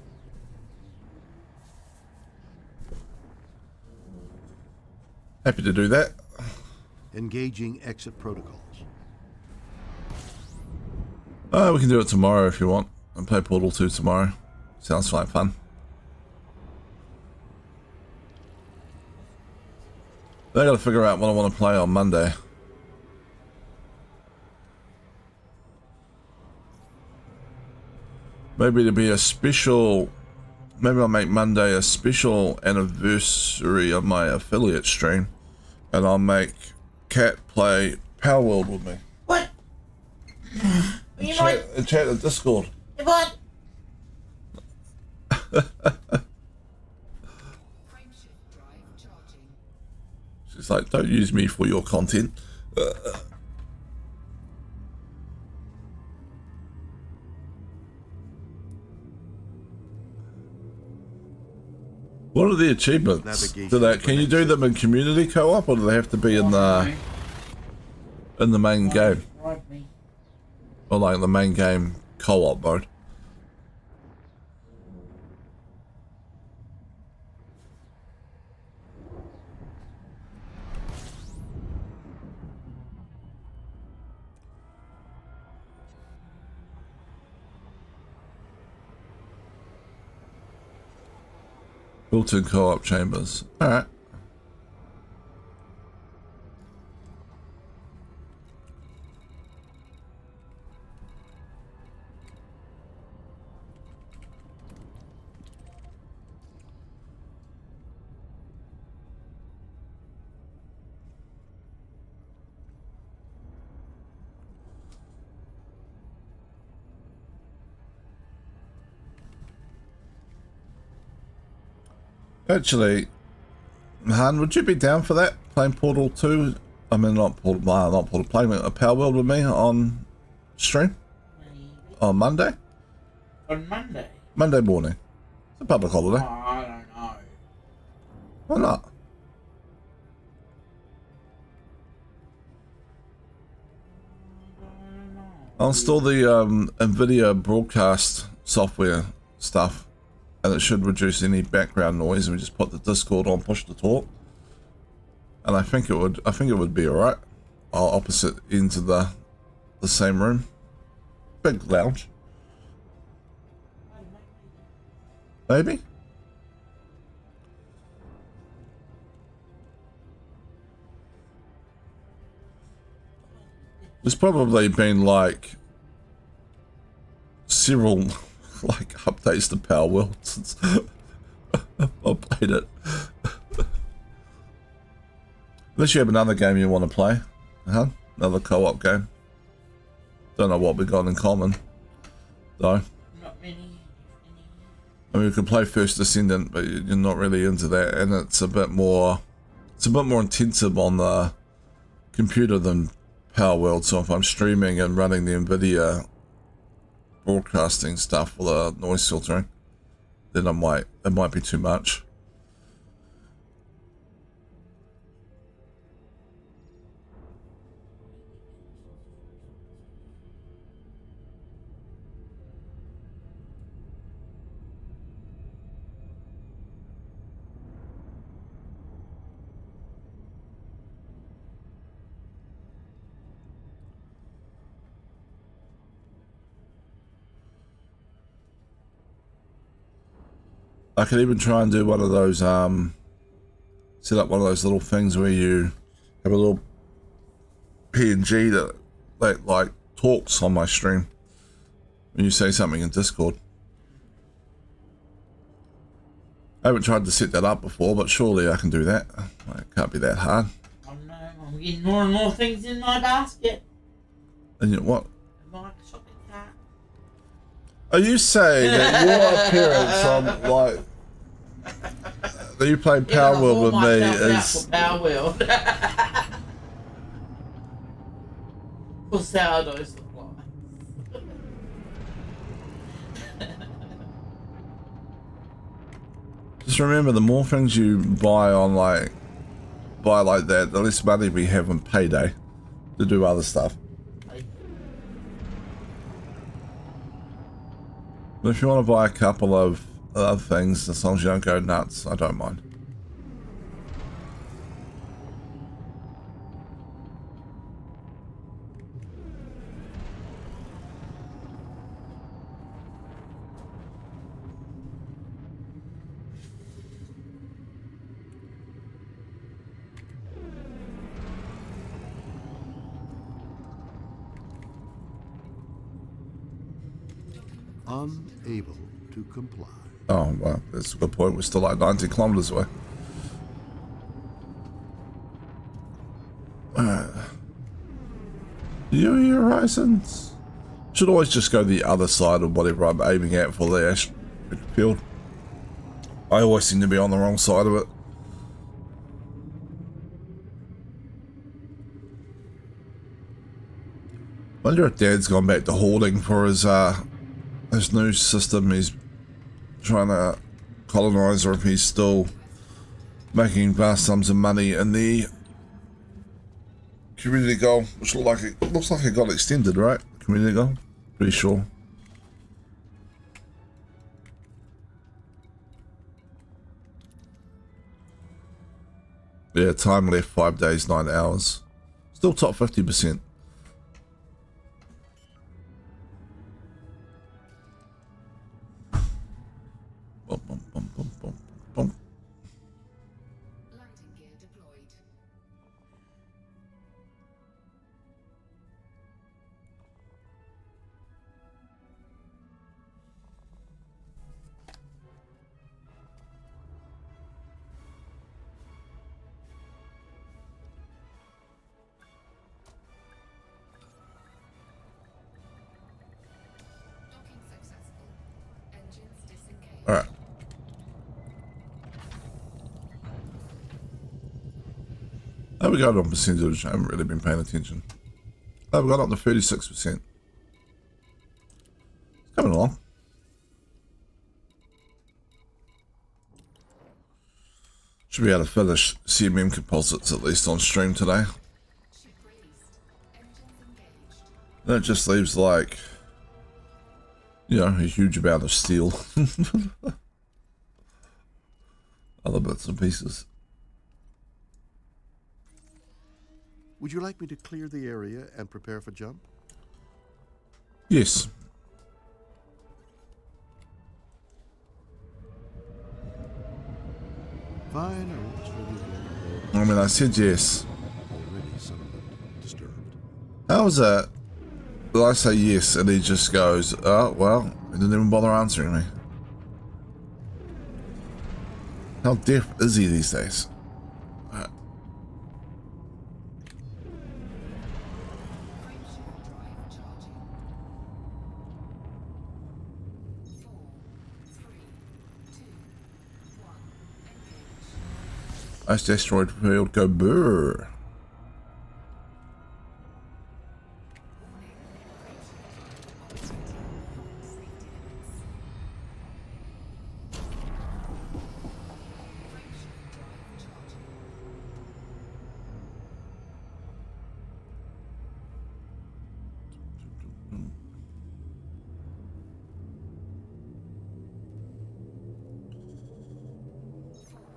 Happy to do that. Engaging exit protocols. We can do it tomorrow if you want. And play Portal 2 tomorrow. Sounds like fun. I gotta figure out what I want to play on Monday. Maybe to be a special... Maybe I'll make Monday a special anniversary of my affiliate stream. And I'll make Cat play Power World with me. What? You might. Chat at Discord. What? Frameshift drive charging. She's like, don't use me for your content. What are the achievements? Navigation Can you do them in community co-op, or do they have to be in the main game, Right, me. or like the main game co-op mode? Built-in co-op chambers. All right. Actually, Han, would you be down for that? Playing Portal 2? I mean, not Portal, playing a Power World with me on stream? Maybe. On Monday? On Monday? Monday morning. It's a public holiday. Oh, I don't know. Why not? I'll install the NVIDIA broadcast software stuff, and it should reduce any background noise. And we just put the Discord on, push to talk, and I think it would be alright. I'll opposite into the same room, big lounge, maybe. There's probably been like several like updates to Power World since I played it. Unless you have another game you want to play, huh? Another co-op game. Don't know what we got in common, though. Not many. I mean, we could play First Descendant, but you're not really into that, and it's a bit more intensive on the computer than Power World. So if I'm streaming and running the NVIDIA broadcasting stuff for the noise filtering, then it might be too much. I could even try and do one of those, set up one of those little things where you have a little PNG that like talks on my stream when you say something in Discord. I haven't tried to set that up before, but surely I can do that. It can't be that hard. I don't know. I'm getting more and more things in my basket. And you know what? Like a shopping cart. Are you saying that your appearance on like that you played Power World with me is Power World. For sourdough supply. just remember the more things you buy like that, the less money we have on payday to do other stuff. But if you want to buy a couple of other things, as long as you don't go nuts, I don't mind. Unable to comply. Oh, well, that's a good point. We're still like 90 kilometers away. New Horizons. Should always just go the other side of whatever I'm aiming at for the ash field. I always seem to be on the wrong side of it. Wonder if Dad's gone back to hoarding for his new system he's trying to colonize, or if he's still making vast sums of money in the community goal, which looks like it got extended, right? Community goal? Pretty sure. Yeah, time left 5 days, 9 hours. Still top 50%. Bum, bum, bum, bum, bum, bum. Landing gear deployed. Docking successful. Engines disengaged. All right. How we got on percentage? I haven't really been paying attention. Oh, we got up to 36%. Coming along. Should be able to finish CMM composites at least on stream today. Ship released. Engines engaged. That just leaves like, you know, a huge amount of steel. Other bits and pieces. Would you like me to clear the area and prepare for jump? Yes. Fine, I won't disturb you again. I mean, I said yes. Already somewhat disturbed. How was that? Did I say yes and he just goes, oh, well, he didn't even bother answering me. How deaf is he these days? Drive charging. 4, 3, 2, 1. Engage. Ice asteroid field go brrr.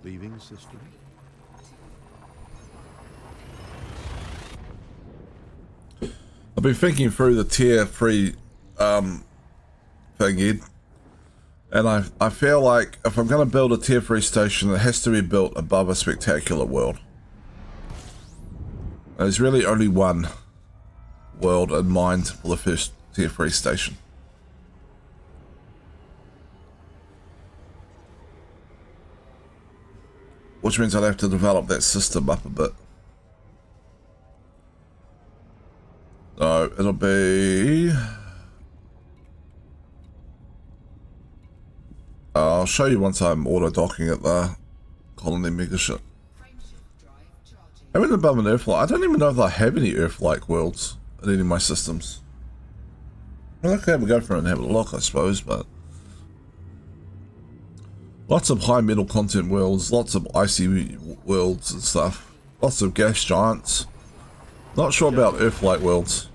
Leaving system. I've been thinking through the tier 3 thing, Ed. And I feel like if I'm going to build a tier 3 station, it has to be built above a spectacular world. There's really only one world in mind for the first tier 3 station. Which means I'd have to develop that system up a bit. So it'll be... I'll show you once I'm auto-docking at the colony megaship. Having above an Earth-like, I don't even know if I have any Earth-like worlds in any of my systems. Well, I could have a go for it and have a look, I suppose, but... Lots of high metal content worlds, lots of icy worlds and stuff. Lots of gas giants. Not sure about Earth-like worlds.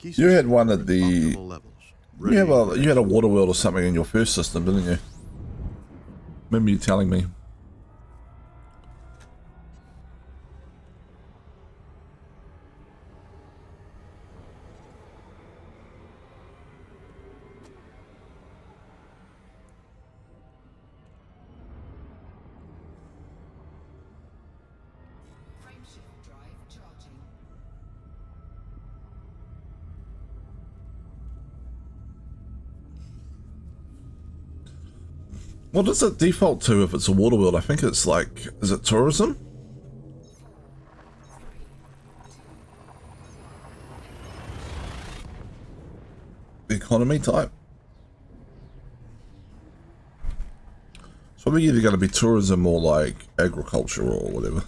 You had one at the... You had a water world or something in your first system, didn't you? Remember you telling me. What does it default to if it's a water world? I think it's like, is it tourism? Economy type? It's probably either going to be tourism or like agriculture or whatever.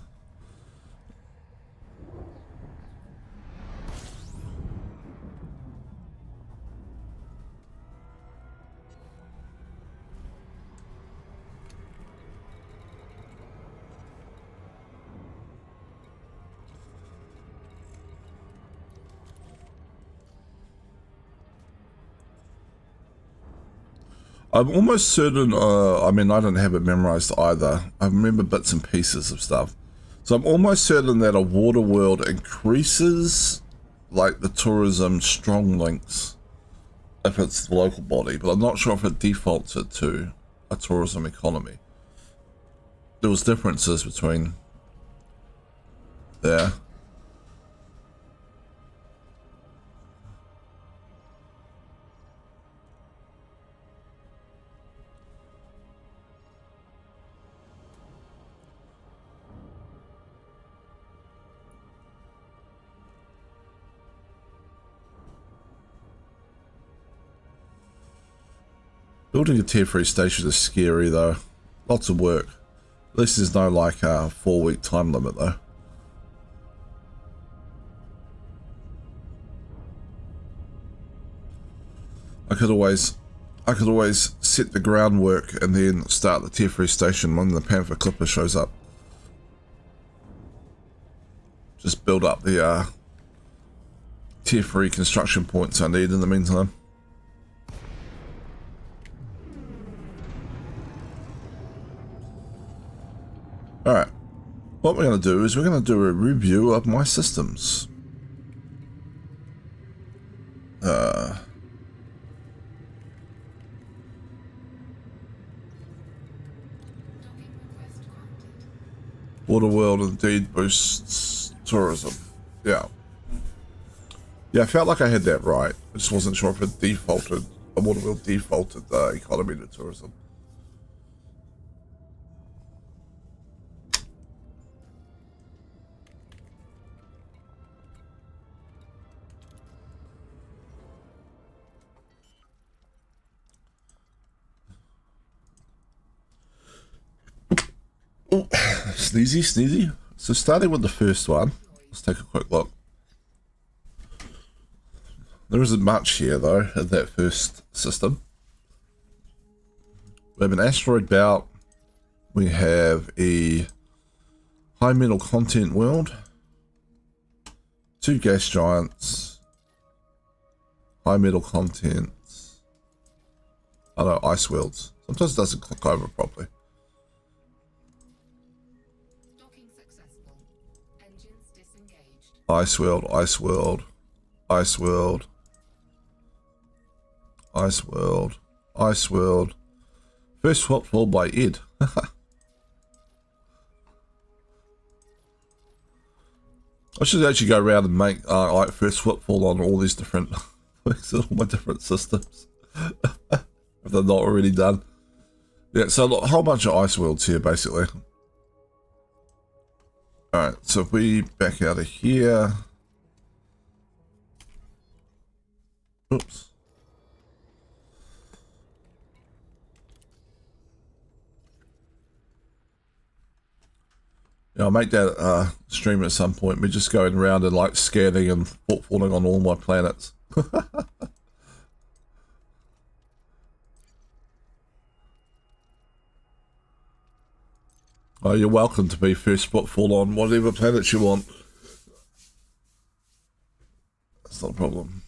I'm almost certain, I mean, I don't have it memorized either. I remember bits and pieces of stuff. So I'm almost certain that a water world increases, like, the tourism strong links if it's the local body, but I'm not sure if it defaults it to a tourism economy. There was differences between there. Building a tier 3 station is scary though. Lots of work. At least there's no like 4-week time limit though. I could always set the groundwork and then start the tier 3 station when the Panther Clipper shows up. Just build up the tier 3 construction points I need in the meantime. Alright, what we're going to do is we're going to do a review of my systems. Water world indeed boosts tourism. Yeah. Yeah, I felt like I had that right. I just wasn't sure if it defaulted, a water world defaulted the economy to tourism. Oh, sneezy, sneezy. So starting with the first one, let's take a quick look. There isn't much here though in that first system. We have an asteroid belt. We have a high metal content world. 2 gas giants. High metal contents. I know, ice worlds. Sometimes it doesn't click over properly. Docking successful. Engines disengaged. Ice world, ice world, ice world, ice world, ice world. First footfall by Ed. I should actually go around and make like first footfall on all these different, all my different systems, if they're not already done. Yeah, so a whole bunch of ice worlds here, basically. All right, so if we back out of here, oops. Yeah, I'll make that stream at some point. We're just going around and like scanning and footfalling on all my planets. Oh, you're welcome to be first footfall on whatever planets you want. That's not a problem.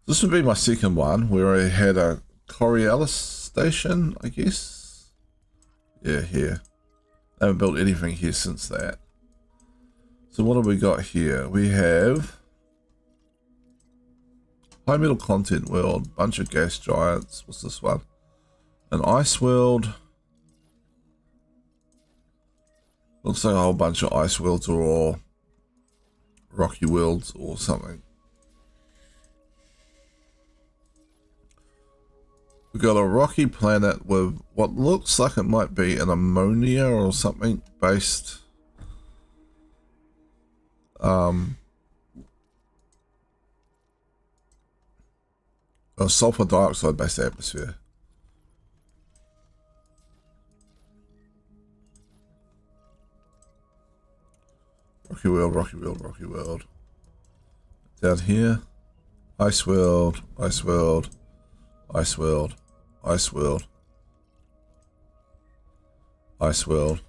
This would be my second one, where I had a Coriolis station, I guess. Yeah, here. I haven't built anything here since that. So what have we got here? We have high metal content world, bunch of gas giants. What's this one? An ice world. Looks like a whole bunch of ice worlds or rocky worlds or something. We've got a rocky planet with what looks like it might be an ammonia or something based a sulfur dioxide based atmosphere. Rocky world, rocky world, rocky world. Down here, ice world, ice world, ice world, ice world, ice world.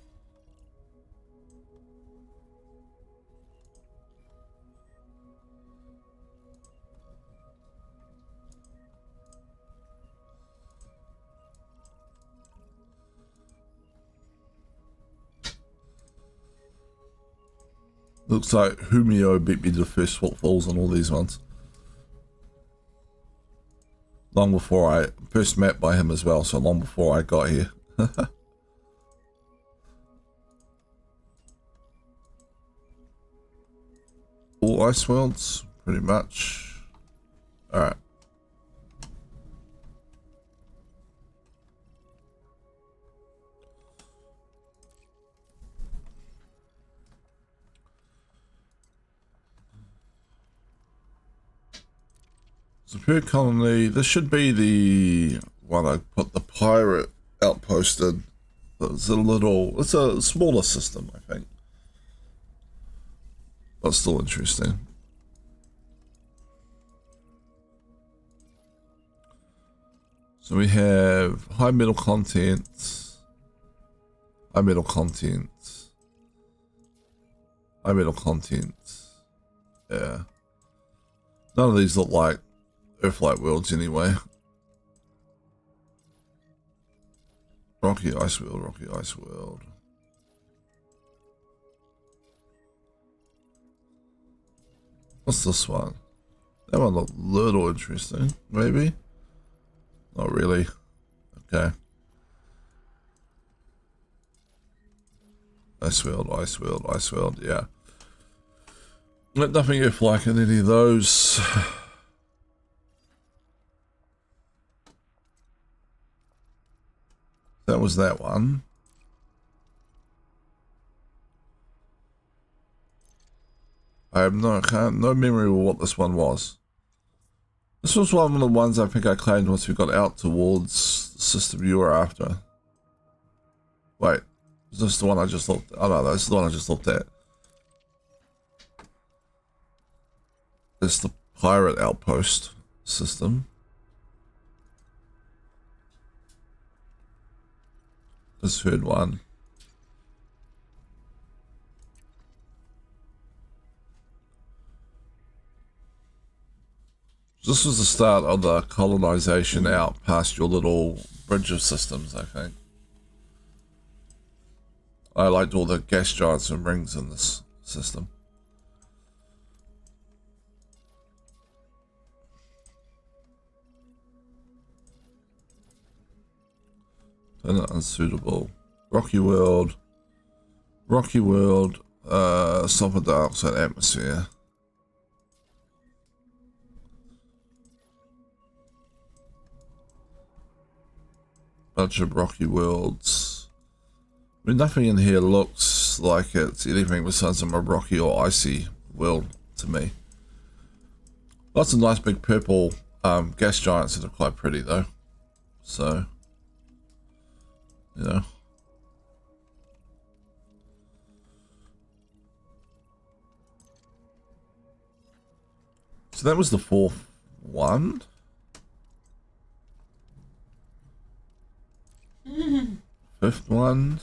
Looks like Humio beat me to the first footfalls on all these ones. Long before I first met by him as well, so long before I got here. All ice worlds, pretty much. Alright. Superior colony, this should be the one I put the pirate outpost in. It's a smaller system, I think. But still interesting. So we have high metal content, high metal content, high metal content. Yeah. None of these look like Earth-like worlds anyway. Rocky ice world, rocky ice world. What's this one? That one looked a little interesting, maybe? Not really. Okay. Ice world, ice world, ice world, yeah. Nothing Earth-like in any of those. That was that one. I have no memory of what this one was. This was one of the ones I think I claimed once we got out towards the system you were after. Wait, is this the one I just looked at? Oh no, this is the one I just looked at. This is the pirate outpost system. This third one. This was the start of the colonization out past your little bridge of systems, I think. I liked all the gas giants and rings in this system. Unsuitable. Rocky world. Sulfur dioxide atmosphere. Bunch of rocky worlds. I mean, nothing in here looks like it's anything besides a rocky or icy world to me. Lots of nice big purple gas giants that are quite pretty though. So, you know. So that was the fourth one. Fifth one.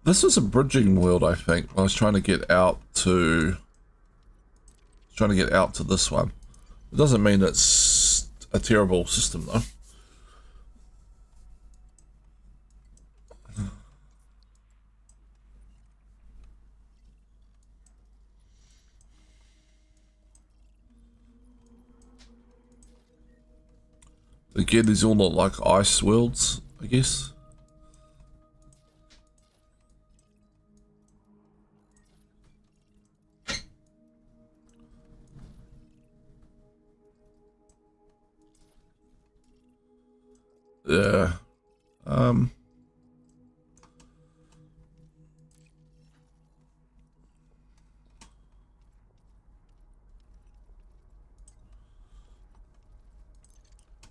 This was a bridging world, I think. I was trying to get out to this one. It doesn't mean it's a terrible system though. Again, these all look like ice worlds, I guess. Yeah.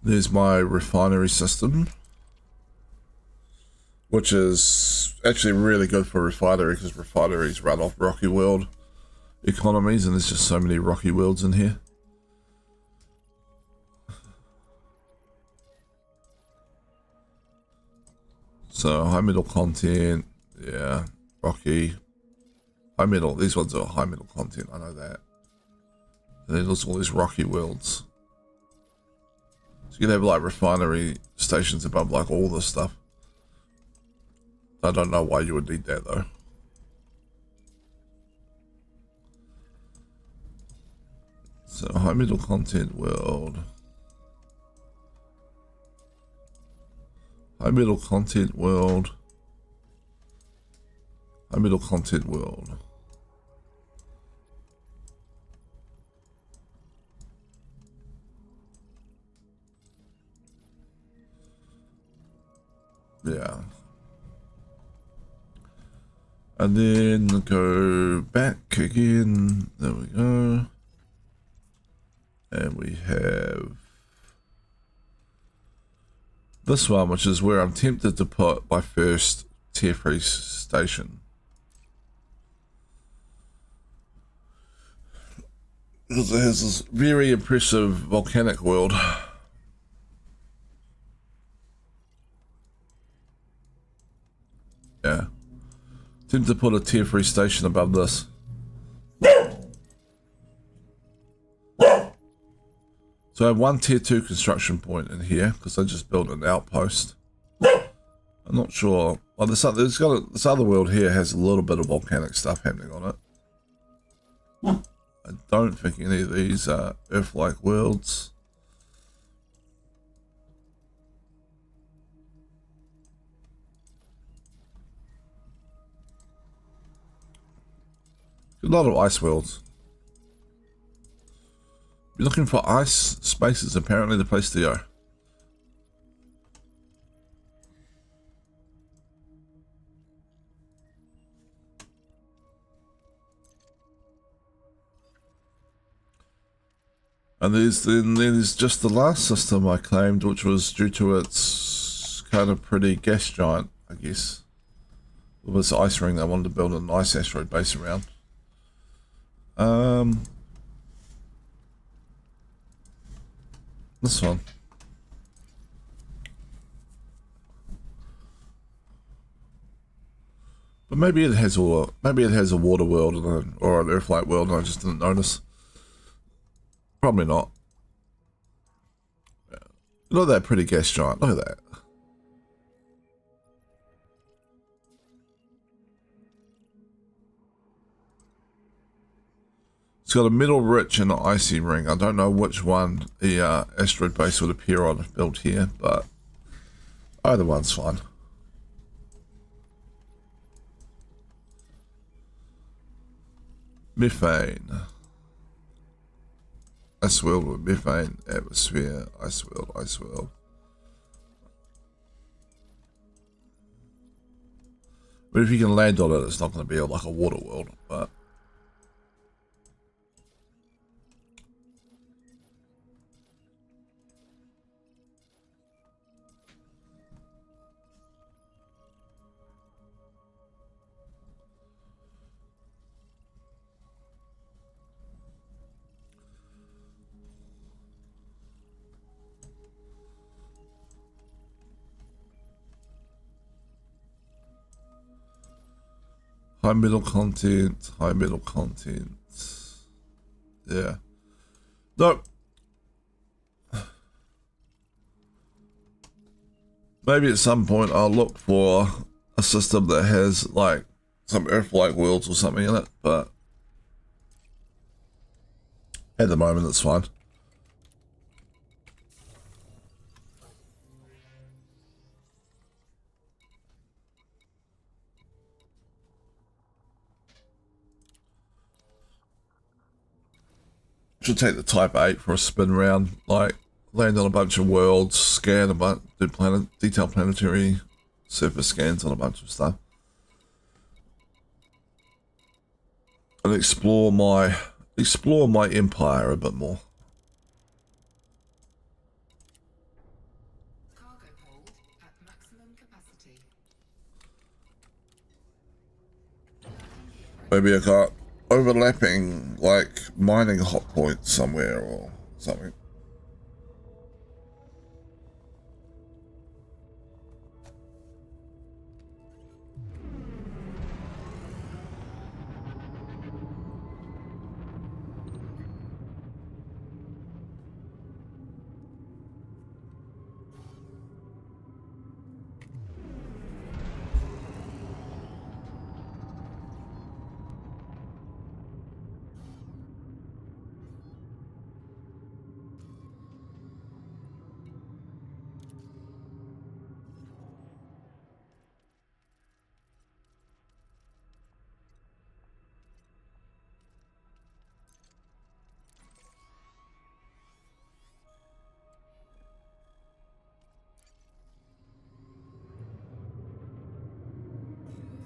There's my refinery system, which is actually really good for refinery because refineries run off rocky world economies, and there's just so many rocky worlds in here. So high metal content, yeah, rocky, high metal. These ones are high metal content. I know that. And then there's all these rocky worlds. So you can have like refinery stations above like all this stuff. I don't know why you would need that though. So high metal content world. High metal content world. High metal content world. Yeah. And then go back again. There we go. And we have this one, which is where I'm tempted to put my first tier 3 station. Because it has this very impressive volcanic world. Yeah. Tempted to put a tier 3 station above this. So I have one tier 2 construction point in here because I just built an outpost. I'm not sure. Well, this other world here has a little bit of volcanic stuff happening on it. I don't think any of these are Earth-like worlds. A lot of ice worlds. You're looking for ice spaces, apparently the place to go. And there's just the last system I claimed, which was due to its kind of pretty gas giant, I guess. It was ice ring. I wanted to build a nice asteroid base around. This one. But maybe it has a water world or an Earth-like world, and I just didn't notice. Probably not. Look at that pretty gas giant. Look at that. It's got a middle rich and an icy ring. I don't know which one the asteroid base would appear on built here, but either one's fine. Methane. Ice world with methane, atmosphere, ice world, ice world. But if you can land on it, it's not going to be like a water world, but... High middle content, high middle content. Yeah. No. Maybe at some point I'll look for a system that has like some Earth-like worlds or something in it, but at the moment it's fine. Should take the Type 8 for a spin round, like land on a bunch of worlds, scan a bunch, do detailed planetary surface scans on a bunch of stuff, and explore my empire a bit more. Cargo hold at maximum capacity. Maybe I got overlapping like mining hot points somewhere or something.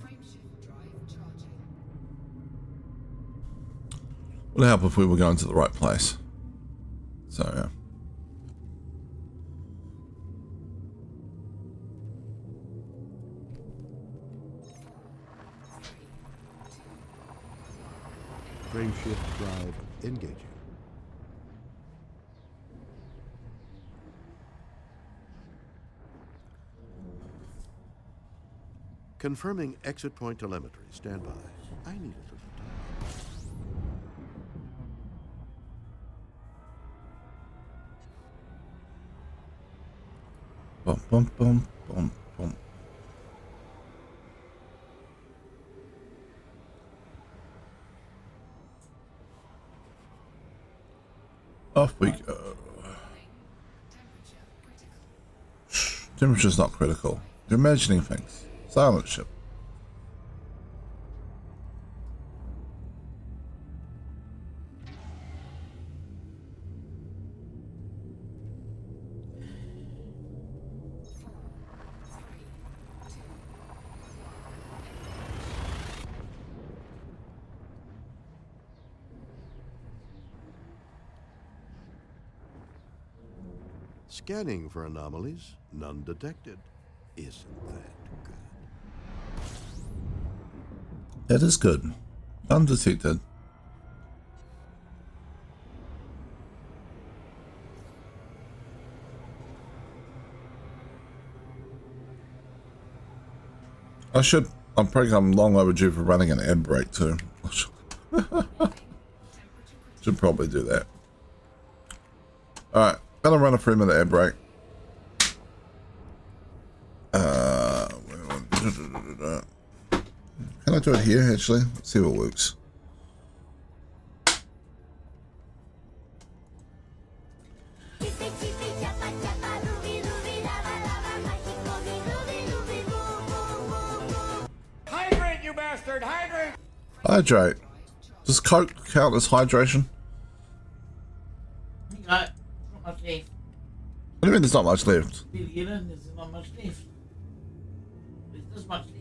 Frameshift drive charging. Would help if we were going to the right place. So yeah. Frameshift drive engaging. Confirming exit point telemetry. Stand by. I need a little time. Bum, bum, bum, bum, bum. Off we go. Temperature critical. Shh, temperature's not critical. You're imagining things. Silent ship. Scanning for anomalies. None detected. Isn't that good? That is good. Undetected. I'm probably long overdue for running an air brake too. Should probably do that. Alright, gonna run a 3-minute air brake. Can I do it here actually? Let's see what works. bastard! Hydrate! Hydrate. Does Coke count as hydration? No, not much left. What do you mean there's not much left? Really, you know, there's not much left. There's this much left.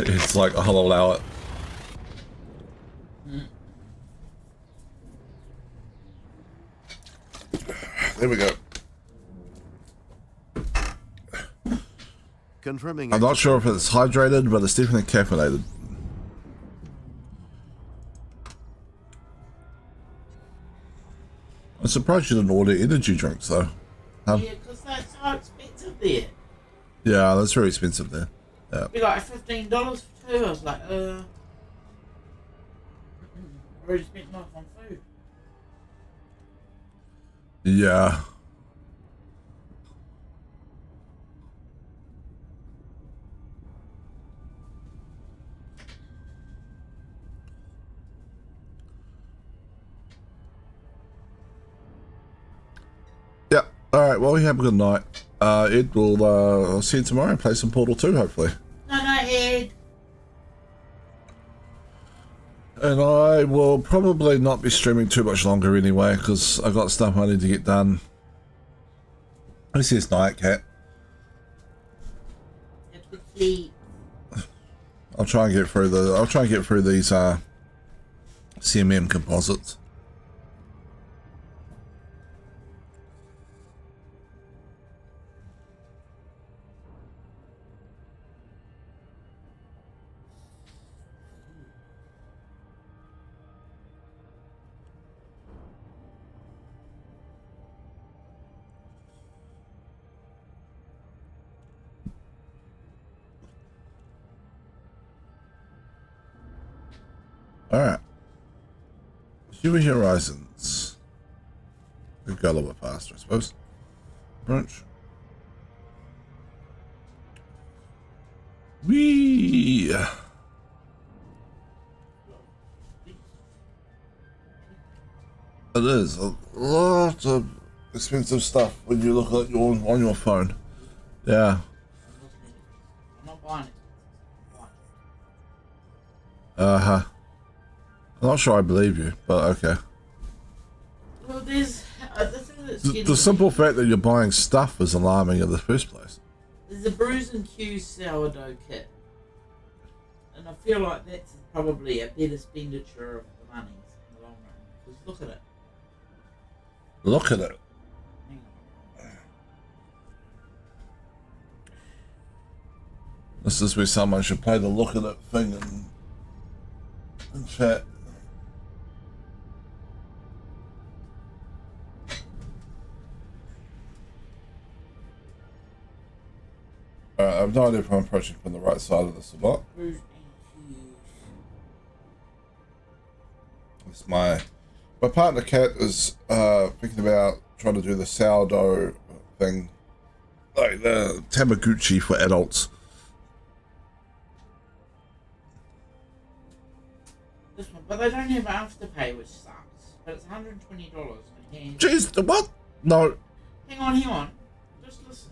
It's like, I'll allow it. There we go. Confirming. I'm not sure if it's hydrated, but it's definitely caffeinated. I'm surprised you didn't order energy drinks, though. Yeah, because they're so expensive there. Yeah, that's very expensive there. Yeah. It'd be like $15 for two. I was like, already spent enough on food. Yeah. Yeah. Alright, well, you have a good night. Ed will see you tomorrow and play some Portal 2, hopefully. No, Ed. And I will probably not be streaming too much longer anyway, because I got stuff I need to get done. This is night, cat. I'll try and get through these CMM composites. Alright. Huey Horizons. We've got a little bit faster, I suppose. Brunch. Whee! It is a lot of expensive stuff when you look at on your phone. Yeah. I'm not buying it. Uh-huh. I'm not sure I believe you, but okay. Well, there's the thing that's The simple fact that you're buying stuff is alarming in the first place. There's a Brews and Q sourdough kit, and I feel like that's probably a better expenditure of the money in the long run. Because look at it. Look at it. Hang on. This is where someone should play the look at it thing in chat. Alright, I have no idea if I'm approaching from the right side of this or not. Brews and Q. It's my partner Kat is thinking about trying to do the sourdough thing, like the Tamagotchi for adults. This one, but they don't have Afterpay, which sucks. But it's $120. And Jeez, the what? No. hang on. Just listen.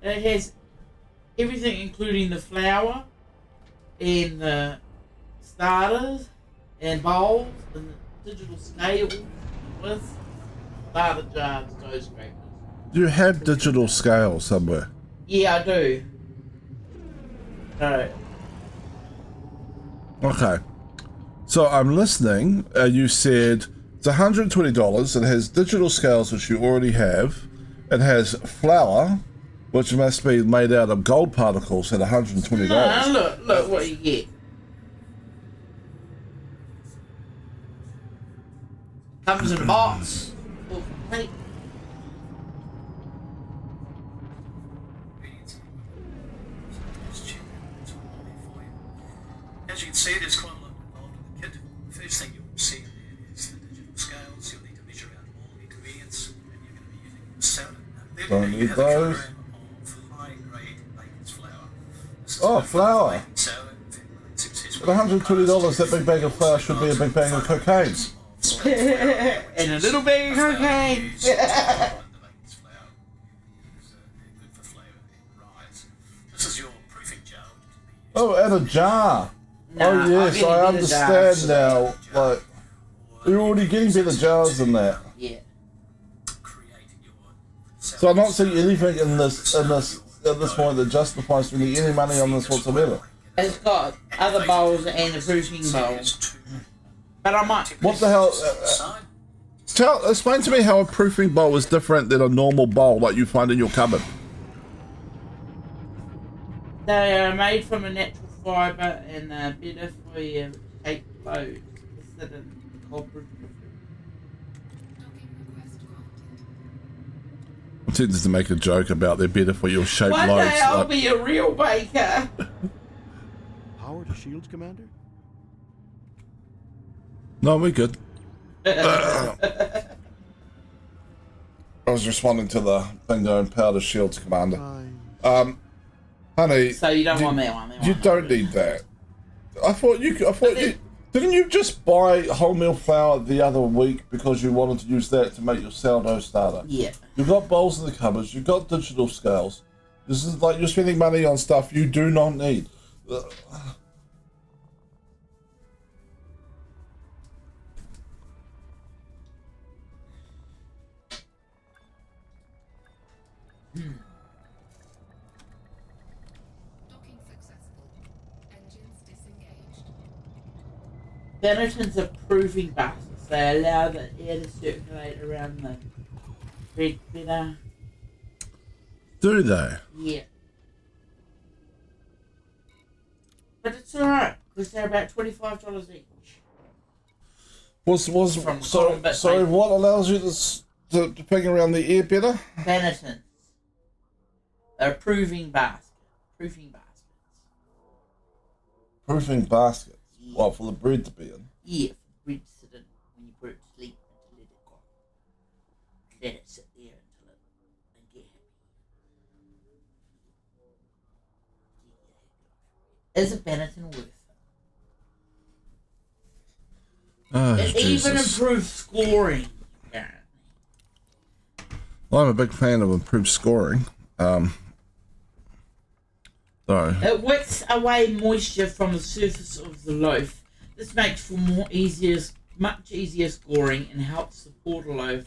It has everything, including the flour and the starters and bowls and the digital scale with starter jars, dough scrapers. Do you have digital scale somewhere? Yeah, I do. No. Okay. So I'm listening. You said it's $120. It has digital scales, which you already have. It has flour, which must be made out of gold particles at $120. No, look what you get. Comes in a box. All complete. As you can see, there's quite a lot involved in the kit. The first thing you'll see in there is the digital scales. You'll need to measure out all the ingredients, and you're going to be using the soda. Don't You need have a those. kilogram of high-grade Bacon's flour. This is Oh, a flour. Bacon's soda. At Successfully $120, that big bag of flour should be a big bag of cocaine. And a little bit of cocaine. The Bacon's flour is good for flavour. Oh, and a jar. Nah, Oh yes, I'll I get a better understand jar. now. Like you're already getting better jars than that. Yeah. create your So I'm not seeing anything in this at this point that justifies spending any money on this whatsoever. It's got other bowls and a proofing bowl. But I might. What the hell? Explain to me how a proofing bowl is different than a normal bowl like you find in your cupboard. They are made from a natural fibre and are better for your cake loads. Instead of cold brew. Docking request granted. I'm tempted to make a joke about they're better for your shaped One loaves. day I'll like- be a real baker. Power to shields, Commander? No, we're good. I was responding to the thing going, Powder Shields Commander. Fine. Honey, So you don't want that one. you don't need that. I thought you. Didn't you just buy wholemeal flour the other week because you wanted to use that to make your sourdough starter? Yeah. You've got bowls in the cupboards. You've got digital scales. This is like you're spending money on stuff you do not need. Docking successful. Engines disengaged. Benetton's are proving baskets. They allow the air to circulate around the bread better. Do they? Yeah. But it's alright, because they're about $25 each. From Colin Sorry, Bit, what allows you to ping around the air better? Benetton's. They're proving baskets. Proofing baskets. Proofing baskets. What, for the bread to be in? Yeah, for the bread to sit in when you put it to sleep and to let it go. Let it sit there until it and get happy. Is a Benetton worth it? Oh, It even improves scoring, apparently. Well, I'm a big fan of improved scoring. So, It wicks away moisture from the surface of the loaf. This makes for much easier scoring and helps support a loaf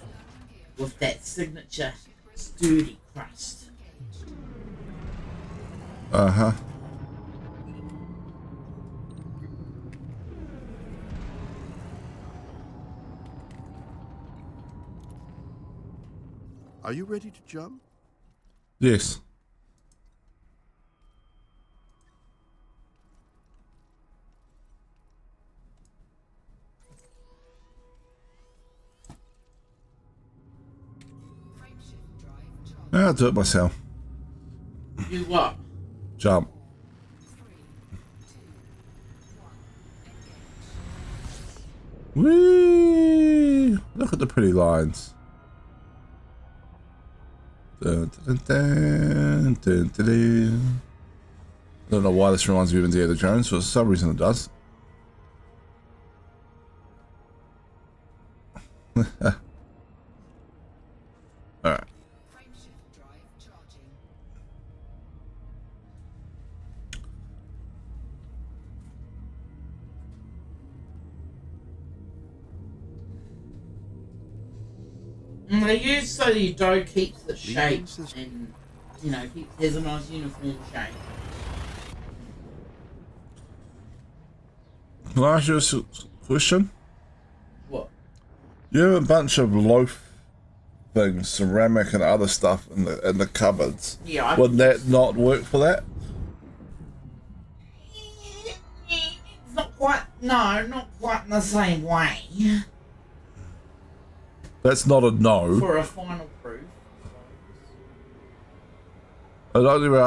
with that signature sturdy crust. uh-huh. Are you ready to jump? Yes. Frameshift drive charged. I'll do it myself. Do what? Jump. 3, 2, 1, engage. Whee! Look at the pretty lines. Dun, dun, dun, dun, dun, dun. I don't know why this reminds me of Indiana Jones, for some reason it does. Alright. Frameshift drive charging. They use so your dough keeps its shape Leaves is- and, has a nice uniform shape. Can I ask you a question? What? You have a bunch of loaf things, ceramic and other stuff in the cupboards. Yeah, Would that not work for that? It's not quite in the same way That's not a no. for a final proof. I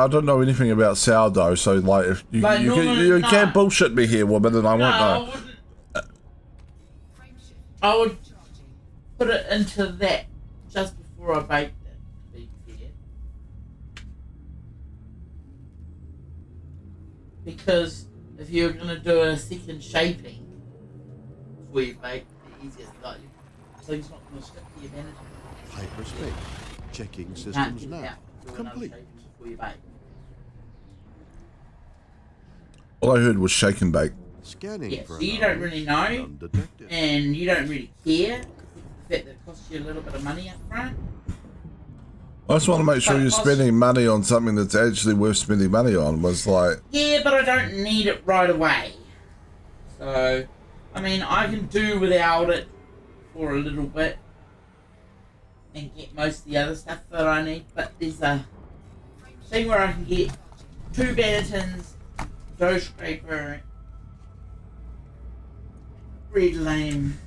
don't know anything about sourdough, so like if you Like, you no. can't bullshit me here, woman, and I No, won't I know. wouldn't. Frameshift I would charging. put it into that just before I baked it, to be fair. Because if you're going to do a second shaping before you bake, the easiest dough, things not going to stick to your vanity. Hyperspace. Checking You can't systems get it now. out. Do another Complete. shaping before you bake. All I heard was shake and bake. Scanning Yeah, for so you don't anomalies really know, undetected. and you don't really care. The fact that it costs you a little bit of money up front. I just want to make sure But you're also- spending money on something that's actually worth spending money on. Was like, Yeah, but I don't need it right away. So, I mean, I can do without it for a little bit and get most of the other stuff that I need. But there's a thing where I can get 2 Benetons, dough scraper, red lime.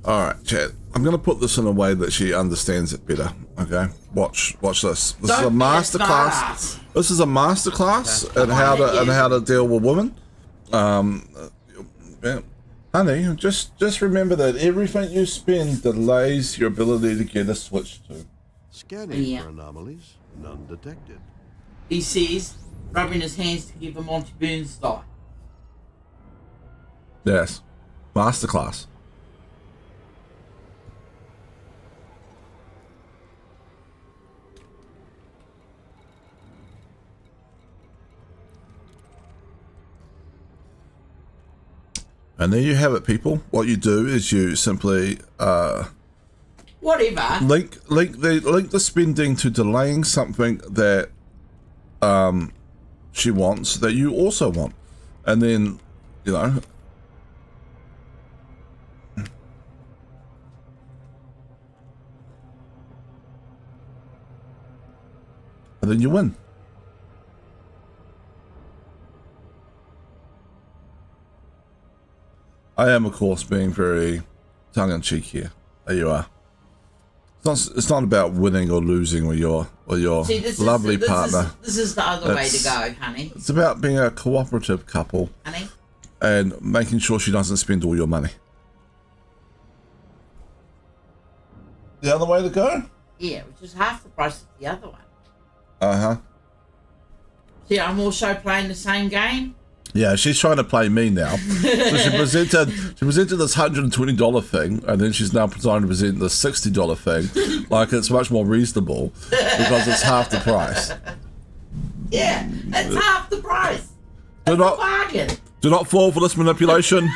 all right, Chad. I'm gonna put this in a way that she understands it better. Okay, watch this. This is a Don't be a masterclass. smartass. This is a masterclass in how to deal with women. Yeah. Honey, just remember that everything you spend delays your ability to get a switch to. Scanning Yeah. for anomalies, none detected. He says, rubbing his hands to give a Monty Burns style. Yes, masterclass. And there you have it, people. What you do is you simply Whatever. link the spending to delaying something that she wants that you also want, and then you know. And then you win. I am, of course, being very tongue-in-cheek here. There you are. It's not about winning or losing with your See, this lovely is, partner. This is the other way to It's- go, honey. It's about being a cooperative couple Honey? and making sure she doesn't spend all your money. The other way to go? Yeah, which is half the price of the other one. Uh-huh. See, I'm also playing the same game. Yeah, she's trying to play me now. So she presented this $120 thing, and then she's now trying to present this $60 thing, like it's much more reasonable because it's half the price. Yeah, that's half the price. Do not Bargain. do not fall for this manipulation.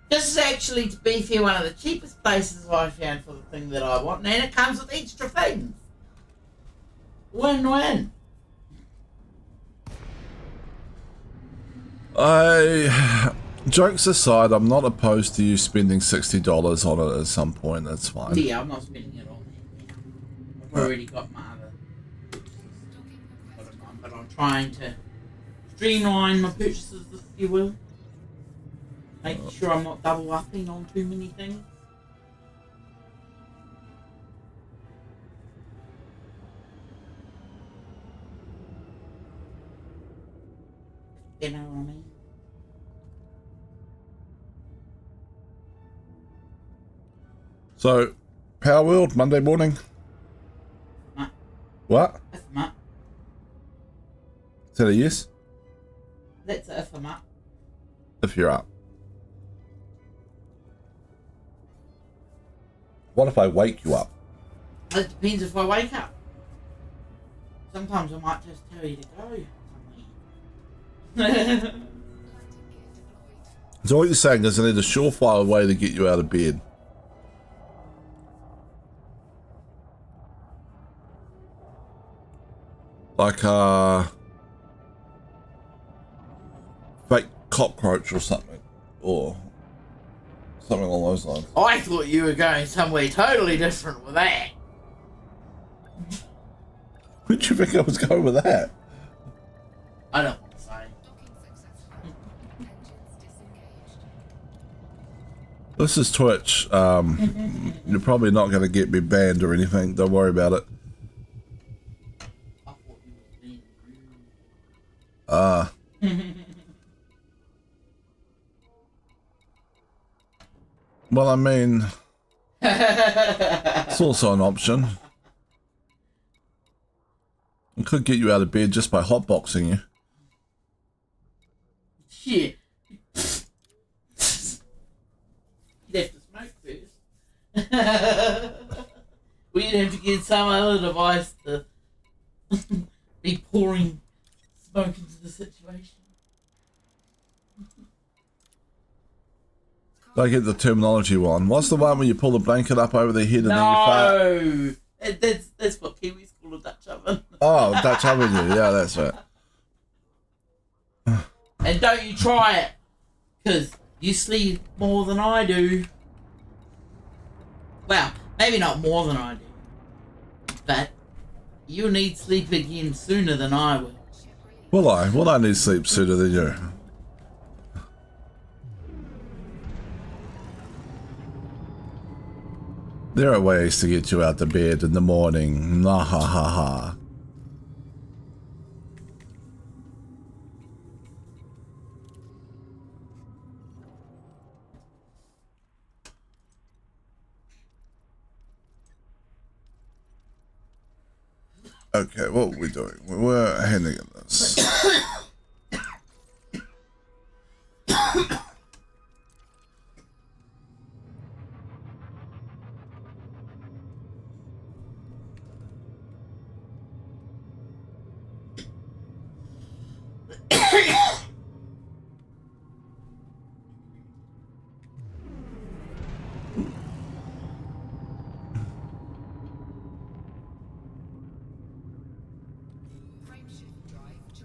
This is actually, to be fair, one of the cheapest places I found for the thing that I want, and it comes with extra things. Win-win. Jokes aside, I'm not opposed to you spending $60 on it at some point. That's fine. Yeah, I'm not spending it on that now. I've already got my other purchases, but I'm trying to streamline my purchases, if you will. Making sure I'm not double upping on too many things. You know what I mean? So, Power World, Monday morning. Nah, What? if I'm up. Is that a yes? That's it if I'm up. If you're up. What if I wake you up? It depends if I wake up. Sometimes I might just tell you to go somewhere. So what you're saying is I need a surefire way to get you out of bed. Like a fake cockroach or something. Or something along those lines. I thought you were going somewhere totally different with that. Where'd you think I was going with that? I don't want to say. Docking successful. Engines disengaged. This is Twitch. You're probably not going to get me banned or anything. Don't worry about it. I thought you were being rude. Well, I mean, it's also an option. I could get you out of bed just by hotboxing you. Shit. You'd have to smoke first. We'd have to get some other device to be pouring smoke into the situation. Don't get the terminology one. What's the one where you pull the blanket up over their head and then you fart? No, that's what Kiwis call a Dutch oven. Oh, Dutch oven, yeah, that's right. And don't you try it, because you sleep more than I do. Well, maybe not more than I do, but you'll need sleep again sooner than I will. Will I? Will I need sleep sooner than you? There are ways to get you out of bed in the morning. Nah ha ha ha. Okay, what are we doing? We're handling this.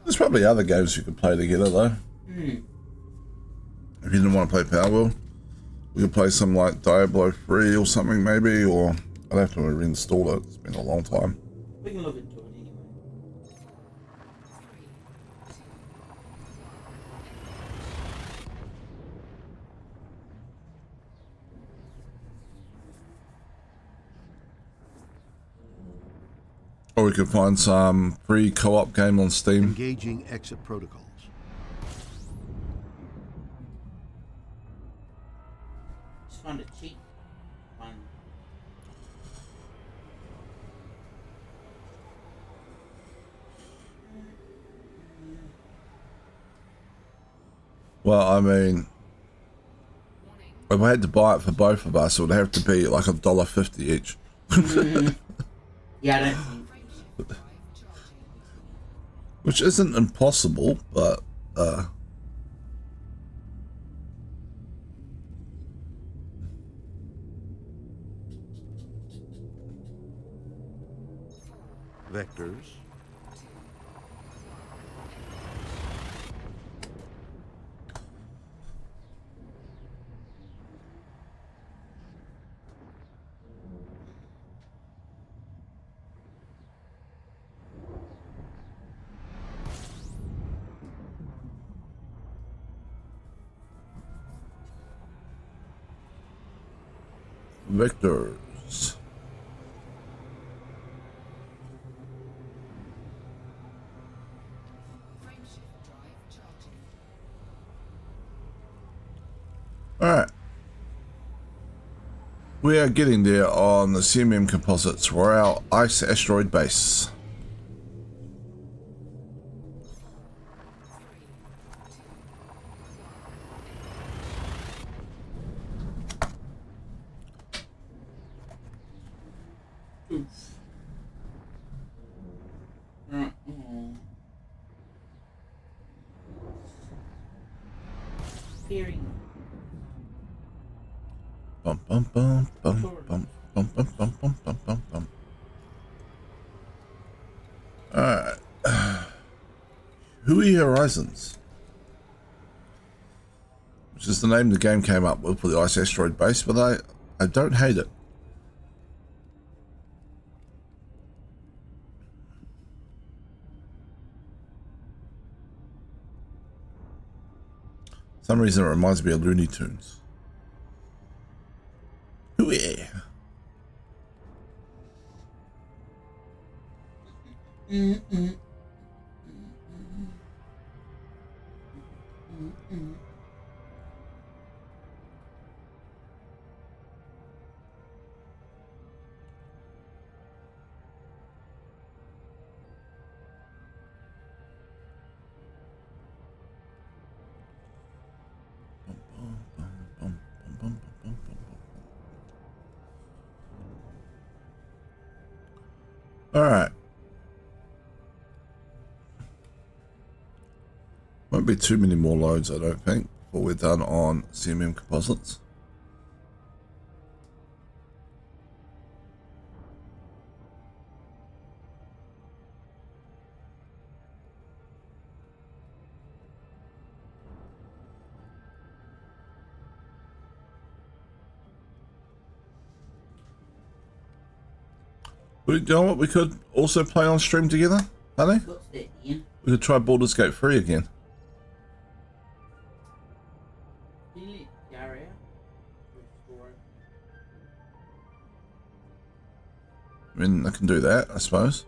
There's probably other games you could play together though. If you didn't want to play Power Wheel, we could play some like Diablo 3 or something maybe, or I'd have to reinstall it. It's been a long time. We can look into it anyway. Or we could find some free co-op game on Steam. Engaging exit protocols. Just find it cheap. Fine. Well, I mean, if I had to buy it for both of us, it would have to be like $1.50 each. Yeah, I don't think. Which isn't impossible, but Vectors. vectors. Alright. We are getting there on the CMM composites for our ice asteroid base. Fearing. Bum bum bum bum bum bum bum bum bum bum bum bum. Alright. Hui Horizons, which is the name the game came up with for the ice asteroid base, but I don't hate it. For some reason it reminds me of Looney Tunes. Hui. All right. Won't be too many more loads, I don't think, before we're done on CMM composites. You know what we could also play on stream together, honey? What's that, Ian? We could try Baldur's Gate 3 again. Can you let Gary out? I mean, I can do that, I suppose.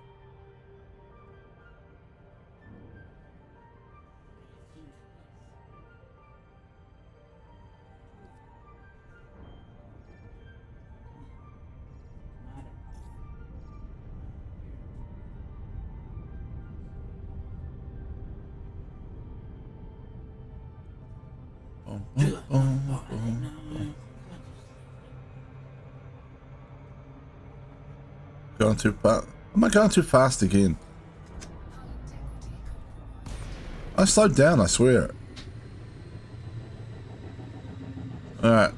Going too fast. Am I going too fast again? I slowed down, I swear. Alright.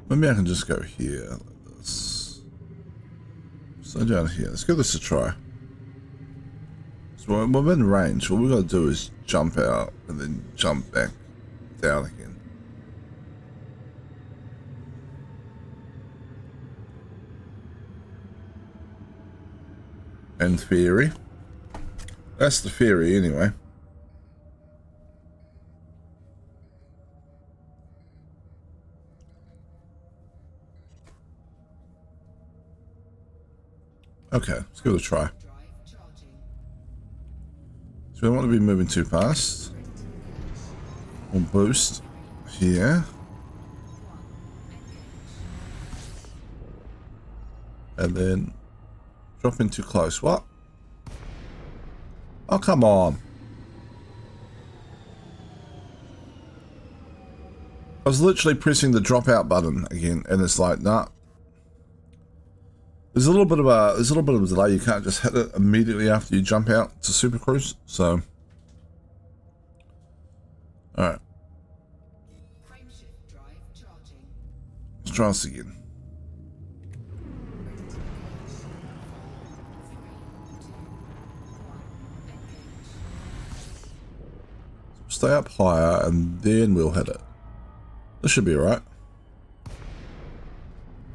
Maybe I can just go here like this. Slow down here. Let's give this a try. So we're in range. What we got to do is jump out and then jump back down again. In theory. That's the theory anyway. Okay, let's give it a try. So we don't want to be moving too fast. We'll boost here. And then drop in too close. What? Oh, come on. I was literally pressing the drop out button again, and it's like, nah. There's a little bit of a delay. You can't just hit it immediately after you jump out to Super Cruise. So, all right. Let's try this again. Stay up higher, and then we'll hit it. This should be all right.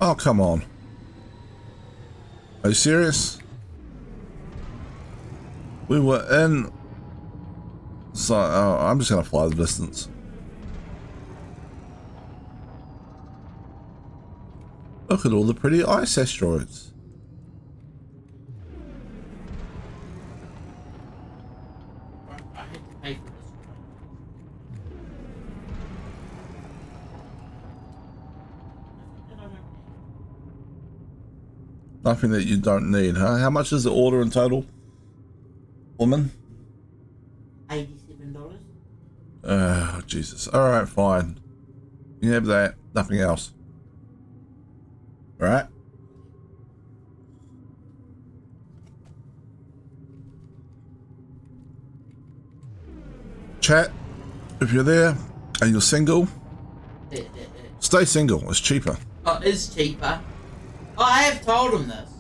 Oh, come on. Are you serious? We were in... So, oh, I'm just going to fly the distance. Look at all the pretty ice asteroids. I had to pay for this. Nothing that you don't need, huh? How much is the order in total, woman? $87. Oh, Jesus. All right, fine. You can have that. Nothing else. All right? Chat, if you're there and you're single, stay single. It's cheaper. Oh, it is cheaper. Oh, I have told him this.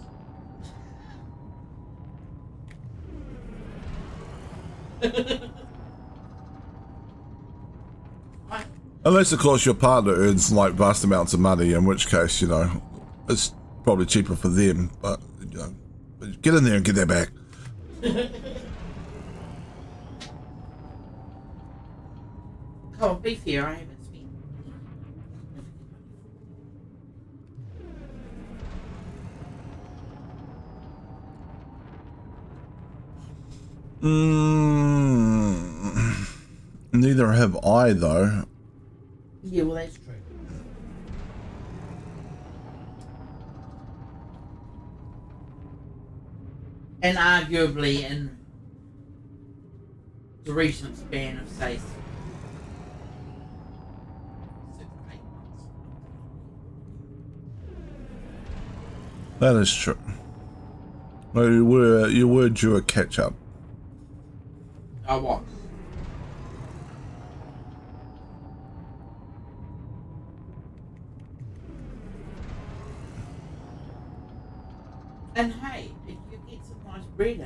Unless, of course, your partner earns like vast amounts of money, in which case, you know, it's probably cheaper for them. But, you know, get in there and get that back. Come on, be fair, I haven't spent. Neither have I, though. Yeah, well, that's true. And arguably in the recent span of, say, 6 or 8 months. That is true. Well, you were due a catch up. I was. And hey, if you get some nice bread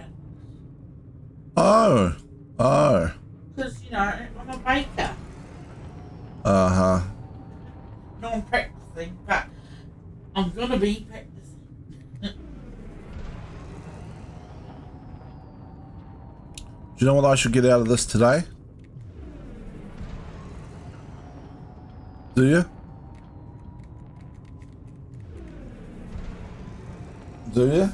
out, Oh. because, you know, I'm a baker. Uh-huh. Non-practicing, but I'm gonna be practicing. Do you know what I should get out of this today? Do you? Do you?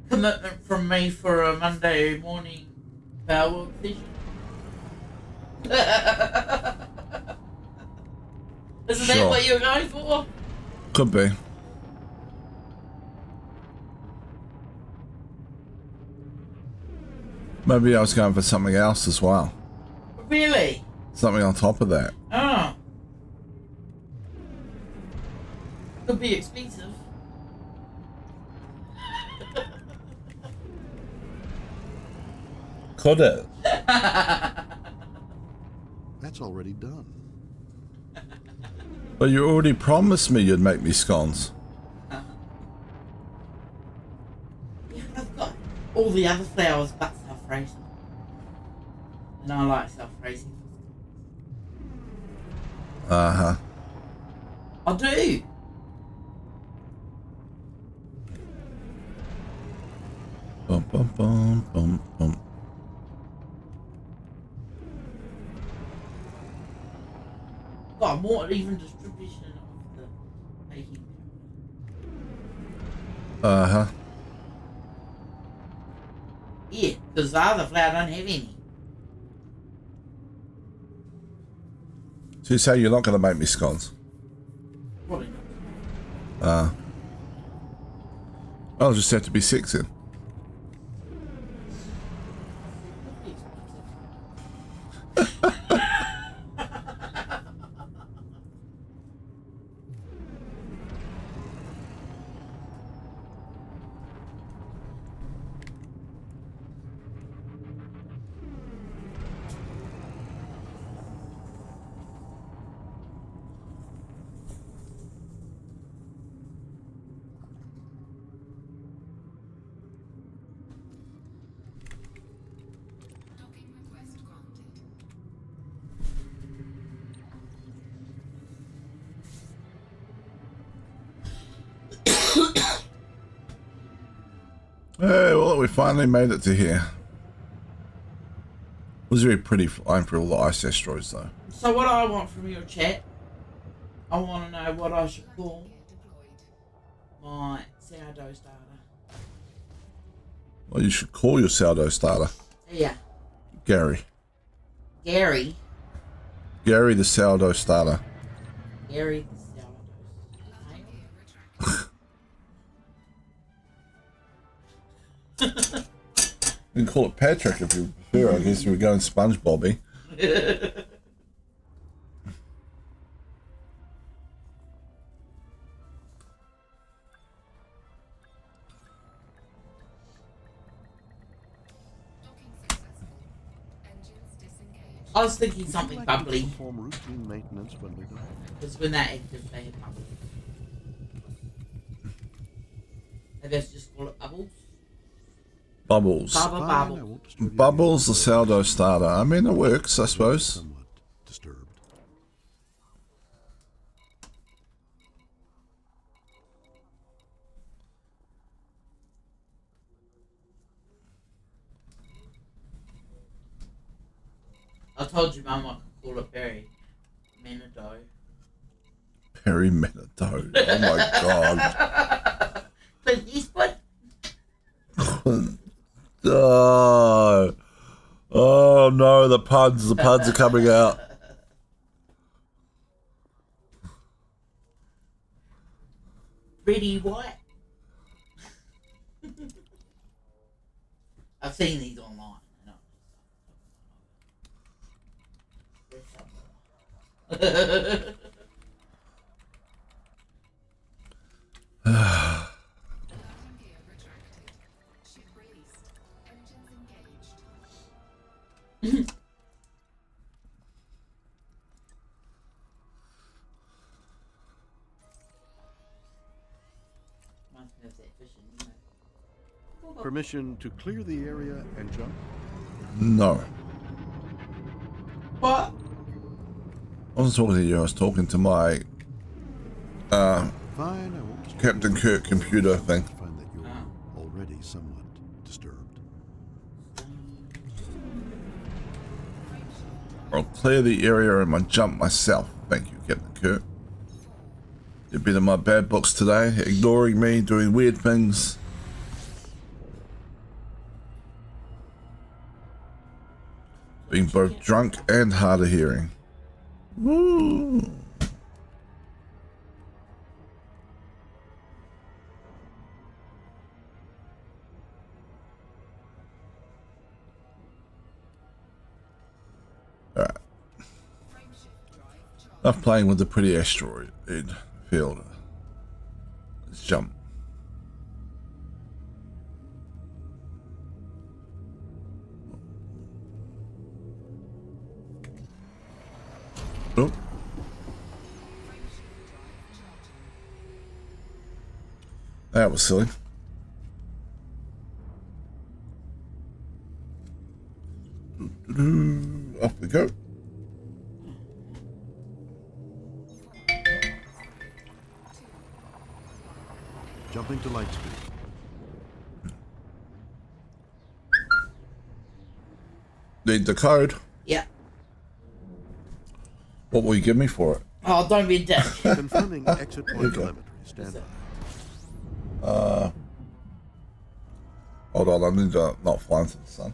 Commitment from me for a Monday morning power walk session. Isn't Sure. that what you're going for? Could be. Maybe I was going for something else as well. Really? Something on top of that. Oh. Could be expensive. Could it? That's already done. But you already promised me you'd make me scones. Yeah, I've got all the other flowers but self-raising. And I like self-raising. Uh-huh. I do. Bum, bum, bum, bum, bum. Got more even distribution of the baking powder. Uh-huh. Yeah, because the other flour don't have any. So you say you're not going to make me scones? Probably not. I'll just have to be 6 then. Could be expensive. Docking request granted. Hey, well, we finally made it to here. It was very pretty flying through all the ice asteroids, though. So what I want from your chat, I want to know what I should call Gear deployed. my sourdough starter. Well, you should call your sourdough starter Yeah, Gary. Gary. Gary the sourdough starter. Gary the sourdough. Landing gear retracted. You can call it Patrick if you prefer. I guess we're going SpongeBobby. Docking successful. Engines disengaged. I was thinking Would you something like me to bubbly, perform routine maintenance when we go? because when that active they have bubbles. Maybe let's just call it bubbles. Bubbles. Bubble Fine, I bubble. won't disturb you Bubbles again. the sourdough starter. I mean, it works, I suppose. Somewhat disturbed. I told you, Mum, I could call it Berry Menado. Perry Menado. Oh my god. Clint Eastwood. Oh. Oh no, the puns are coming out. Pretty White. I've seen these online. You know. Alarm gear retracted. Ship released. Engines engaged. Must have that vision, you know. Permission to clear the area and jump? No. What? I wasn't talking to you, I was talking to my Fine, I won't disturb Captain Kirk computer you. thing. I find that you're already somewhat disturbed. I'll clear the area and my jump myself. Thank you, Captain Kirk. You've been in my bad books today, ignoring me, doing weird things. Being both drunk and hard of hearing. Woo! Alright. Enough playing with the pretty asteroid field. Let's jump. Oh. That was silly. Off we go. Jumping to light speed. Need the code. Yeah. What will you give me for it? Oh, don't be a dick. Confirming exit point telemetry. Stand by. Hold on, I need to not fly into the sun.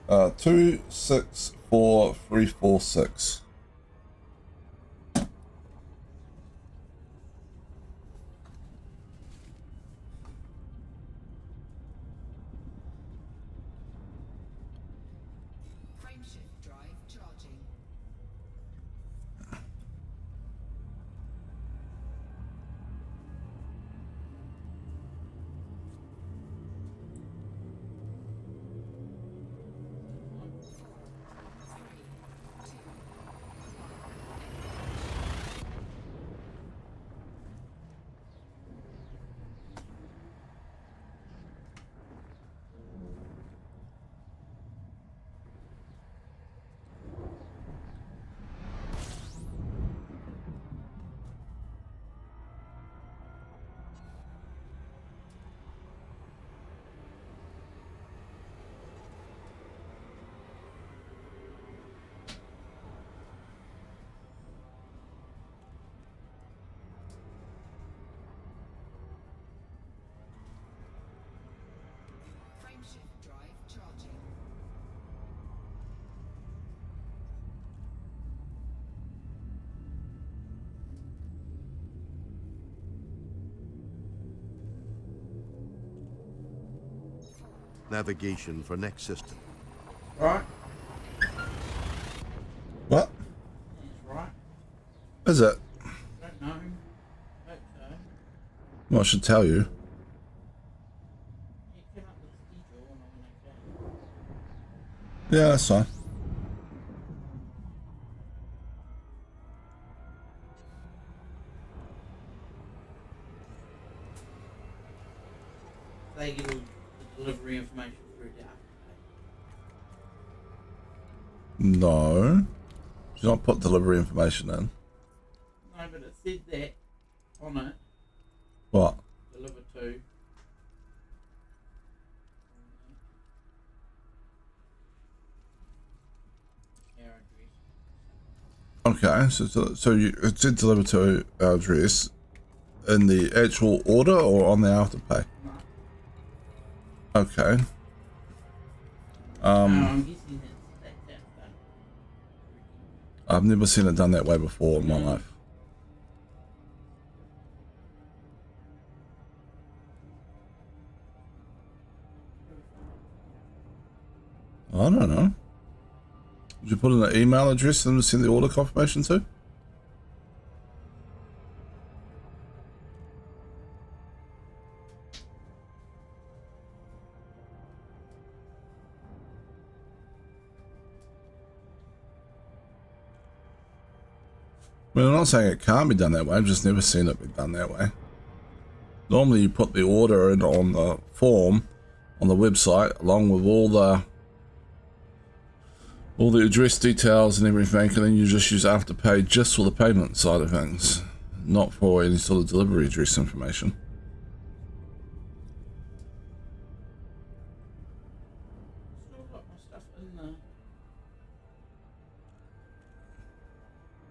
264346. Frameshift drive charging. Frameshift drive charging. Navigation for next system. Right? What? That's right. Is it? Don't know. Hope so. Well, I should tell you. You came up with a schedule and I'm gonna go. Yeah, that's fine. They give all the delivery information through the app. No. Did not put delivery information in. No, but it said that on it. What? Deliver to. Our address. Okay, so you it did deliver to our address in the actual order or on the afterpay? No. Okay. I'm guessing that's done. I've never seen it done that way before in my life. I don't know. Did you put in an email address and send the order confirmation to? I mean, I'm not saying it can't be done that way. I've just never seen it be done that way. Normally, you put the order in on the form on the website, along with all the address details and everything, and then you just use Afterpay just for the payment side of things, not for any sort of delivery address information. Still got my stuff in the.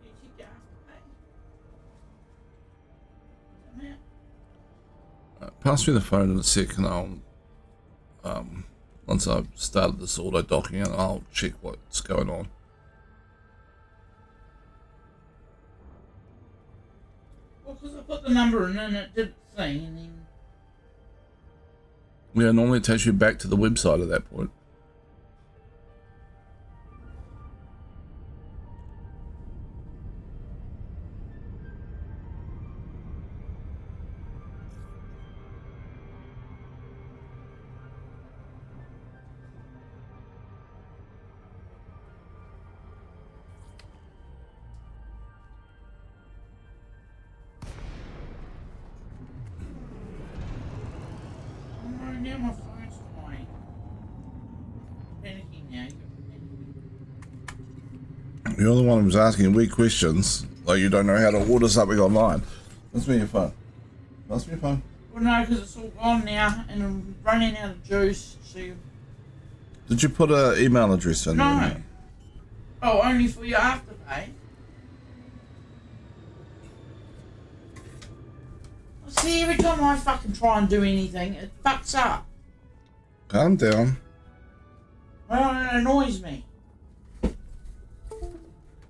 You keep your Afterpay. Come out. Pass me the phone in a second. I'll once I've started this auto docking, I'll check what's going on. Well, because I put the number in and it did its thing, and then. Yeah, normally it takes you back to the website at that point. Oh, now my phone's flying. Panicking now. You're the one who's asking weird questions, like you don't know how to order something online. Pass me your phone. Pass me your phone. Well, no, because it's all gone now, and I'm running out of juice. So. Did you put an email address in No. there? Oh, only for your Afterpay? See, every time I fucking try and do anything, it fucks up. Calm down. Well, it annoys me. Can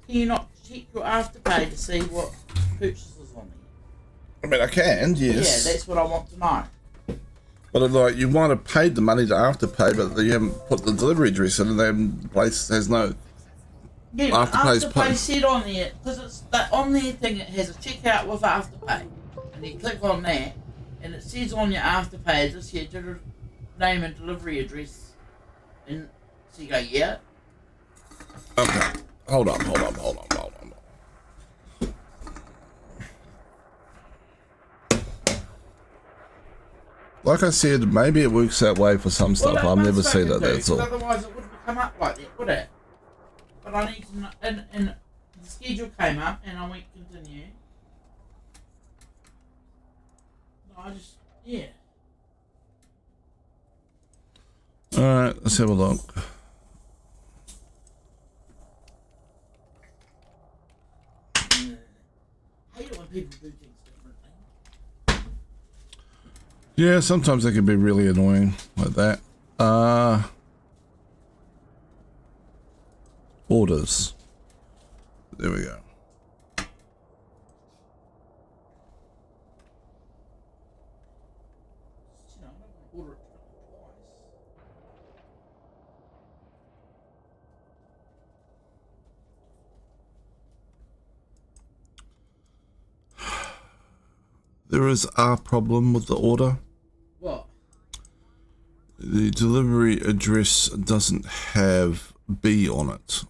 you not check your Afterpay to see what purchases on there? I mean, I can, yes. Yeah, that's what I want to know. But like, you might have paid the money to Afterpay, but you haven't put the delivery address in, and then the place has no. Yeah, but Afterpay's Afterpay paid. said on there, because it's that on their thing, it has a checkout with Afterpay. And you click on that, and it says on your Afterpay, this here, name and delivery address. And so you go, yeah. Okay. Hold on. Like I said, maybe it works that way for some stuff. Well, I've never seen it, that's all. Otherwise, it wouldn't have come up like that, would it? But I need to know. And the schedule came up, and I went continue. I just, yeah. Alright, let's have a look. I hate it when people do things differently. Yeah, sometimes they can be really annoying like that. Orders. There we go. You know, I don't want to order it twice. There is a problem with the order. What? The delivery address doesn't have B on it.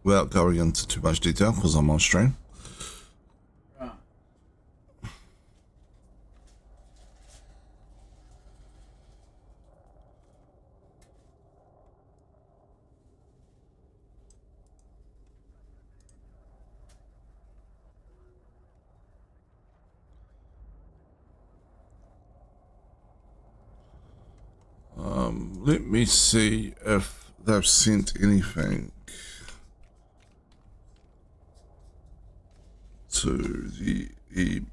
Without going into too much detail, because I'm on stream. Right. Let me see if they've sent anything to the email.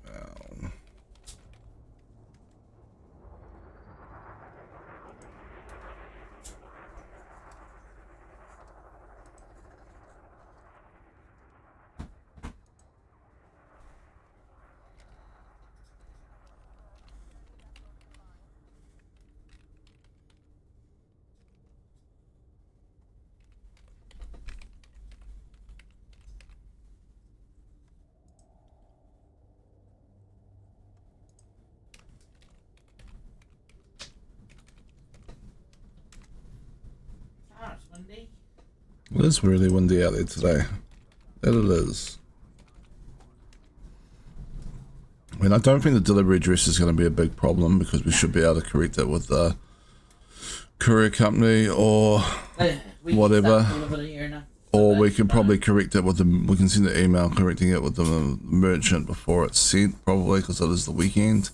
It is really windy out there today. That it is. I mean, I don't think the delivery address is going to be a big problem because we should be able to correct it with the courier company or We whatever. Can start delivering here now. Or So we that's can fine. probably correct it with the. We can send an email correcting it with the merchant before it's sent, probably because it is the weekend.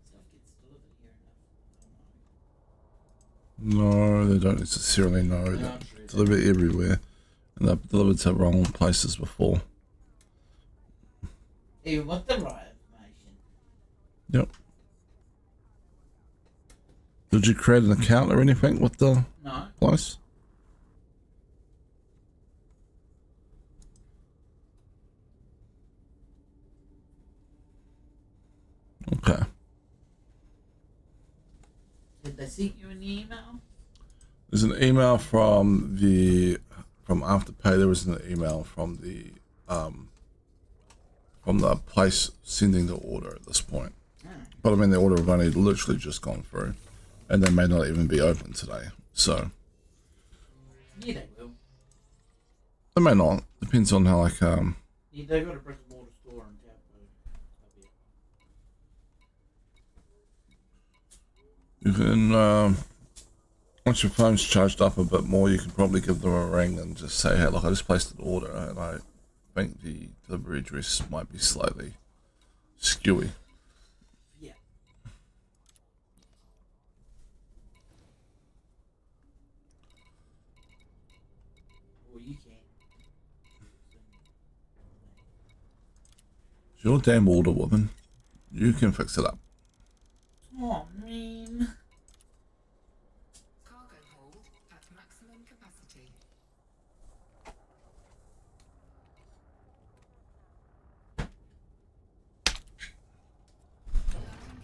Stuff gets delivered here now. No, they don't necessarily know. No, They I'm sure it's deliver everywhere, and they've delivered to wrong places before. Even with the right information. Yep. Did you create an account or anything with the No. place? Okay. Did they send you an email? There's an email from Afterpay. There was an email from the place sending the order at this point. But I mean, the order have only literally just gone through, and they may not even be open today. So Yeah, they will. they may not. Depends on how Yeah, they've got a brick and mortar store in Taupo. you can once your phone's charged up a bit more, you can probably give them a ring and just say, "Hey, look, I just placed an order, and I think the delivery address might be slightly skewy." Yeah. Well, you can. It's your damn order, woman. You can fix it up. Oh, man. Cargo hold at maximum capacity.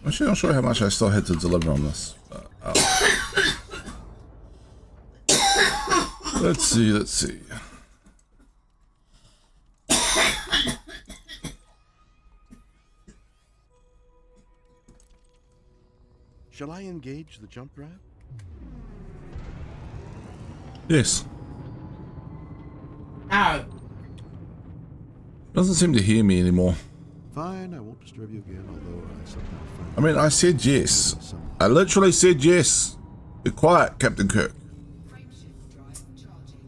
Actually, not sure how much I still had to deliver on this. But, let's see. Shall I engage the jump drive? Yes. No. Doesn't seem to hear me anymore. Fine, I won't disturb you again, although I sometimes find... I mean, I said yes. I literally said yes. Be quiet, Captain Kirk. Frameshift drive charging.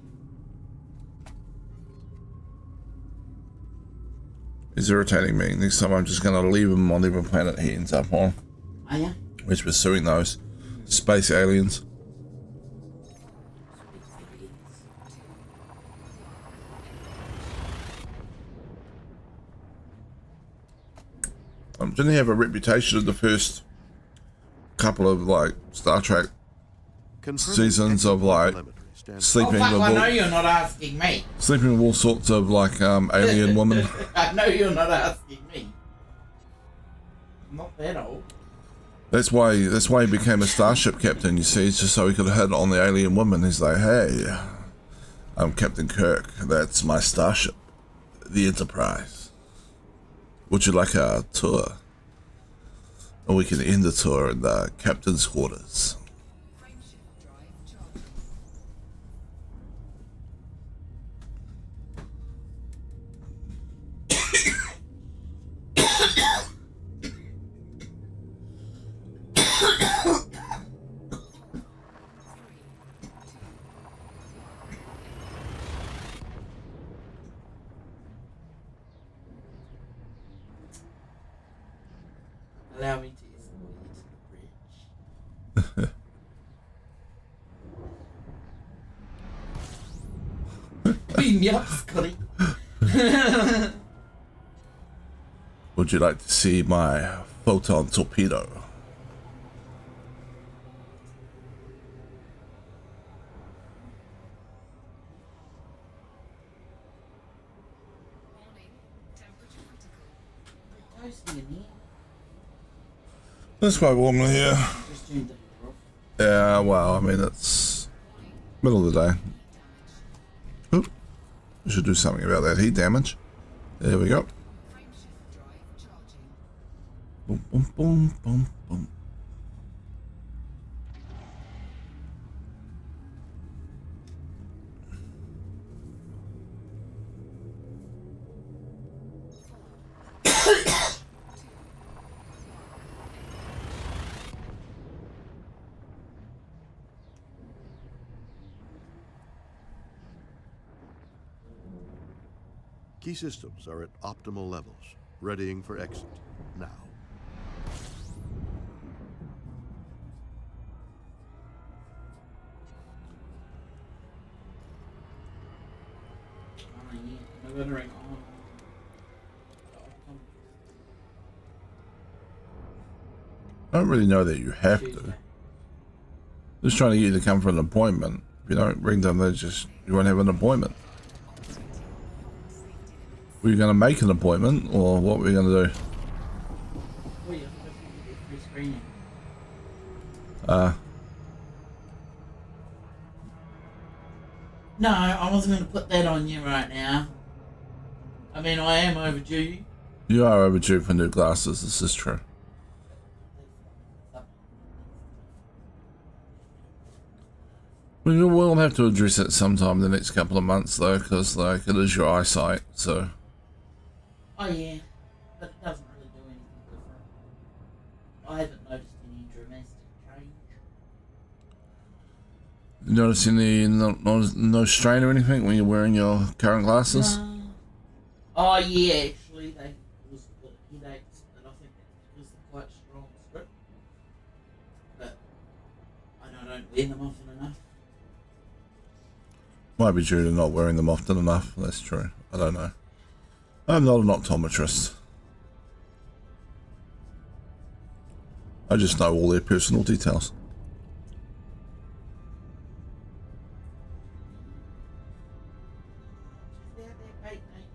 He's irritating me. Next time I'm just going to leave him on every planet he ends up on. Oh, yeah? He's pursuing those space aliens. Didn't he have a reputation in the first couple of like Star Trek seasons of like Oh, sleeping fuck, with I know all, you're not asking me. sleeping with all sorts of like alien women? I know you're not asking me. I'm not that old. That's why he became a starship captain. You see, it's just so he could hit on the alien woman. He's like, hey, I'm Captain Kirk. That's my starship, the Enterprise. Would you like a tour? Or we can end the tour in the captain's quarters. Frameshift drive charging. Allow me to escort you to the bridge. Beam me up, Scotty. Would you like to see my photon torpedo? Warning, toasty in here. It's quite warm in here. Just turned the heater off. Yeah, well, I mean, it's middle of the day. Oop. We should do something about that heat damage. There we go. Frameshift drive charging. Boom, boom, boom, boom, boom. Key systems are at optimal levels, readying for exit now. Oh yeah, no weathering on. I don't really know that you have to. Just trying to get you to come for an appointment. If you don't ring them, they just you won't have an appointment. Were you going to make an appointment, or what were you going to do? Oh yeah, free screening. No, I wasn't going to put that on you right now. I mean, I am overdue. You are overdue for new glasses, this is true. We'll have to address it sometime in the next couple of months, though, because like it is your eyesight, so. Oh yeah, but it doesn't really do anything different. I haven't noticed any dramatic change. You notice any no strain or anything when you're wearing your current glasses? No. Oh yeah, actually they cause a bit of headaches, but I think that's because they're quite strong strip. But I don't wear them often enough. Might be due to not wearing them often enough. That's true. I don't know. I'm not an optometrist. I just know all their personal details. They're bait, mate.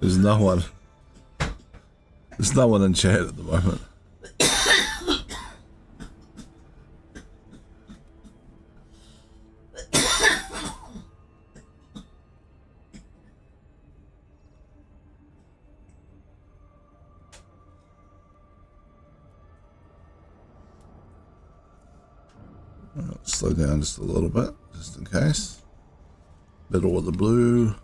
There's no one. There's no one in chat at the moment. Slow down just a little bit, just in case. Middle of the blue.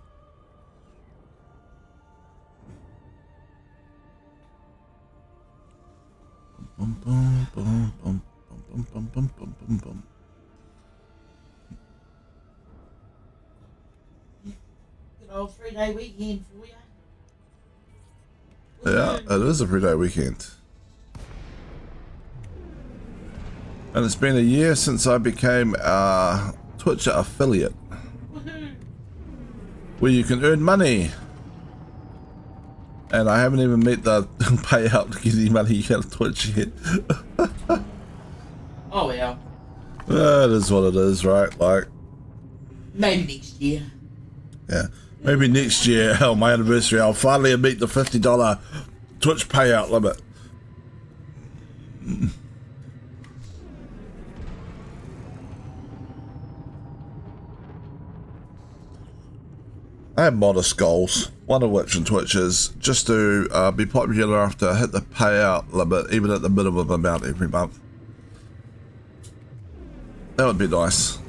Bum, bum, bum, bum, bum, bum, bum, bum, bum, bum. Good old 3-day weekend for you. Yeah, it is a 3-day weekend. And it's been a year since I became a Twitch affiliate. Woohoo! Where you can earn money. And I haven't even met the payout to get any money out of Twitch yet. Oh well. It is what it is, right? Like, Maybe next year. yeah. Maybe next year, on my anniversary, I'll finally meet the $50 Twitch payout limit. I have modest goals, one of which in Twitch is just to be popular enough to hit the payout limit, even at the minimum amount every month. That would be nice.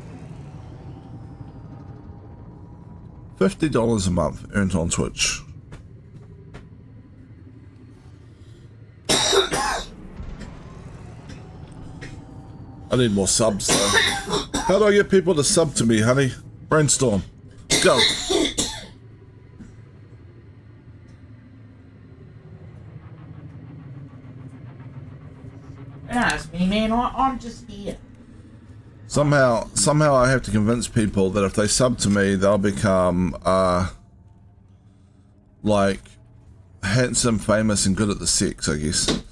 $50 a month earned on Twitch. I need more subs though. How do I get people to sub to me, honey? Brainstorm. Go. Don't ask me, man. I'm just here. Somehow I have to convince people that if they sub to me, they'll become, like, handsome, famous, and good at the sex, I guess.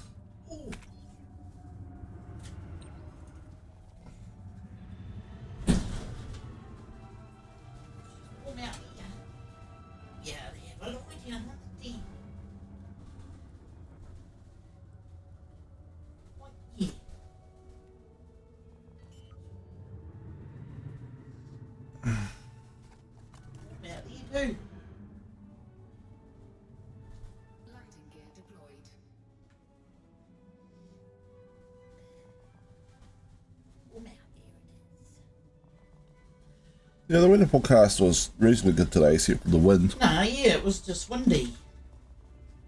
Yeah, the weather forecast was reasonably good today, except for the wind. No, yeah, it was just windy.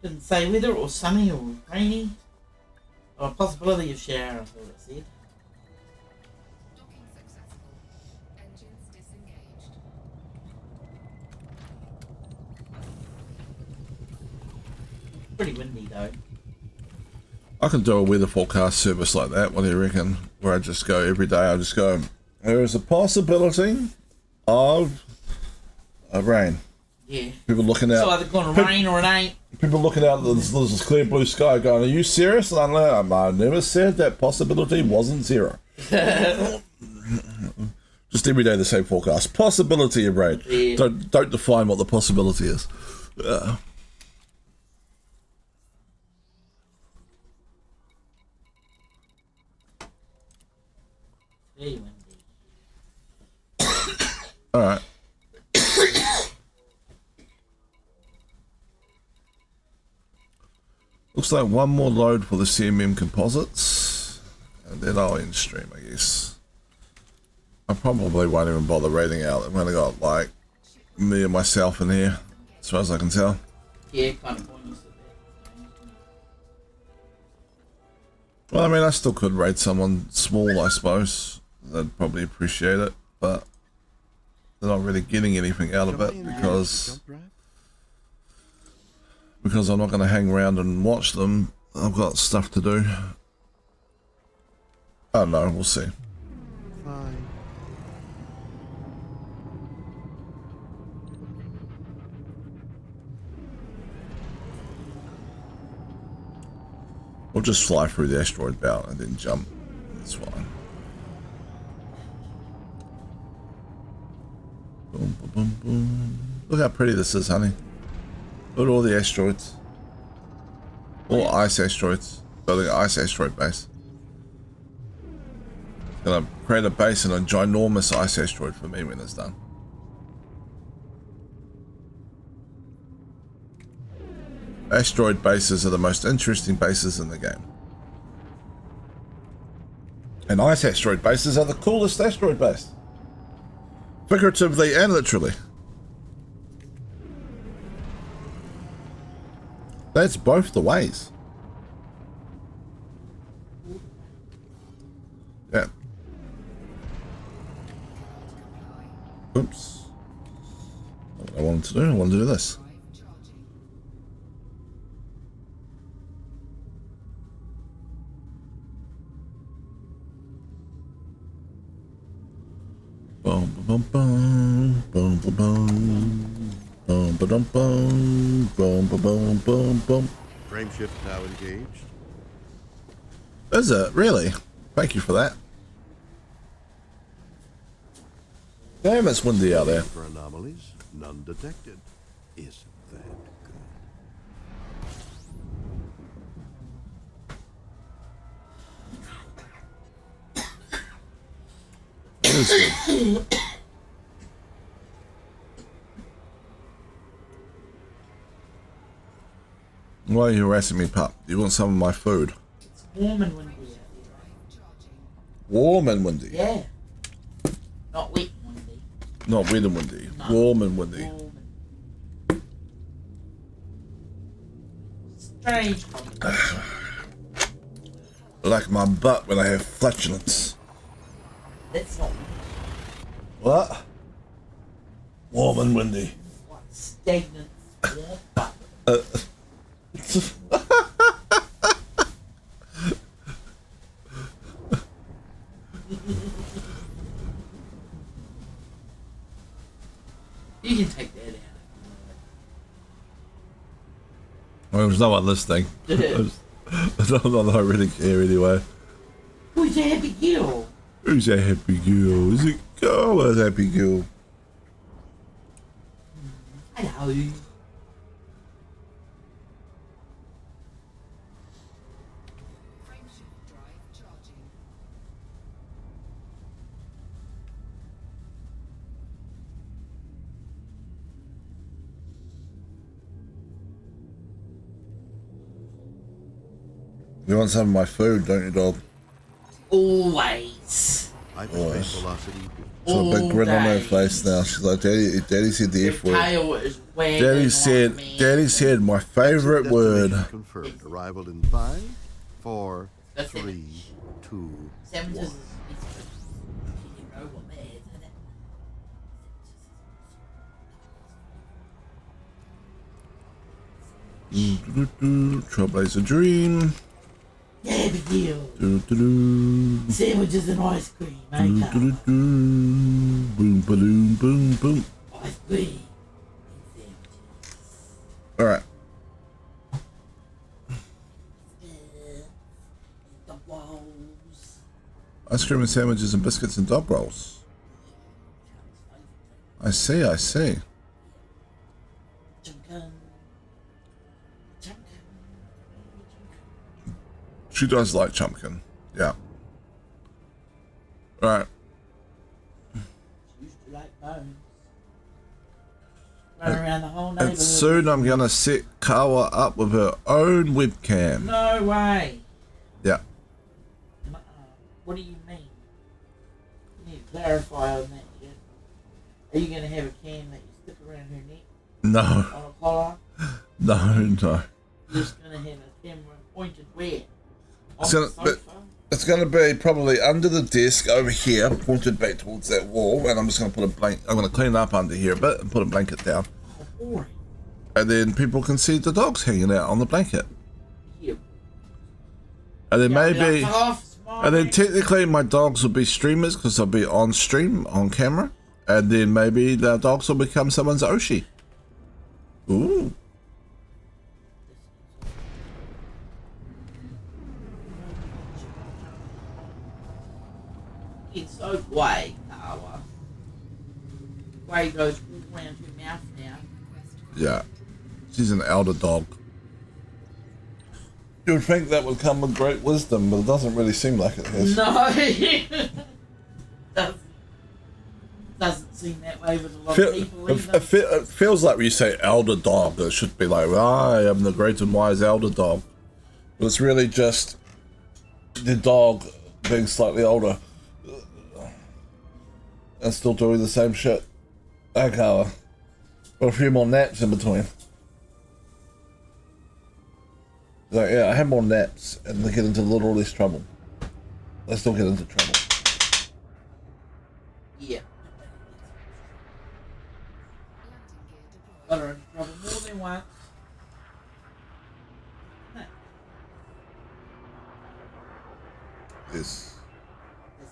Didn't say whether it was sunny or rainy. Or a possibility of shower, I thought it said. Docking successful. Engines disengaged. Pretty windy though. I can do a weather forecast service like that. What do you reckon? Where I just go every day. I just go. There is a possibility of rain. Yeah. People looking out. It's either going to rain or it ain't. People looking out at this clear blue sky, going, "Are you serious?" And I'm like, "I never said that possibility wasn't zero." Just every day the same forecast. Possibility of rain. Yeah. Don't define what the possibility is. Very windy. All right. Looks like one more load for the CMM composites, and then I'll end stream, I guess. I probably won't even bother rating out. I've only got like me and myself in here, as far as I can tell. Yeah, kind of pointless at that. Well, I mean, I still could raid someone small, I suppose. They'd probably appreciate it, but they're not really getting anything out of it because I'm not going to hang around and watch them. I've got stuff to do. I don't know, we'll see. Fine. We'll just fly through the asteroid belt and then jump. That's fine. Boom, boom, boom, boom. Look how pretty this is, honey. Look at all the asteroids. All ice asteroids. Building an ice asteroid base. Gonna create a base and a ginormous ice asteroid for me when it's done. Asteroid bases are the most interesting bases in the game. And ice asteroid bases are the coolest asteroid base. Figuratively and literally. That's both the ways. Yeah. Oops. Not what I wanted to do. I wanted to do this. Boom, boom, boom, boom, boom, boom. Boom, boom, boom, boom, boom, boom, boom. Frameshift now engaged. Is it? Really? Thank you for that. Damn, it's windy out there. For anomalies, none detected. Isn't that good? It is good. Why are you harassing me, pup? You want some of my food? It's warm and windy out there. Warm and windy. Yeah. Not wet and windy. Not wet and windy. No. Warm and windy. Warm and... Strange combination. Like my butt when I have flatulence. That's not What? Warm and windy. what stagnant warm but you can take that out. Well, there's no one listening. I don't know that I really care anyway. Who's a happy girl? Who's a happy girl? Is it girl or a happy girl? Hello. Frameshift drive charging. You want some of my food, don't you, dog? Always. Hyperspace velocity. So a big grin on her day. face now. She's like, Daddy said the Your F word. tail is wagging Daddy said my favorite word. Destination confirmed. Arrival in 5, 4, That's 3, 2, Sandwiches 1. you know what that is, isn't Trailblazer Dream. Yeah, big deal. Do-do-do. Sandwiches and ice cream, mate. Do-do-do. Boom, balloon, boom, boom. Ice cream and sandwiches. Alright. The walls. Ice cream and sandwiches and biscuits and dog rolls. I see. Chunkin. She does like Chumpkin. Yeah. Right. She used to like bones. Run around the whole neighborhood. And soon I'm gonna set Kawa up with her own webcam. No way. Yeah. What do you mean? You need to clarify on that shit. Are you gonna have a cam that you stick around her neck No. on a collar? No. You're just gonna have a camera pointed where? On It's the gonna, sofa? it's gonna be probably under the desk over here, pointed back towards that wall, and I'm just gonna put a blanket. I'm gonna clean up under here a bit and put a blanket down, Oh, boring. and then people can see the dogs hanging out on the blanket. Here. And then Yeah, maybe, like, "Half smile, and then mate." technically my dogs will be streamers because they'll be on stream on camera, and then maybe the dogs will become someone's Oshi. Ooh. It's so Gway, Kawa. Gway goes all around her mouth now. Yeah, she's an elder dog. You would think that would come with great wisdom, but it doesn't really seem like it has. No. Doesn't seem that way with a lot Feel- of people either. it feels like when you say elder dog, it should be like, I am the great and wise elder dog. But it's really just the dog being slightly older and still doing the same shit. Okay, got a few more naps in between. Like, yeah, I have more naps and they get into a little less trouble. They still get into trouble. Yeah. Got her into trouble more than once. No, Yes. that's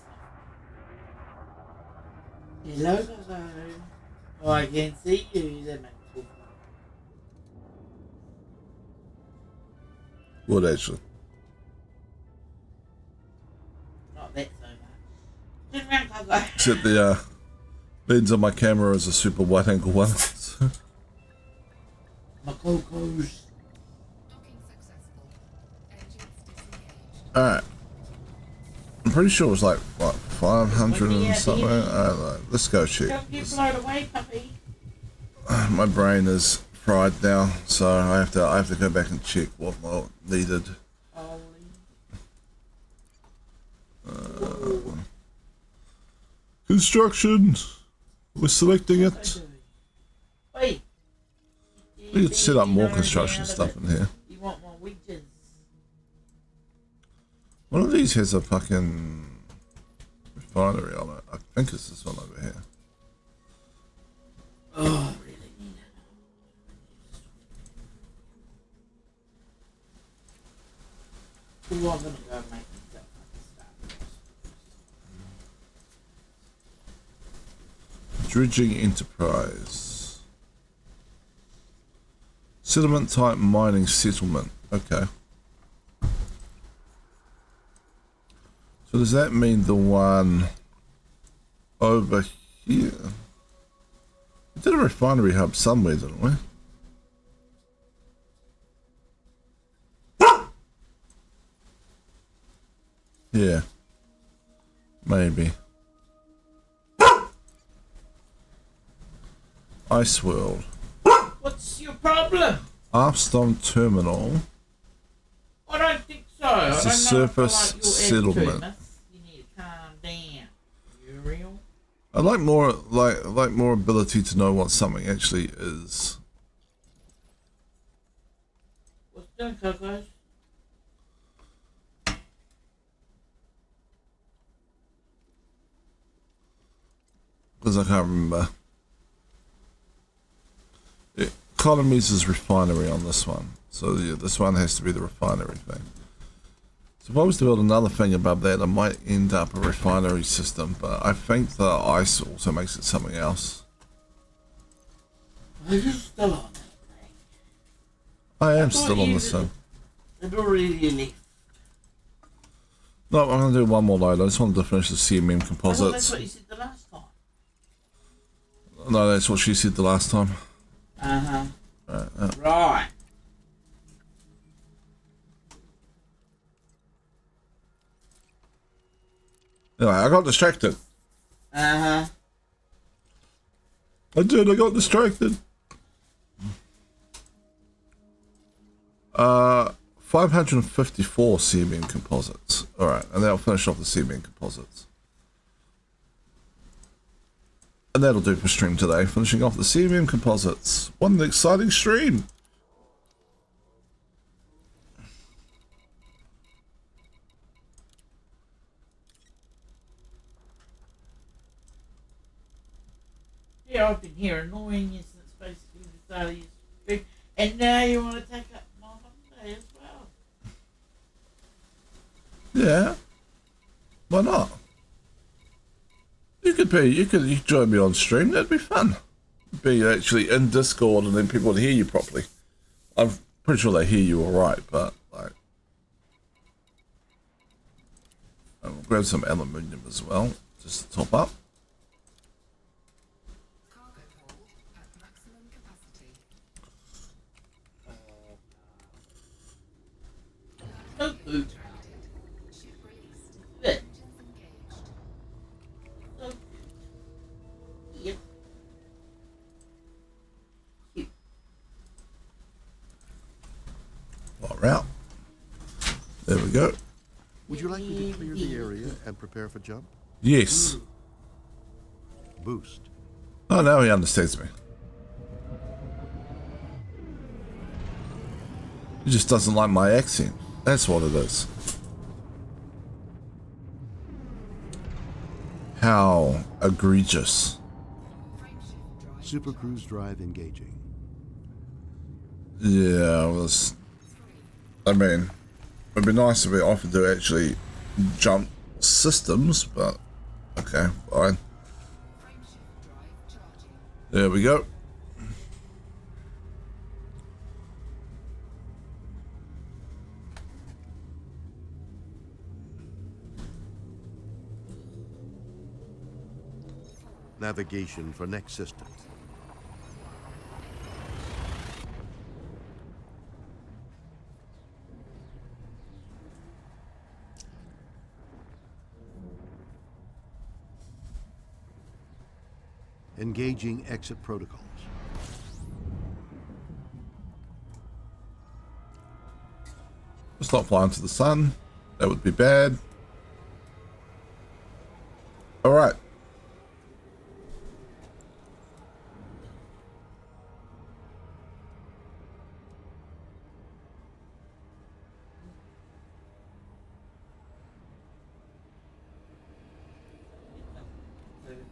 not. Hello, hello. Oh, I can see you. That makes me feel Would actually. not that so much. Turn around, Coco. Except the lens on my camera is a super wide angle one. My Cocos. Docking successful. Engines disengaged. Alright. I'm pretty sure it was like, what, 500 and something? Alright, let's go check. Don't get blown away, puppy. My brain is fried now, so I have to go back and check what needed. Holy. Construction! We're selecting What it. they doing? Wait. We could set up more construction stuff in here. You want more widgets? One of these has a fucking refinery on it. I think it's this one over here. Oh, I really need it. Ooh, I'm gonna go make myself fucking stuff. Dredging Enterprise. Settlement type mining settlement. Okay. So does that mean the one over here? We did a refinery hub somewhere, didn't we? Yeah. Maybe. Ice World. What's your problem? Armstrong Terminal. I don't think so. I It's a don't know if I surface like your attitude, settlement. miss. You need to calm down. I like more ability to know what something actually is. What's doing, Cocos? Because I can't remember. Economies is refinery on this one. So yeah, this one has to be the refinery thing. So if I was to build another thing above that, I might end up a refinery system, but I think the ice also makes it something else. Are you still on that thing? I am thought still on you this one. I'd already left. No, I'm going to do one more load. I just wanted to finish the CMM I thought that's composites. what you said the last time. No, that's what she said the last time. Uh-huh. Right. Anyway, I got distracted. Uh-huh. I got distracted. 554 CMM composites. Alright, and then I'll finish off the CMM composites. And that'll do for stream today, finishing off the CMM composites. What an exciting stream! Yeah, I've been here annoying you since basically the start of your stream, and now you want to take up my Monday as well. Yeah. Why not? You could join me on stream, that'd be fun. Be actually in Discord and then people would hear you properly. I'm pretty sure they hear you alright, but like I'll grab some aluminium as well, just to top up. Cargo hold at maximum capacity. No food. Retracted. Ship released. Good. Engines engaged. So, yep. Cute. While we're out. There we go. Would you like me to clear the area and prepare for jump? Yes. Boost. Oh, now he understands me. He just doesn't like my accent. That's what it is. How egregious. Frameshift drive. Super cruise drive engaging. Yeah, it was. I mean, it'd be nice if we offered to actually jump systems, but okay, fine. Frameshift drive charging. There we go. Navigation for next system. Engaging exit protocols. Let's not fly into the sun. That would be bad. All right.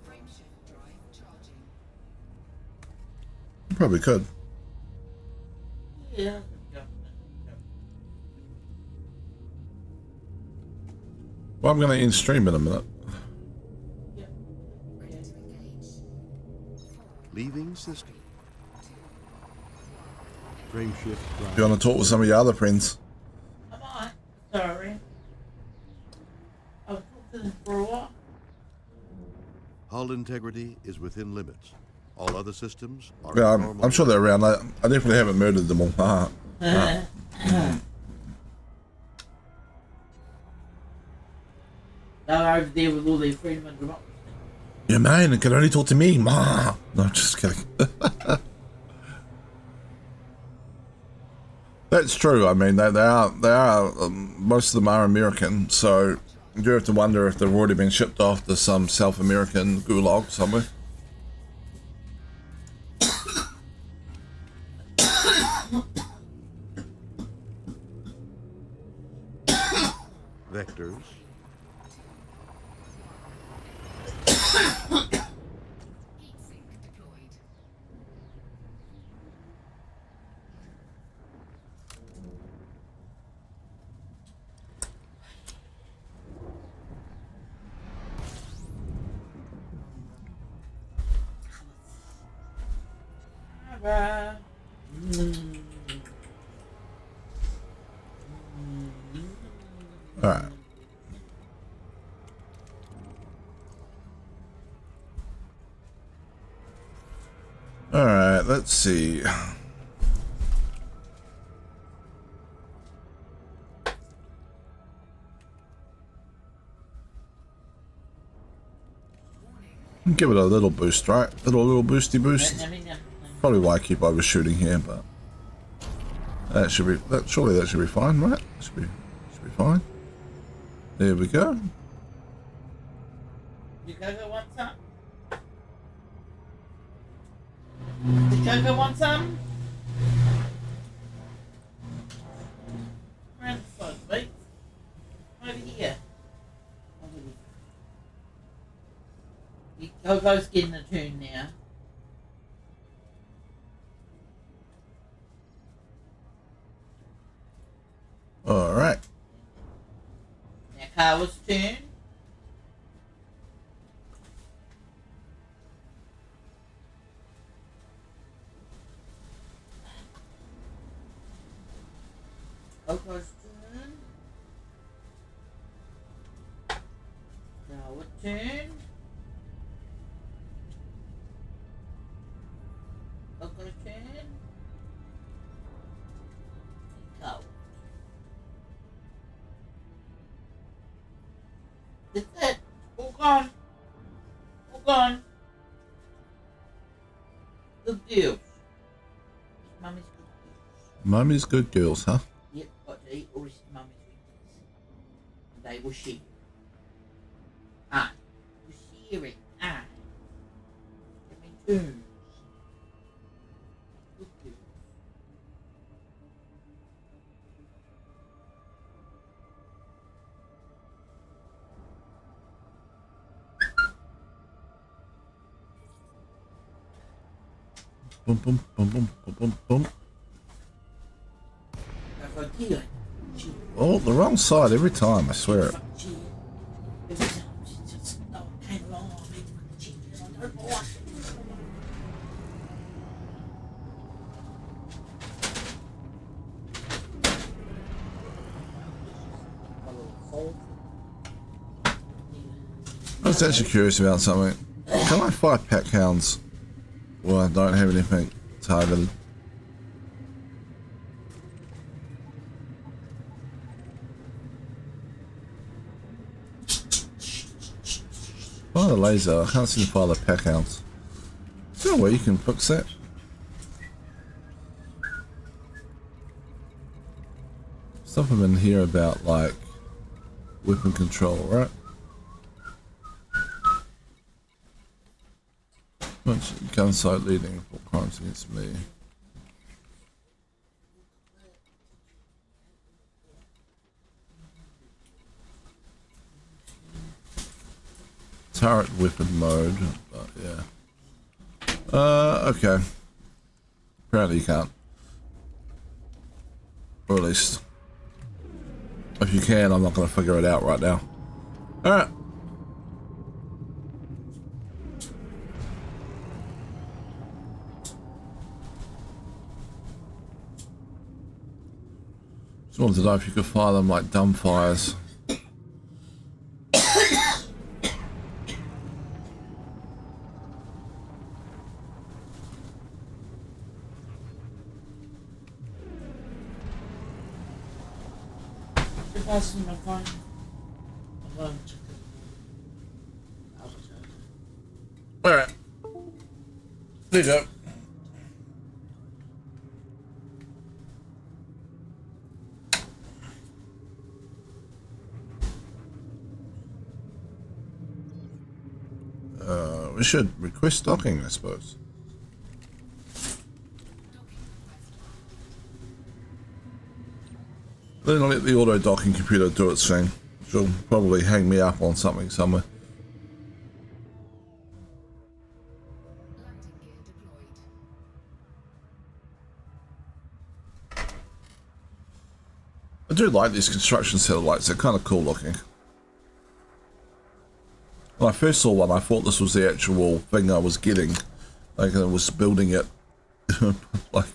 Frameshift drive charging. You probably could. Yeah. Well, I'm going to end stream in a minute. Ready to engage. 4, Leaving system. 2, Frameshift If drive. you want to talk with some of your other friends. I might. Sorry. I've talked to them for a while. Hull integrity is within limits. All other systems are Yeah, at normal I'm sure they're around. I definitely haven't murdered them all. They're over there with all their freedom and democracy. Yeah, man, it can only talk to me. Ma. No, just kidding. That's true. I mean, they are most of them are American, so You have to wonder if they've already been shipped off to some South American gulag somewhere. Vectors. Heat sink deployed. Alright. Alright. Alright, let's see. Give it a little boost, right? Little boosty boost. Probably why I keep overshooting here, but that should be surely that should be fine, right? Should be fine. There we go. You Joker want some? The Joker want some? Around the side, mate. Over here. Coco's getting a turn now. Alright. Now Carla's turn. Coco's turn. Carla's turn. Coco's turn. Go. That's it. All gone. All gone. Good girls. Mummy's good girls. Mummy's good girls, huh? Yep, got to eat all this mummy's weakness. And they will share. Ah, you share it. Ah. Give me turns. Good girls. Boom, boom, boom, boom, boom, boom, boom. That's what I do. Cheer. Oh, the wrong side every time, I swear it. Fuck cheer. Every time she just came along, I made fucking cheer. I don't know what. I was actually curious about something. Can I fight pack hounds? Well, I don't have anything targeted. Fire the laser. I can't seem to fire the pack hounds. Is there a way you can fix that? Something in here about like weapon control, right? Much gun site leading for crimes against me. Turret weapon mode, but yeah. Okay. Apparently you can't. Or at least, if you can, I'm not going to figure it out right now. Alright. Just wanted to know if you could fire them like dumb fires. Passing my phone. I'm going to check it. Alright. There you go. we should request docking, I suppose. Then I'll let the auto docking computer do its thing. She'll probably hang me up on something somewhere. Landing gear deployed. I do like these construction satellites, they're kind of cool looking. When I first saw one, I thought this was the actual thing I was getting. Like I was building it. Like,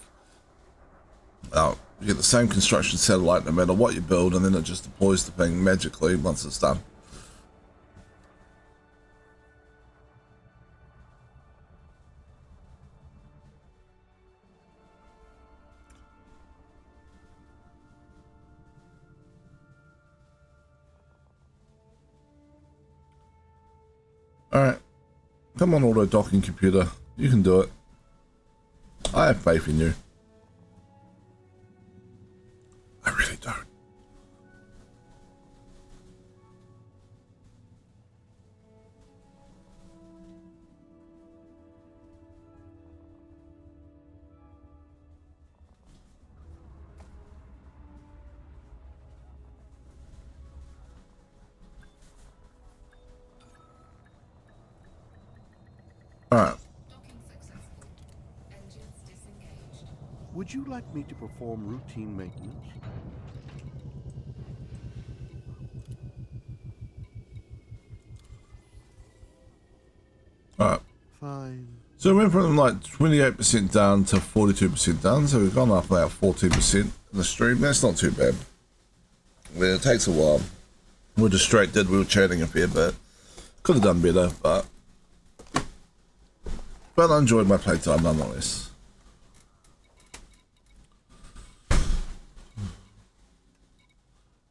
you get the same construction satellite no matter what you build, and then it just deploys the thing magically once it's done. Alright. Come on, auto docking computer. You can do it. I have faith in you. I really don't. Alright. Docking successful. Engines disengaged. Would you like me to perform routine maintenance? Alright. Fine. So we went from like 28% down to 42% down, so we've gone up about 14% in the stream. That's not too bad. I mean, it takes a while. We're distracted, we were chatting a fair bit. Could have done better, but I enjoyed my playtime nonetheless.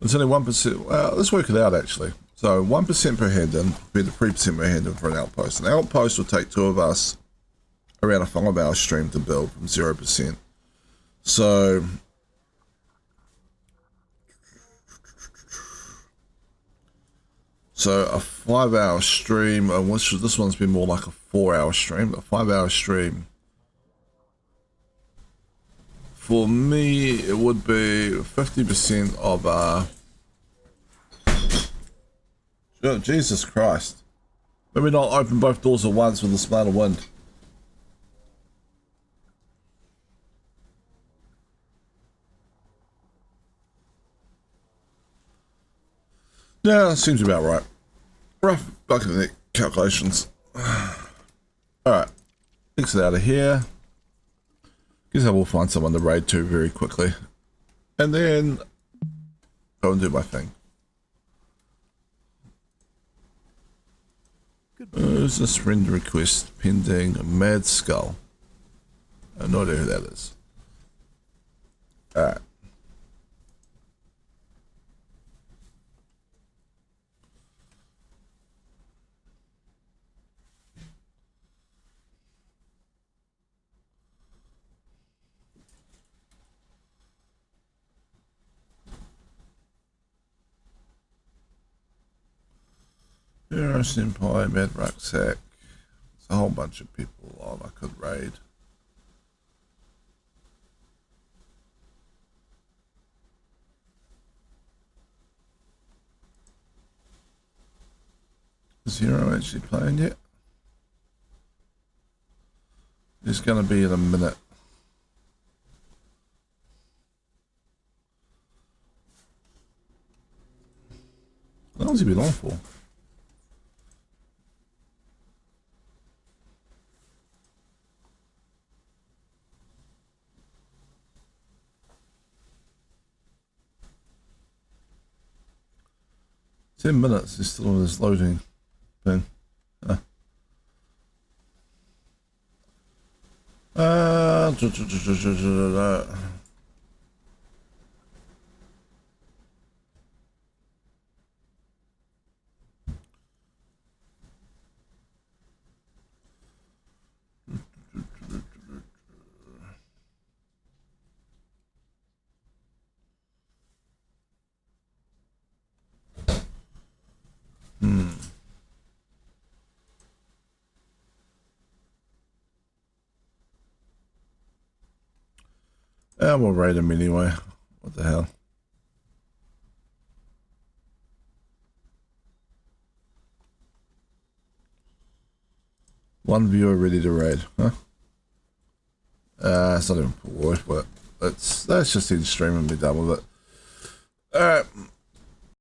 It's only 1%. Well, let's work it out actually. So 1% per hand in, be the 3% per hand in for an outpost. An outpost will take two of us around a 5-hour stream to build from 0%. So a 5-hour stream, this one's been more like a 4-hour stream, but a 5-hour stream. For me, it would be 50% of oh, Jesus Christ. Maybe not open both doors at once with a smell of wind. Yeah, that seems about right. Rough bucket of neck calculations. Alright. Exit out of here. Guess I will find someone to raid to very quickly. And then go and do my thing. Who's this friend request pending? Mad Skull. I have no idea who that is. Alright. Hero Senpai, Mad Rucksack. There's a whole bunch of people on I could raid. Is Hero actually playing yet? He's going to be in a minute. How long's he been on for? Ten minutes, he's still on this loading thing. Yeah, we'll raid him anyway. What the hell? One viewer ready to raid, huh? It's not even worth, but let's just see the stream and be done with it. Alright.